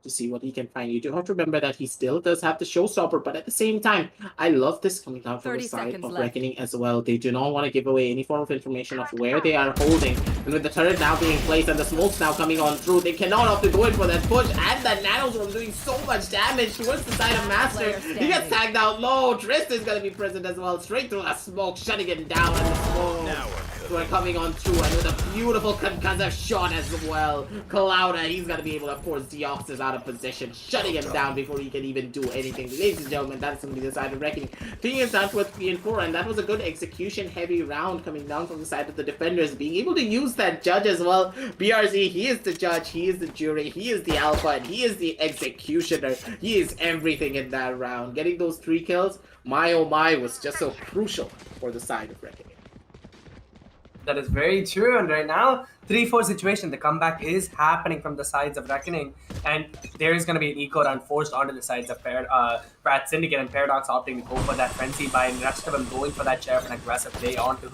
Speaker 2: to see what he can find. You do have to remember that he still does have the showstopper, but at the same time, I love this coming down from the side of Reckoning as well. They do not want to give away any form of information of where they are holding. And with the turret now being placed and the smokes now coming on through, they cannot opt to go in for that push. And that nanoswarm doing so much damage towards the side of Master. He gets tagged out low. Trist is going to be present as well. Straight through that smoke, shutting it down. And the smoke we're coming on through, and with a beautiful concussive shot as well. Clouda, he's going to be able to force Deoxys out of position, shutting him down before he can even do anything. Ladies and gentlemen, that's going to be the side of Reckoning. Taking us down with 3 and 4, and that was a good execution-heavy round coming down from the side of the defenders, being able to use that judge as well. BRZ, he is the judge, he is the jury, he is the alpha, and he is the executioner. He is everything in that round. Getting those 3 kills, my oh my, was just so crucial for the side of Reckoning.
Speaker 3: That is very true, and right now, 3-4 situation, the comeback is happening from the sides of Reckoning, and there is going to be an eco round forced onto the sides of Rat Syndicate, and Paradox opting to go for that frenzy by, and the rest of them going for that sheriff and aggressive play onto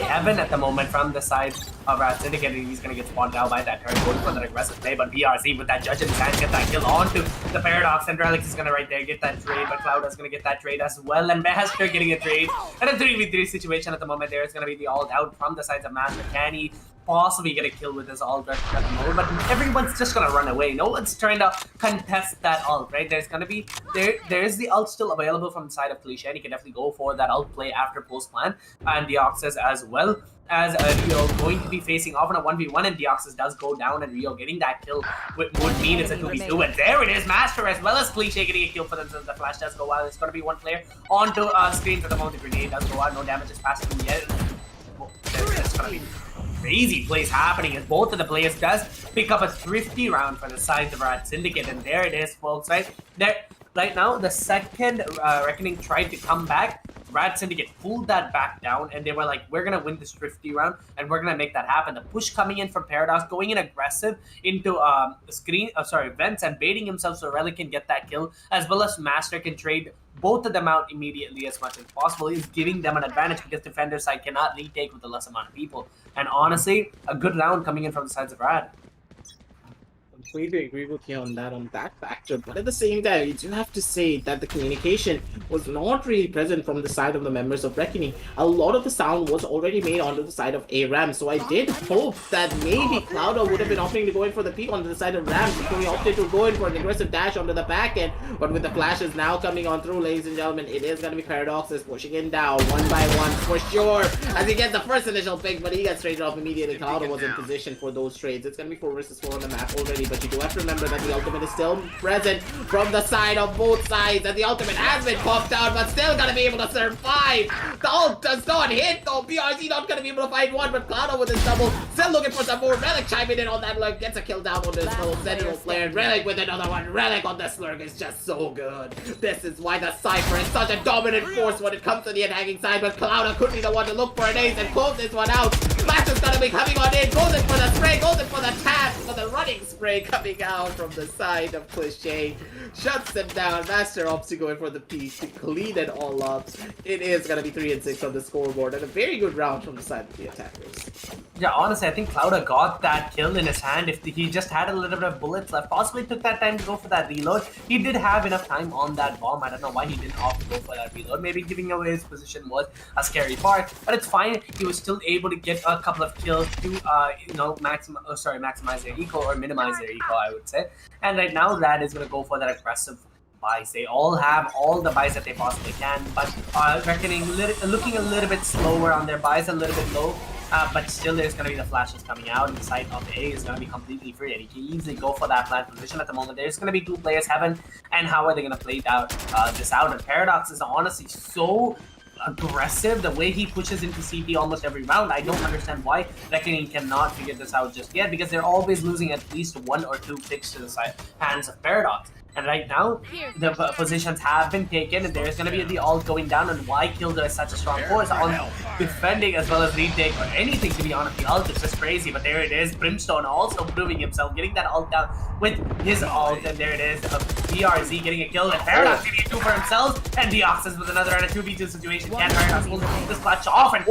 Speaker 3: Heaven at the moment from the side of Rat Syndicate, and he's going to get spotted out by that turret, going for that aggressive play, but BRZ with that judge in his hand get that kill onto the Paradox, and Relic is going to right there get that trade, but Cloud is going to get that trade as well, and Master getting a trade, and a 3v3 situation at the moment. There is going to be the ult out from the sides of Master. Can he possibly get a kill with his ult at the moment, but everyone's just gonna run away. No one's trying to contest that ult, right? There's gonna be there is the ult still available from the side of Cliche, and he can definitely go for that ult play after post plan, and Deoxys as well as Rio going to be facing off on a 1v1, and Deoxys does go down, and Rio getting that kill would mean it's a 2v2, and there it is, Master as well as Cliche getting a kill for themselves. The flash does go out. It's gonna be one player onto screens at the moment. The grenade does go out. No damage is passed through yet. There's gonna be crazy plays happening as both of the players does pick up a thrifty round for the sides of Rat Syndicate, and there it is, folks. Right now, the second Reckoning tried to come back, Rat Syndicate pulled that back down, and they were like, we're gonna win this thrifty round, and we're gonna make that happen. The push coming in from Paradox, going in aggressive into vents, and baiting himself so Relic can get that kill, as well as Master can trade both of them out immediately as much as possible, is giving them an advantage because defender side cannot retake with the less amount of people. And honestly, a good round coming in from the sides of Rad.
Speaker 2: completely agree with you on that factor. But at the same time, you do have to say that the communication was not really present from the side of the members of Reckoning. A lot of the sound was already made onto the side of ARAM. So I did hope that maybe Cloudo would have been opting to go in for the peek onto the side of Ram before he opted to go in for an aggressive dash onto the back end. But with the flashes now coming on through, ladies and gentlemen, it is going to be Paradoxes pushing in down one by one for sure. As he gets the first initial pick, but he gets traded off immediately. Cloudo was in position for those trades. It's going to be 4 versus 4 on the map already, but you do have to remember that the ultimate is still present from the side of both sides, and the ultimate has been popped out, but still going to be able to survive. The ult does not hit though. BRZ not going to be able to find one, but Cloudo with his double, still looking for some more. Relic chiming in on that lurk, gets a kill down on this little Sentinel player. Relic with another one. Relic on this lurk is just so good. This is why the Cypher is such a dominant force when it comes to the attacking side, but Cloudo could be the one to look for an ace and close this one out. Flash is gonna be coming on in, goes in for the spray, goes in for the tap, for the running spray coming out from the side of Cliché. Shuts him down. Master opts to go in for the piece to clean it all up. It is gonna be 3 and 6 on the scoreboard, and a very good round from the side of the attackers.
Speaker 3: Yeah, honestly, I think Clouda got that kill in his hand. If he just had a little bit of bullets left, possibly took that time to go for that reload. He did have enough time on that bomb. I don't know why he didn't opt to go for that reload. Maybe giving away his position was a scary part, but it's fine. He was still able to get a couple of kills to, maximize their eco or minimize their eco, I would say. And right now, Rad is going to go for that aggressive buys. They all have all the buys that they possibly can, but Reckoning looking a little bit slower on their buys, a little bit low. But still, there's going to be the flashes coming out. The side of A is going to be completely free, and he can easily go for that plant position at the moment. There's going to be 2 players, Heaven, and how are they going to play this out? And Paradox is honestly so aggressive. The way he pushes into CT almost every round, I don't understand why Reckoning cannot figure this out just yet, because they're always losing at least 1 or 2 picks to the hands of Paradox. And right now, the positions have been taken, and there's going to be the ult going down, and why Killjoy is such a strong force on defending as well as retake or anything, to be honest. The ult is just crazy, but there it is. Brimstone also proving himself, getting that ult down with his ult, and there it is. BRZ getting a kill, and Paradox getting a 2 for himself, and Deoxys with another in a 2v2 situation. Can Paradox hold this clutch off, and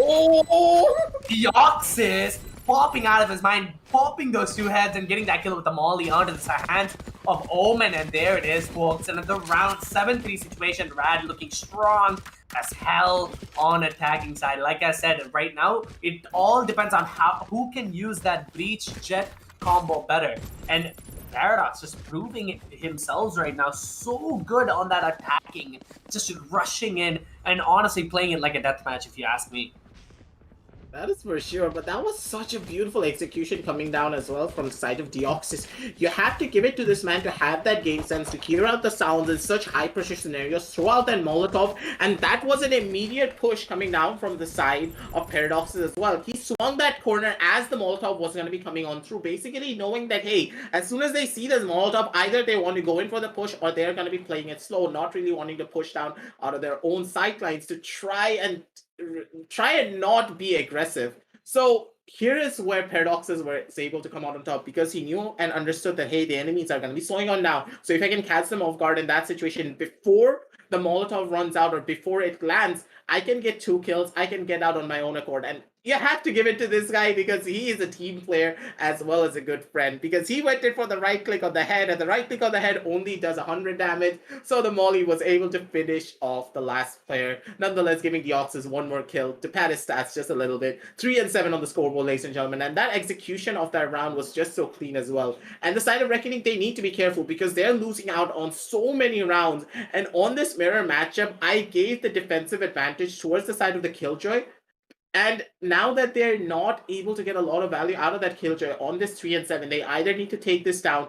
Speaker 3: Deoxys popping out of his mind, popping those 2 heads and getting that kill with the molly onto the hands of Omen, and there it is, folks. Another round 7-3 situation. Rad looking strong as hell on attacking side. Like I said, right now it all depends on who can use that breach jet combo better, and Paradox just proving himself right now so good on that attacking, just rushing in and honestly playing it like a deathmatch, if you ask me.
Speaker 2: That is for sure, but that was such a beautiful execution coming down as well from the side of Deoxys. You have to give it to this man to have that game sense, to clear out the sounds in such high-pressure scenarios, throw out that Molotov, and that was an immediate push coming down from the side of Paradoxes as well. He swung that corner as the Molotov was going to be coming on through, basically knowing that, hey, as soon as they see this Molotov, either they want to go in for the push or they're going to be playing it slow, not really wanting to push down out of their own sidelines to try and not be aggressive. So here is where Paradoxes was able to come out on top, because he knew and understood that, hey, the enemies are going to be slowing on now. So if I can catch them off guard in that situation before the Molotov runs out or before it lands, I can get 2 kills. I can get out on my own accord. And you have to give it to this guy, because he is a team player as well as a good friend, because he went in for the right click on the head, and the right click on the head only does 100 damage, so the molly was able to finish off the last player, nonetheless giving Deoxys 1 more kill to pad his stats just a little bit. 3 and 7 on the scoreboard, ladies and gentlemen, and that execution of that round was just so clean as well. And the side of Reckoning, they need to be careful, because they're losing out on so many rounds, and on this mirror matchup, I gave the defensive advantage towards the side of the Killjoy. And now that they're not able to get a lot of value out of that Killjoy on this 3 and 7, they either need to take this down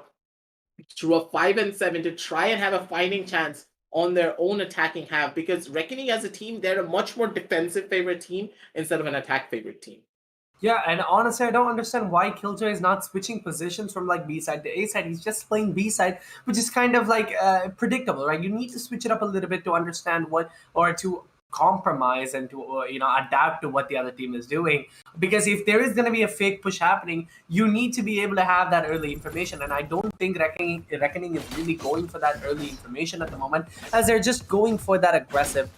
Speaker 2: to a 5 and 7 to try and have a fighting chance on their own attacking half, because Reckoning as a team, they're a much more defensive favorite team instead of an attack favorite team.
Speaker 3: Yeah, and honestly, I don't understand why Killjoy is not switching positions from like B side to A side. He's just playing B side, which is kind of like predictable, right? You need to switch it up a little bit to understand what, or to compromise and to adapt to what the other team is doing, because if there is going to be a fake push happening, you need to be able to have that early information, and I don't think Reckoning is really going for that early information at the moment, as they're just going for that aggressive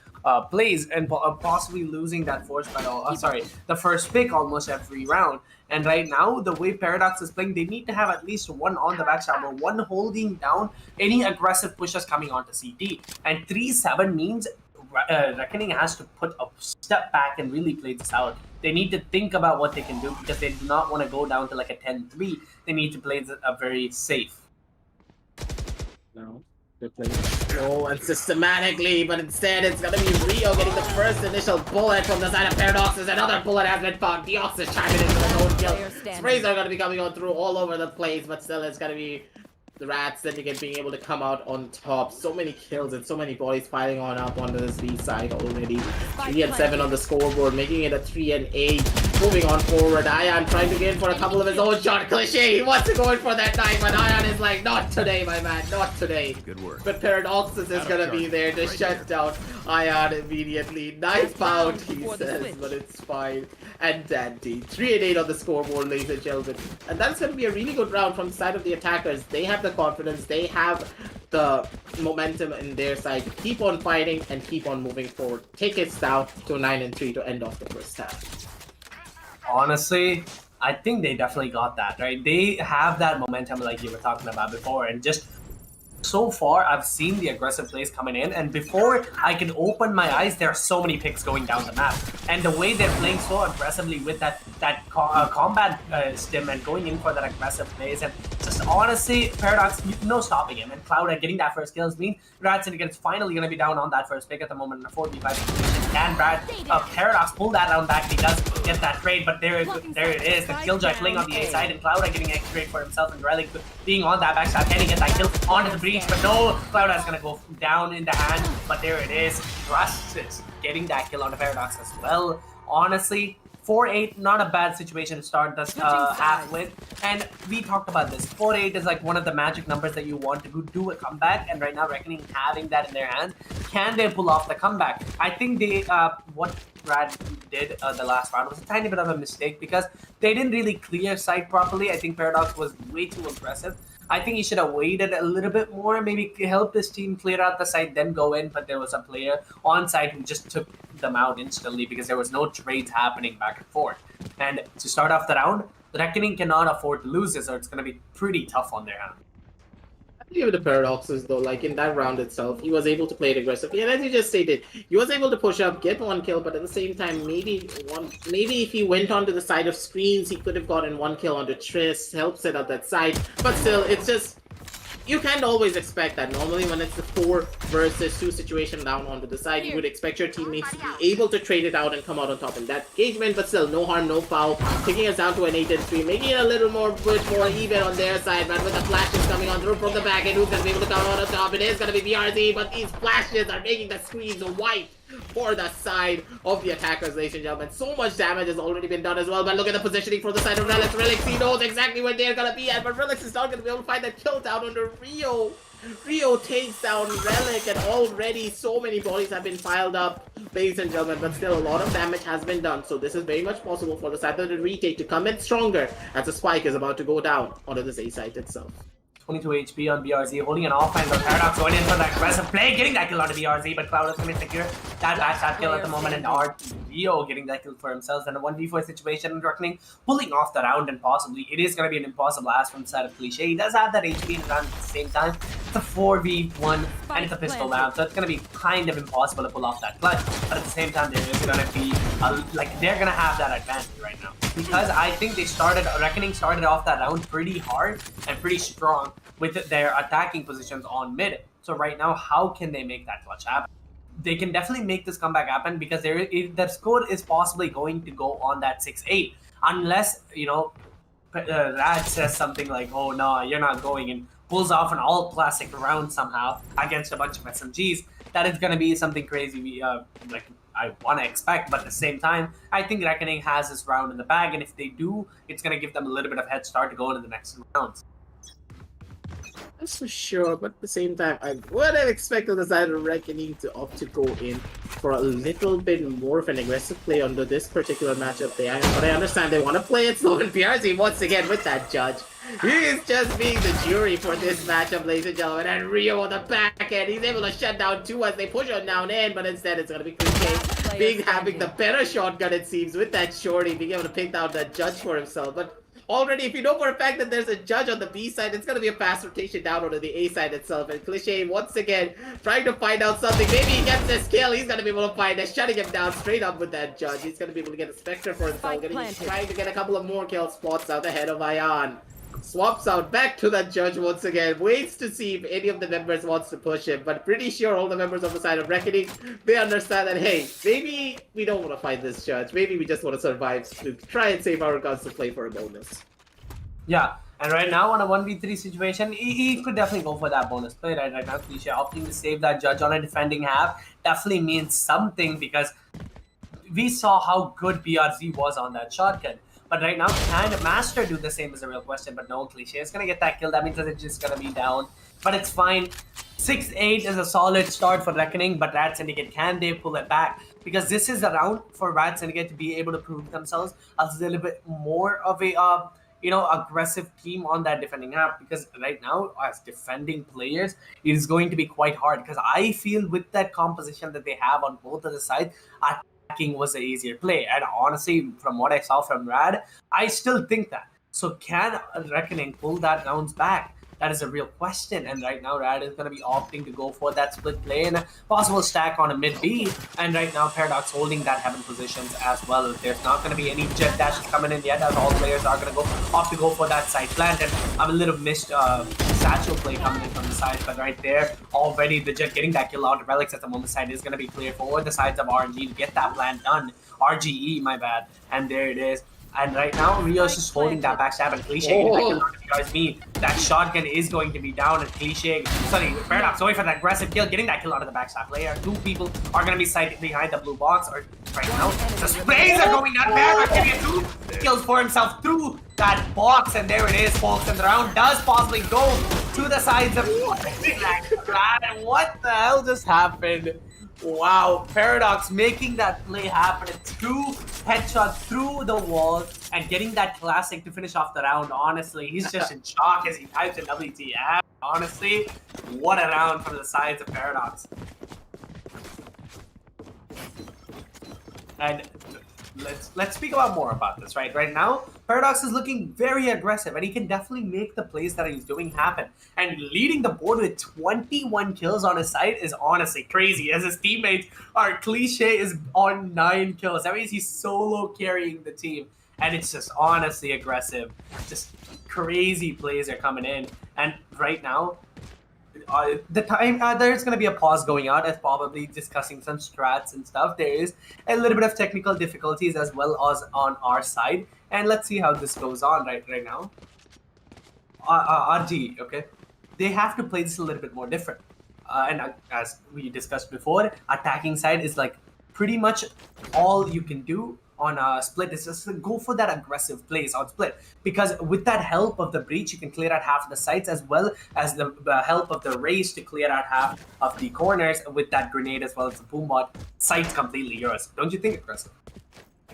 Speaker 3: plays and possibly losing that the first pick almost every round. And right now, the way Paradox is playing, they need to have at least one on the backstab or one holding down any aggressive pushes coming onto CT. And 3-7 means Reckoning has to put a step back and really play this out. They need to think about what they can do because they do not want to go down to like a 10-3. They need to play a very safe.
Speaker 2: No. They're playing slow and systematically, but instead it's gonna be Rio getting the first initial bullet from the side of Paradox as another bullet has been found. Diox is chiming into the lone kill. Sprays are gonna be coming on through all over the place, but still it's gonna be the Rats Syndicate being able to come out on top. So many kills and so many bodies piling on up onto this B side already. 3-7 on the scoreboard, making it a 3-8. Moving on forward, Ion trying to get in for a couple of his own shot. Cliché, he wants to go in for that knife, but Ion is like, not today, my man, not today.
Speaker 4: Good work.
Speaker 2: But Paradoxus is gonna be there to shut down Ion immediately. Knife out, he says, but it's fine. And Dante, 3-8 on the scoreboard, ladies and gentlemen. And that's gonna be a really good round from the side of the attackers. They have the confidence, they have the momentum in their side to keep on fighting and keep on moving forward. Take it down to 9-3 to end off the first half.
Speaker 3: Honestly, I think they definitely got that, right? They have that momentum like you were talking about before, and just so far I've seen the aggressive plays coming in, and before I can open my eyes, there are so many picks going down the map. And the way they're playing so aggressively with that combat stim and going in for that aggressive plays, and just honestly, Paradox, no stopping him. And Cloud getting that first kills mean Brad Syndicate is finally going to be down on that first pick at the moment in a 4v5 situation. Can Paradox pull that round back? He does get that trade, but there it is. The Killjoy playing on the A side, and Cloud getting a trade for himself, and Relic being on that backstab. Can he get that kill onto the breach? But no, Cloud is going to go down in the hand, but there it is. Rust is getting that kill on the Paradox as well. Honestly, 4-8, not a bad situation to start this half with. And we talked about this. 4-8 is like one of the magic numbers that you want to do a comeback. And right now, Reckoning having that in their hands, can they pull off the comeback? I think they what Brad did the last round was a tiny bit of a mistake because they didn't really clear site properly. I think Paradox was way too aggressive. I think he should have waited a little bit more, maybe help his team clear out the site, then go in. But there was a player on site who just took them out instantly because there was no trades happening back and forth. And to start off the round, the Reckoning cannot afford to lose this, or it's going to be pretty tough on their hand.
Speaker 2: I give it to Paradoxes though, like in that round itself, he was able to play it aggressively, and as you just stated, he was able to push up, get one kill, but at the same time, maybe if he went onto the side of screens, he could have gotten one kill onto Triss, help set up that side, but still, it's just, you can't always expect that. Normally when it's the 4 versus 2 situation down onto the side, you would expect your teammates to be able to trade it out and come out on top in that engagement, but still, no harm, no foul, taking us down to an 8-3, making it a little bit more even on their side, but with the flashes coming on through from the back, and who's going to be able to come out on top? It is going to be BRZ, but these flashes are making the screens white for the side of the attackers, ladies and gentlemen. So much damage has already been done as well, but look at the positioning from the side of Relix. Relix, he knows exactly where they're gonna be at, but Relix is not gonna be able to find that kill down under Rio. Rio takes down Relic, and already so many bodies have been piled up, ladies and gentlemen, but still a lot of damage has been done, so this is very much possible for the side of the retake to come in stronger as the spike is about to go down onto this A site itself.
Speaker 3: 22 HP on BRZ, holding an offense, but Paradox going in for that aggressive play, getting that kill onto BRZ, but Cloud is going to secure that backstab kill at the moment, and Rio getting that kill for himself in a 1v4 situation, and Reckoning pulling off the round, and possibly it is going to be an impossible ask from the side of Cliché. He does have that HP in the round at the same time. It's a 4v1, and it's a pistol round, so it's going to be kind of impossible to pull off that clutch, but at the same time, there is going to be, they're going to have that advantage right now. Because I think Reckoning started off that round pretty hard and pretty strong with their attacking positions on mid. So right now, how can they make that clutch happen? They can definitely make this comeback happen because the score is possibly going to go on that 6-8. Unless, Rad says something like, oh no, you're not going, and pulls off an all classic round somehow against a bunch of SMGs. That is going to be something crazy I want to expect, but at the same time, I think Reckoning has this round in the bag, and if they do, it's going to give them a little bit of head start to go into the next rounds.
Speaker 2: That's for sure, but at the same time, I would have expected the side of Reckoning to opt to go in for a little bit more of an aggressive play under this particular matchup. But I understand they want to play it slow, and PRZ once again with that judge. He is just being the jury for this matchup, ladies and gentlemen. And Rio on the back end, he's able to shut down 2 as they push on down in, but instead it's going to be Cliche having the better shotgun, it seems, with that shorty, being able to pick out that judge for himself. But already, if you know for a fact that there's a judge on the B side, it's going to be a fast rotation down onto the A side itself. And Cliche, once again, trying to find out something. Maybe he gets this kill. He's going to be able to find it, shutting him down straight up with that judge. He's going to be able to get a Spectre for himself. Trying to get a couple of more kill spots out ahead of Ion. Swaps out back to that judge once again. Waits to see if any of the members wants to push him. But pretty sure all the members on the side of Reckoning, they understand that, hey, maybe we don't want to fight this judge. Maybe we just want to survive to try and save our guns to play for a bonus.
Speaker 3: Yeah, and right now on a 1v3 situation, he could definitely go for that bonus play. Right now, Cliche opting to save that judge on a defending half definitely means something because we saw how good BRZ was on that shotgun. But right now, can Master do the same is a real question. But no, Cliche is going to get that kill. That means that it's just going to be down. But it's fine. 6-8 is a solid start for Reckoning. But Rad Syndicate, can they pull it back? Because this is a round for Rad Syndicate to be able to prove themselves as a little bit more of a aggressive team on that defending half. Because right now, as defending players, it is going to be quite hard. Because I feel with that composition that they have on both of the sides, attacking was the easier play. And honestly, from what I saw from Rad, I still think that. So can Reckoning pull that rounds back? That is a real question. And right now, Rad is going to be opting to go for that split play and a possible stack on a mid B. And right now, Paradox holding that heaven positions as well. There's not going to be any jet dashes coming in yet, as all players are going to opt to go for that side plant. And I'm a little missed satchel play coming in from the side, but right there, already the jet getting that kill out of Relics at the moment side is going to be clear for the sides of RNG to get that plant done. RGE, my bad. And there it is. And right now, Rio's just holding that backstab and Cliche. Because that shotgun is going to be down and Cliche. Sorry, Paradox going for that aggressive kill, getting that kill out of the backstab layer. 2 people are going to be sighted behind the blue box. Or right now, the sprays are going down. Paradox can get 2 kills for himself through that box. And there it is, folks. And the round does possibly go to the sides of what the hell just happened? Wow, Paradox making that play happen. A true headshot through the wall and getting that classic to finish off the round. Honestly, he's just in shock as he types in WTF. Honestly, what a round from the sides of Paradox. And let's speak about more about this, right? Right now, Paradox is looking very aggressive and he can definitely make the plays that he's doing happen. And leading the board with 21 kills on his side is honestly crazy, as his teammates are Cliche is on 9 kills. That means he's solo carrying the team. And it's just honestly aggressive. Just crazy plays are coming in. And right now, there's going to be a pause going out as probably discussing some strats and stuff. There is a little bit of technical difficulties as well as on our side. And let's see how this goes on right now. RG, okay? They have to play this a little bit more different. And as we discussed before, attacking side is like pretty much all you can do on a split is just go for that aggressive plays on split, because with that help of the breach you can clear out half of the sites as well as the help of the race to clear out half of the corners with that grenade as well as the boom bot. Site's completely yours. Don't you think, aggressive?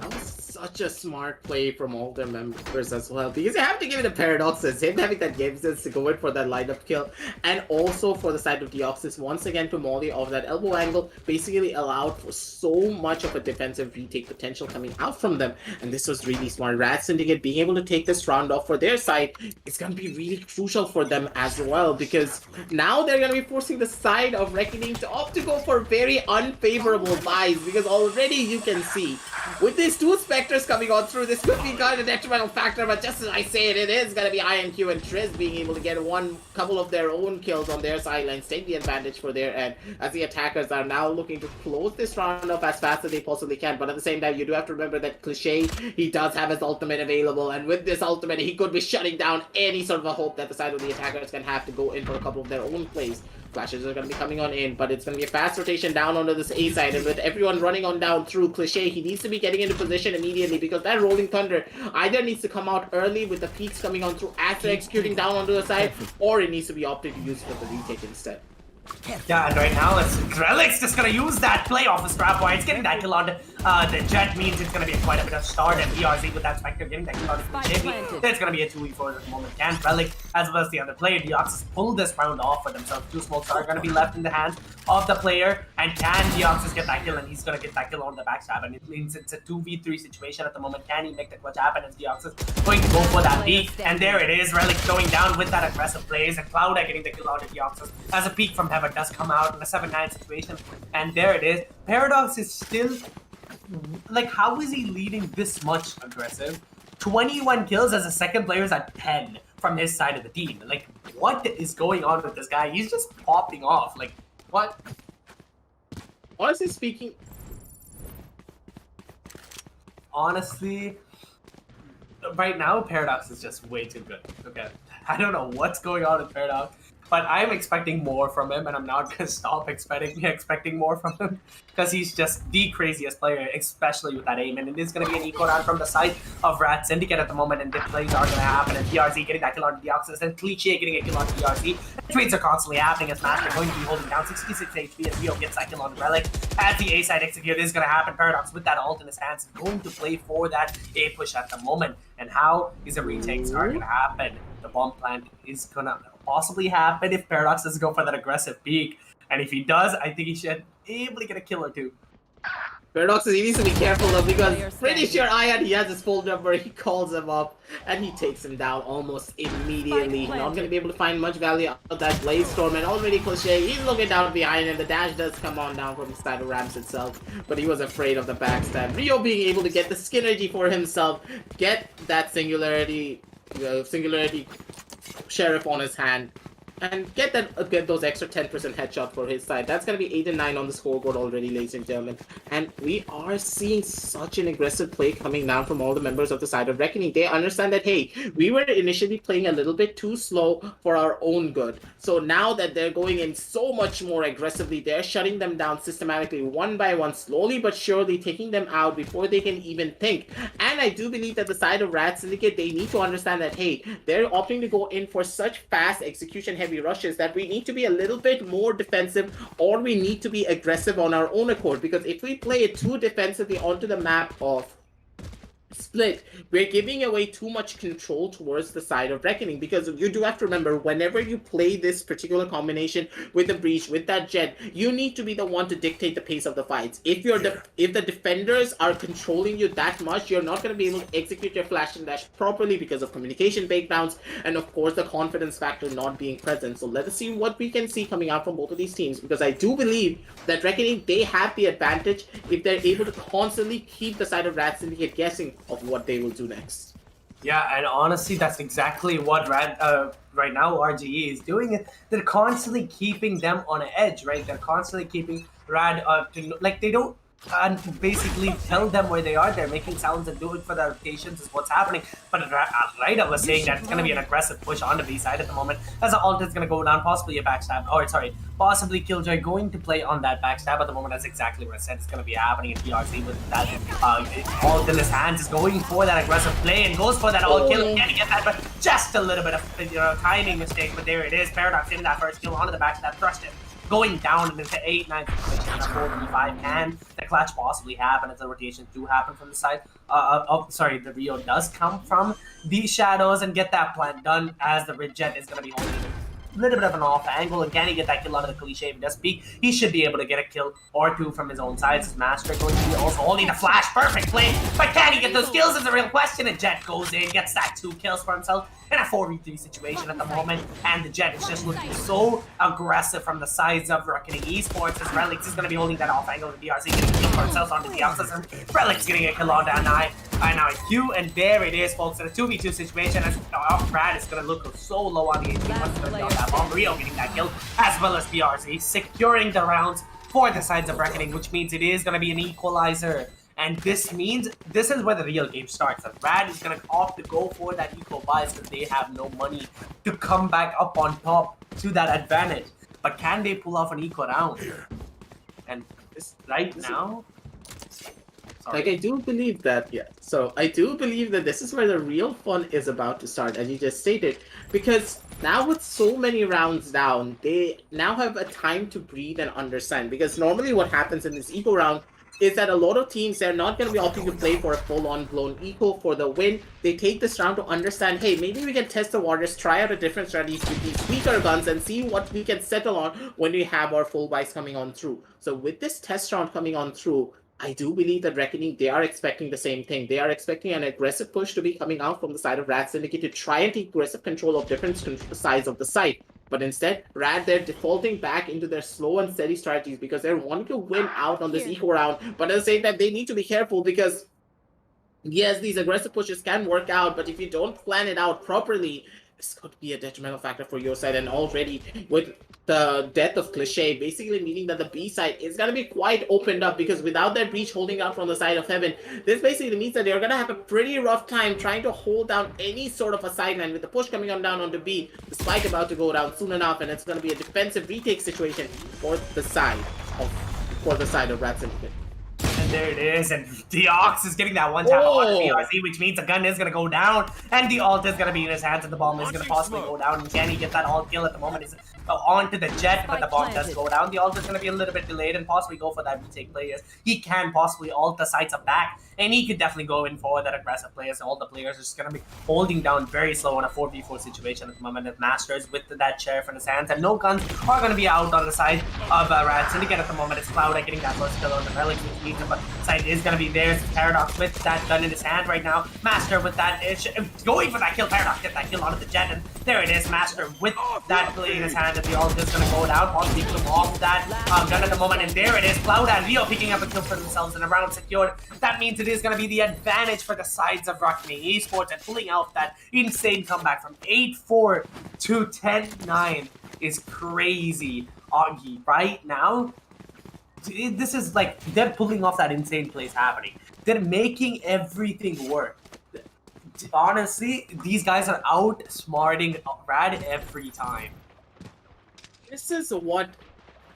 Speaker 2: That was such a smart play from all their members as well, because you have to give it to Paradoxes, him having that game sense to go in for that lineup kill, and also for the side of Deoxys once again to molly off that elbow angle, basically allowed for so much of a defensive retake potential coming out from them, and this was really smart. Rad Syndicate being able to take this round off for their side is going to be really crucial for them as well, because now they're going to be forcing the side of Reckoning to opt to go for very unfavorable buys, because already you can see with these 2 Spectres coming on through, this could be kind of a detrimental factor, but just as I say it is going to be INQ and Triz being able to get couple of their own kills on their sidelines, take the advantage for their end, as the attackers are now looking to close this round up as fast as they possibly can. But at the same time, you do have to remember that Cliche, he does have his ultimate available, and with this ultimate, he could be shutting down any sort of a hope that the side of the attackers can have to go in for a couple of their own plays. Flashes are going to be coming on in, but it's going to be a fast rotation down onto this A side, and with everyone running on down through Cliche, he needs to be getting into position immediately, because that Rolling Thunder either needs to come out early with the peaks coming on through after executing down onto the side, or it needs to be opted to use for the retake instead.
Speaker 3: Yeah, and right now it's Relics just gonna use that play off the strap wire. It's getting that kill on The Jet means it's going to be quite a bit of start, and BRZ with that Spectre getting that kill out of Cliche. There's going to be a 2v4 at the moment. Can Relic, as well as the other player, Deoxys pull this round off for themselves. 2 smokes are going to be left in the hands of the player, and can Deoxys get that kill, and he's going to get that kill on the backstab, and it means it's a 2v3 situation at the moment. Can he make the clutch happen as Deoxys going to go for that peek, and there it is, Relic going down with that aggressive plays, and Cloud getting the kill out of Deoxys as a peek from Heaven does come out in a 7-9 situation, and there it is. Paradox is still, like, how is he leading this much aggressive? 21 kills as the second player is at 10 from his side of the team. Like, what is going on with this guy? He's just popping off. Like, what?
Speaker 2: Honestly speaking,
Speaker 3: right now, Paradox is just way too good. Okay, I don't know what's going on with Paradox, but I'm expecting more from him, and I'm not gonna stop expecting more from him because he's just the craziest player, especially with that aim. And it is gonna be an eco round from the side of Rat Syndicate at the moment, and the plays are gonna happen. And BRZ getting that kill on Deoxys, and Cliche getting a kill on BRZ. Trades are constantly happening as Master going to be holding down 66 HP as Rio gets that kill on Relic. As the A side execute is gonna happen, Paradox with that ult in his hands going to play for that A push at the moment. And how is a retake start gonna happen? The bomb plant is gonna possibly happen if Paradox doesn't go for that aggressive peek. And if he does, I think he should be able to get a kill or two.
Speaker 2: Paradox he needs to be careful of, because pretty sure he has his full number. He calls him up and he takes him down almost immediately. Not going to be able to find much value out of that Blaze Storm, and already Cliche, he's looking down behind him. The dash does come on down from the side of Rams itself, but he was afraid of the backstab. Rio being able to get the synergy for himself, get that singularity Sheriff on his hand, and get those extra 10% headshot for his side. That's going to be 8 and 9 on the scoreboard already, ladies and gentlemen. And we are seeing such an aggressive play coming down from all the members of the side of Reckoning. They understand that, hey, we were initially playing a little bit too slow for our own good. So now that they're going in so much more aggressively, they're shutting them down systematically, one by one, slowly but surely, taking them out before they can even think. And I do believe that the side of Rat Syndicate, they need to understand that, hey, they're opting to go in for such fast execution heavy rushes that we need to be a little bit more defensive, or we need to be aggressive on our own accord, because if we play it too defensively onto the map of Split, we're giving away too much control towards the side of Reckoning, because you do have to remember, whenever you play this particular combination with the Breach, with that Jet, you need to be the one to dictate the pace of the fights. If the defenders are controlling you that much, you're not going to be able to execute your flash and dash properly because of communication breakdowns, and of course the confidence factor not being present. So let us see what we can see coming out from both of these teams, because I do believe that Reckoning, they have the advantage if they're able to constantly keep the side of Rat Syndicate guessing of what they will do next.
Speaker 3: Yeah, and honestly, that's exactly what right now RGE is doing. They're constantly keeping them on an edge, right? They're constantly keeping Rad like, they don't basically tell them where they are. They're making sounds and doing for their rotations is what's happening. But Rida was saying that it's going to be an aggressive push onto B side at the moment, as the ult is going to go down, possibly a backstab, or sorry, possibly Killjoy going to play on that backstab at the moment. That's exactly what I said it's going to be happening in PRC with that ult in his hands, is going for that aggressive play and goes for that ult kill. Can he get that? But just a little bit of timing mistake, but there it is. Paradox getting that first kill onto the backstab, thrust it, going down into 8-9 situation on a 4v5. Can the clutch possibly happen if the rotations do happen from the side? The Rio does come from the shadows and get that plan done, as the Red Jet is going to be holding a little bit of an off angle. And can he get that kill out of the Cliche? If he does peek, he should be able to get a kill or two from his own sides. His Master going to be also holding the flash. Perfect play, but can he get those kills is the real question. And Jet goes in, gets that 2 kills for himself in a 4v3 situation at the moment, and the Jet is just looking so aggressive from the sides of Reckoning Esports, as Relix is going to be holding that off angle, and BRC getting a kill for himself onto the outside, and Relix getting a kill on down now Q, and there it is, folks, in a 2v2 situation, as Brad is going to look so low on the HP, once going to be on that bomb. Rio getting that kill, as well as BRC securing the rounds for the sides of Reckoning, which means it is going to be an equalizer. And this means this is where the real game starts. And Rad is going to opt to go for that equal buys because they have no money to come back up on top to that advantage. But can they pull off an equal round? And now? Sorry.
Speaker 2: Like, I do believe that, yeah. So I do believe that this is where the real fun is about to start, as you just stated. Because now with so many rounds down, they now have a time to breathe and understand. Because normally what happens in this equal round is that a lot of teams, they're not going to be opting to play for a full-on blown eco for the win. They take this round to understand, hey, maybe we can test the waters, try out a different strategies with these weaker guns and see what we can settle on when we have our full buys coming on through. So with this test round coming on through, I do believe that Reckoning, they are expecting the same thing. They are expecting an aggressive push to be coming out from the side of Rad Syndicate to try and take aggressive control of different sides of the site. But instead, Rad, they're defaulting back into their slow and steady strategies because they're wanting to win out on this eco round. But at the same time, they need to be careful because, yes, these aggressive pushes can work out, but if you don't plan it out properly, this could be a detrimental factor for your side. And already with the death of Cliché, basically meaning that the B side is going to be quite opened up, because without that breach holding out from the side of Heaven, this basically means that they're going to have a pretty rough time trying to hold down any sort of a sideline with the push coming on down onto B, the spike about to go down soon enough, and it's going to be a defensive retake situation for the side of Rat Syndicate.
Speaker 3: And there it is, and the Ox is getting that one tap on the BRZ, which means the gun is going to go down, and the ult is going to be in his hands, and the bomb is going to possibly go down. And can he get that ult kill at the moment? Is onto the jet, but the bomb does go down. The ult is going to be a little bit delayed and possibly go for that retake players. He can possibly ult the sights up back, and he could definitely go in for that aggressive players. All the players are just going to be holding down very slow in a 4v4 situation at the moment. If Masters with that sheriff in his hands, and no guns are going to be out on the side of Rad Syndicate at the moment. It's Cloud getting that first kill on the relic, which means but side is going to be there. It's Paradox with that gun in his hand right now. Master with that going for that kill. Paradox get that kill onto the jet, and there it is. Master with that play in his hand, and the ult is going to go down. Possibly him off that gun at the moment, and there it is. Cloud and Leo picking up a kill for themselves, and a round secured. That means it is going to be the advantage for the sides of Reckoning Esports, and pulling out that insane comeback from 8-4 to 10-9 is crazy. Augie, right now, this is like, they're pulling off that insane plays happening. They're making everything work. Honestly, these guys are outsmarting Rad every time.
Speaker 2: This is what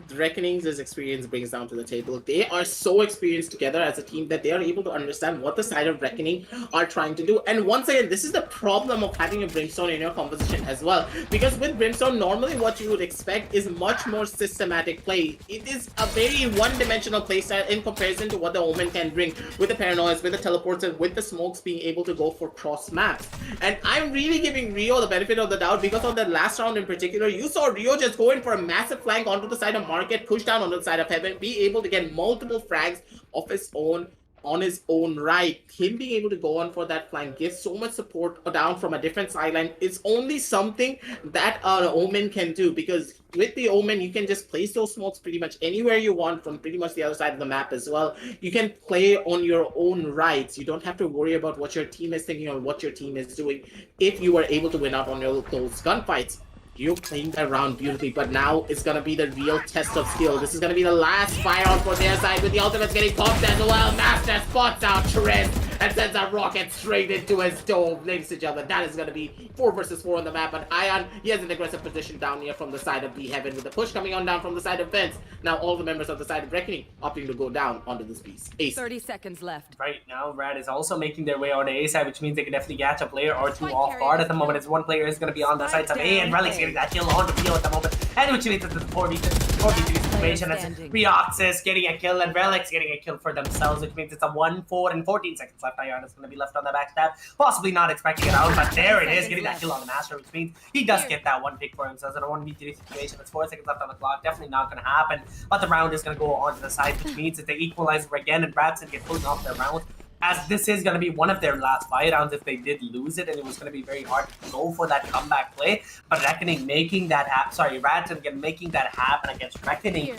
Speaker 2: the Reckoning's experience brings down to the table. They are so experienced together as a team that they are able to understand what the side of Reckoning are trying to do. And once again, this is the problem of having a Brimstone in your composition as well. Because with Brimstone, normally what you would expect is much more systematic play. It is a very one-dimensional playstyle in comparison to what the Omen can bring with the Paranoias, with the teleports, and with the smokes being able to go for cross maps. And I'm really giving Rio the benefit of the doubt, because on that last round in particular, you saw Rio just go in for a massive flank onto the side of get pushed down on the side of Heaven, be able to get multiple frags of his own on his own right. Him being able to go on for that flank, give so much support down from a different sideline is only something that Omen can do, because with the Omen, you can just place those smokes pretty much anywhere you want from pretty much the other side of the map as well. You can play on your own rights. You don't have to worry about what your team is thinking or what your team is doing if you are able to win out on those gunfights. You're playing that round beautifully, but now it's gonna be the real test of skill. This is gonna be the last firearm for their side, with the ultimates getting popped as well. Master spots out Trent and sends a rocket straight into his dome. Ladies and gentlemen, that is gonna be 4 versus 4 on the map. But Ion, he has an aggressive position down here from the side of B Heaven, with the push coming on down from the side of Fence. Now all the members of the side of Reckoning opting to go down onto this piece. Ace.
Speaker 5: 30 seconds left.
Speaker 3: Right now, Rad is also making their way on the A side, which means they can definitely catch a player or two off guard at the moment. As one player is going to be on the side of A, and Relic's getting that kill on the field at the moment. And which means it's the 4v3 situation as Reoxys getting a kill and Relic's getting a kill for themselves, which means it's a 1-4 and 14 seconds left. Ion is going to be left on the backstab, possibly not expecting it out, but there it is, getting that kill on the Master, which means he does get that one pick for himself in a 1v3 situation. It's 4 seconds left on the clock, definitely not going to happen, but the round is going to go on to the side, which means that they equalize again, and Bradson get pulling off their round, as this is going to be one of their last 5 rounds if they did lose it, and it was going to be very hard to go for that comeback play. But Reckoning making that happen, Radson again making that happen against Reckoning,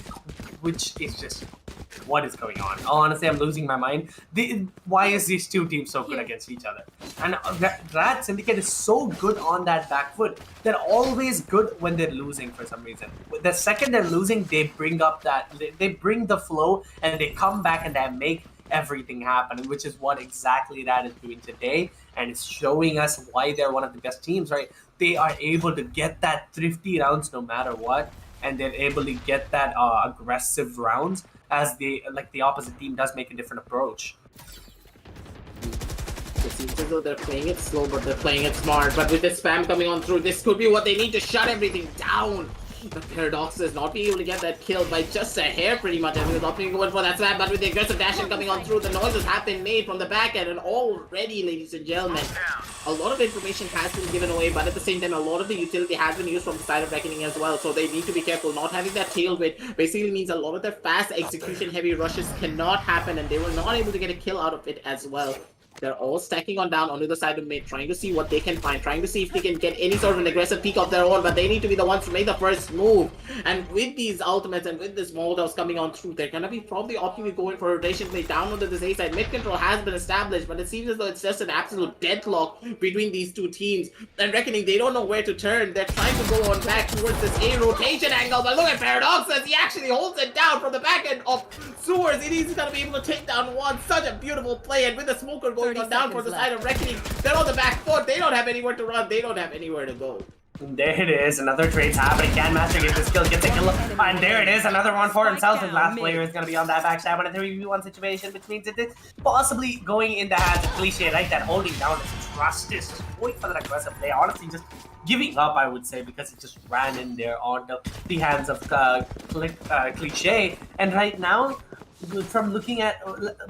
Speaker 3: which is just, what is going on? Honestly, I'm losing my mind. Why is these two teams so good against each other? And Rad Syndicate is so good on that back foot. They're always good when they're losing for some reason. The second they're losing, they bring up that, they bring the flow, and they come back and they make everything happen, which is what exactly that is doing today, and it's showing us why they're one of the best teams, right? They are able to get that thrifty rounds no matter what, and they're able to get that aggressive rounds as the opposite team does make a different approach.
Speaker 2: It seems as though they're playing it slow, but they're playing it smart. But with the spam coming on through, this could be what they need to shut everything down. The Paradox is not being able to get that kill by just a hair pretty much, and he was opting going for that snap, but with the aggressive dash coming on through, the noises have been made from the back end, and already, ladies and gentlemen, a lot of information has been given away, but at the same time, a lot of the utility has been used from the side of Reckoning as well, so they need to be careful. Not having that tailwind basically means a lot of their fast execution heavy rushes cannot happen, and they were not able to get a kill out of it as well. They're all stacking on down onto the side of mid, trying to see what they can find, trying to see if they can get any sort of an aggressive peek of their own, but they need to be the ones to make the first move. And with these ultimates and with this Molotovs coming on through, they're gonna be probably opting to go in for a rotation play down onto this A side. Mid control has been established, but it seems as though it's just an absolute deadlock between these two teams. And Reckoning, they don't know where to turn. They're trying to go on back towards this A rotation angle, but look at Paradox as he actually holds it down from the back end of Sewers. He's gonna be able to take down one. Such a beautiful play, and with the smoker going on down for the side of Reckoning, they're on the back foot. They don't have anywhere to run. They don't have anywhere to go.
Speaker 3: There it is, another trade's happening. Can Master get this kill, gets a kill, and there it is, another one for himself. His last player is going to be on that backstab in a 3v1 situation, which means it is possibly going in the hands of Cliche, right? That holding down his trust is just going for that aggressive play. Honestly, just giving up, I would say, because it just ran in there onto the hands of Cliche. And right now, from looking at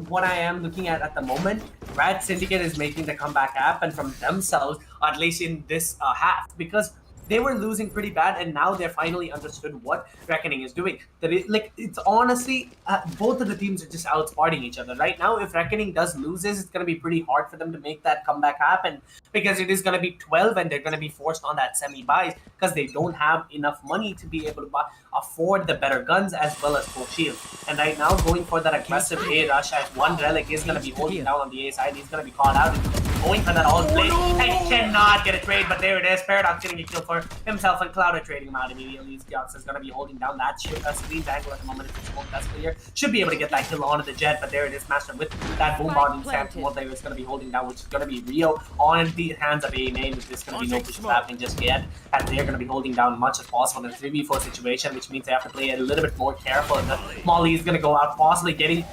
Speaker 3: what I am looking at the moment, Rad Syndicate is making the comeback happen from themselves, at least in this half, because they were losing pretty bad, and now they're finally understood what Reckoning is doing. That it's honestly, both of the teams are just outsmarting each other. Right now, if Reckoning does loses, it's going to be pretty hard for them to make that comeback happen, because it is going to be 12, and they're going to be forced on that semi-buys, because they don't have enough money to be able to afford the better guns as well as full shield. And right now, going for that aggressive A rush as one Relic is going to be holding down on the A side. He's going to be caught out, going for that all play, and he cannot get a trade, but there it is. Paradox getting a kill for himself, and Cloud trading him out immediately. Giox is going to be holding down that screen angle at the moment. If it's smoke that's clear, should be able to get that kill onto the Jet, but there it is. Master with that boom bonding stance, what they was going to be holding down, which is going to be real on the hands of A main. There's going to be no push happening just yet, and they're going to be holding down much as possible in a 3v4 situation, which means they have to play a little bit more careful. And the Molly is going to go out, possibly getting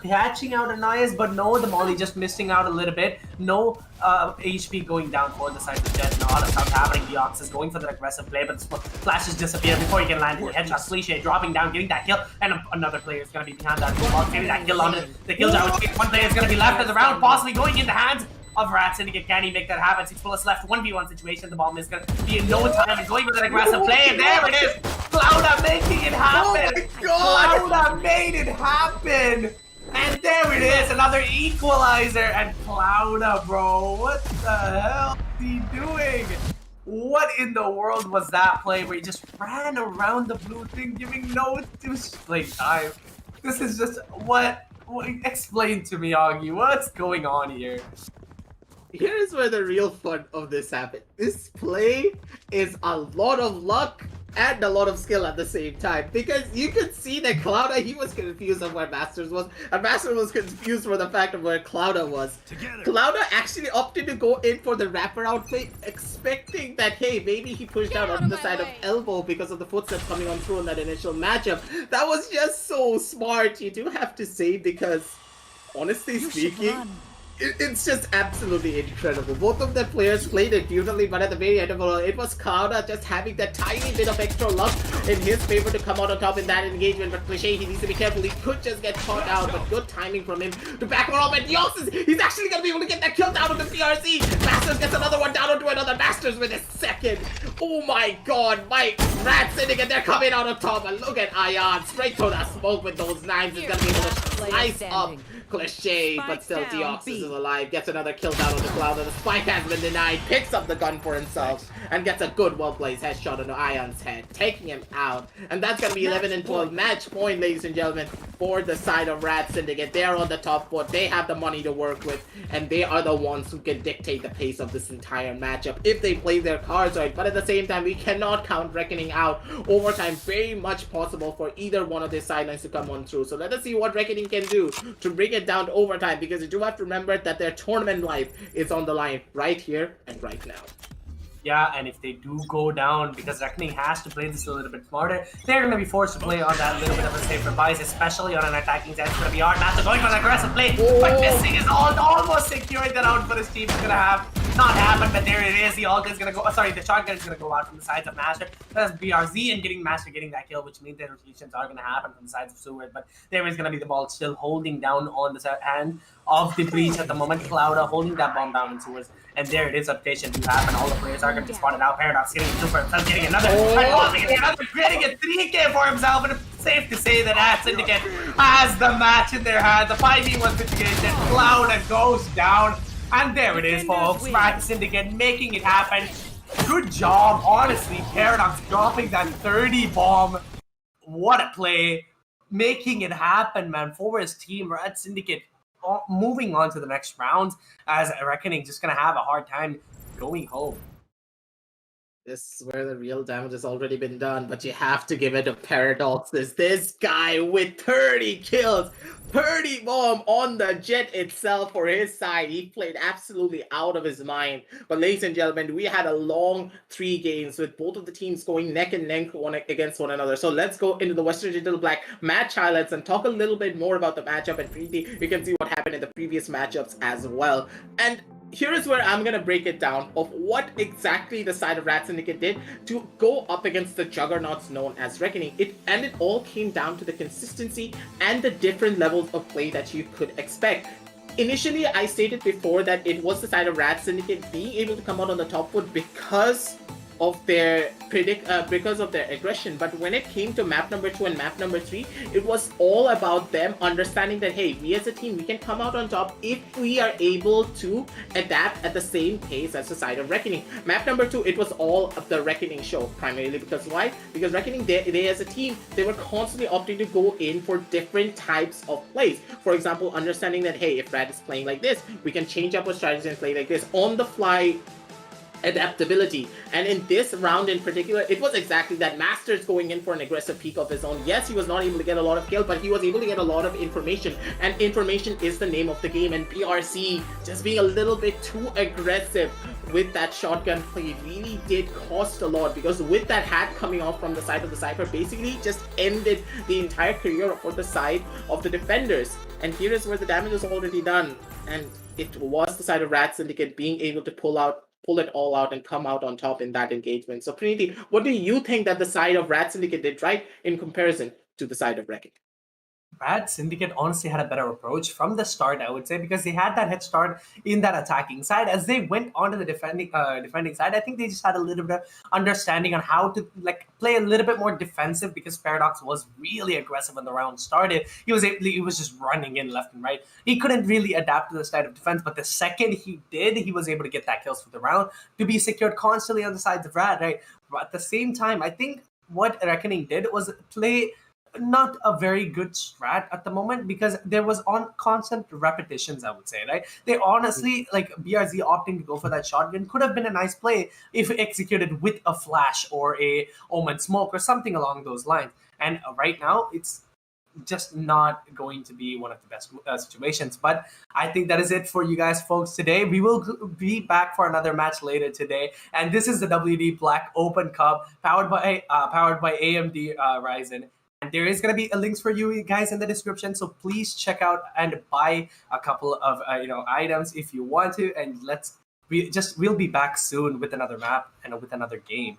Speaker 3: catching out Anais, but no, the Molly just missing out a little bit. No HP going down for the side of the Jet. No, other stuff happening. Deox is going for the aggressive play, but flashes disappear before he can land the headshot. Cliche dropping down, getting that kill, and another player is going to be behind that wall, getting that kill on the kill down. One player is going to be left in the round, possibly going in the hands of Rat Syndicate. Can he make that happen? 6 bullets left, 1v1 situation. The bomb is going to be in no time, and going with an aggressive play, and there it is! Clouda making it happen!
Speaker 2: Oh my God!
Speaker 3: Clouda made it happen! And there it is, another equalizer, and Clouda, bro, what the hell is he doing? What in the world was that play where he just ran around the blue thing, giving no play time? This is just, what explain to me, Augie, what's going on here?
Speaker 2: Here's where the real fun of this happened. This play is a lot of luck and a lot of skill at the same time, because you could see that Clouda, he was confused of where Masters was, and Masters was confused for the fact of where Clouda was. Clouda actually opted to go in for the wraparound play, expecting that, hey, maybe he pushed out on the side of elbow because of the footsteps coming on through in that initial matchup. That was just so smart, you do have to say, because honestly speaking, it's just absolutely incredible. Both of the players played it beautifully, but at the very end of it was Clouda just having that tiny bit of extra luck in his favor to come out on top in that engagement. But Cliche, he needs to be careful. He could just get caught out, but good timing from him to back him up. And he's actually going to be able to get that kill down on the PRC. Masters gets another one down onto another. Masters with his second. Oh my God, Mike, Rat Syndicate, they're coming out on top. And look at Ion, straight through that smoke with those knives. He's going to be able to slice up Cliche, but still Deox is alive, gets another kill down on the Cloud, and the spike has been denied, picks up the gun for himself, and gets a good well-placed headshot on Ion's head, taking him out. And that's gonna be 11 and 12 match point, ladies and gentlemen, for the side of Rat Syndicate. They're on the top foot, they have the money to work with, and they are the ones who can dictate the pace of this entire matchup if they play their cards right. But at the same time, we cannot count Reckoning out. Overtime very much possible for either one of their sidelines to come on through. So let us see what Reckoning can do to bring it down to overtime, because you do have to remember that their tournament life is on the line right here and right now.
Speaker 3: Yeah, and if they do go down, because Reckoning has to play this a little bit smarter, they're going to be forced to play on that little bit of a safer bias, especially on an attacking side. It's going to be hard. Master going for an aggressive play, but missing is almost securing that out for his team. He's going to have not happen, but there it is. The ult is gonna go. Sorry, the shotgun is gonna go out from the sides of Master. That's BRZ and getting Master getting that kill, which means the rotations are gonna happen from the sides of Seward. But there is gonna be the ball still holding down on the hand of the breach at the moment. Clouda holding that bomb down in Seward. And there it is, rotation to happen. All the players are going to be spotted out. Paradox getting two for himself, getting another. Getting a 3K for himself. And it's safe to say that Syndicate has the match in their hands. The 5v1 situation. Clouda goes down. And there it is, folks. Syndicate making it happen. Good job, honestly. Paradox dropping that 30 bomb. What a play. Making it happen, man, for his team. Syndicate moving on to the next round, as Reckoning just gonna have a hard time going home.
Speaker 2: This is where the real damage has already been done, but you have to give it to Paradox. This guy with 30 kills, 30 bomb on the Jet itself for his side. He played absolutely out of his mind. But ladies and gentlemen, we had a long 3 games with both of the teams going neck and neck against one another. So let's go into the Western Digital Black match highlights and talk a little bit more about the matchup. And you can see what happened in the previous matchups as well. And here is where I'm going to break it down of what exactly the side of Syndicate did to go up against the juggernauts known as Reckoning. It all came down to the consistency and the different levels of play that you could expect. Initially, I stated before that it was the side of Syndicate being able to come out on the top foot because of their aggression. But when it came to map number 2 and map number 3, it was all about them understanding that, hey, we as a team, we can come out on top if we are able to adapt at the same pace as the side of Reckoning. Map number 2, it was all of the Reckoning show, primarily because why? Because Reckoning, they as a team, they were constantly opting to go in for different types of plays. For example, understanding that, hey, if Rad is playing like this, we can change up our strategy and play like this. On the fly adaptability. And in this round in particular, it was exactly that. Master's going in for an aggressive peak of his own. Yes, he was not able to get a lot of kill, but he was able to get a lot of information, and information is the name of the game. And BRC just being a little bit too aggressive with that shotgun play really did cost a lot, because with that hat coming off from the side of the Cypher, basically just ended the entire career for the side of the defenders. And here is where the damage is already done, and it was the side of Syndicate being able to pull it all out and come out on top in that engagement. So Prinity, what do you think that the side of Syndicate did right in comparison to the side of Reckoning?
Speaker 3: Syndicate honestly had a better approach from the start, I would say, because they had that head start in that attacking side. As they went onto the defending side, I think they just had a little bit of understanding on how to play a little bit more defensive, because Paradox was really aggressive when the round started. He was just running in left and right. He couldn't really adapt to the side of defense, but the second he did, he was able to get that kills for the round to be secured constantly on the sides of Rad, right? But at the same time, I think what Reckoning did was play not a very good strat at the moment, because there was on constant repetitions, I would say, right? They honestly, BRZ opting to go for that shotgun could have been a nice play if executed with a flash or a Omen smoke or something along those lines. And right now, it's just not going to be one of the best situations. But I think that is it for you guys, folks, today. We will be back for another match later today, and this is the WD Black Open Cup powered by AMD Ryzen. And there is going to be links for you guys in the description, so please check out and buy a couple of items if you want to. And we'll be back soon with another map and with another game.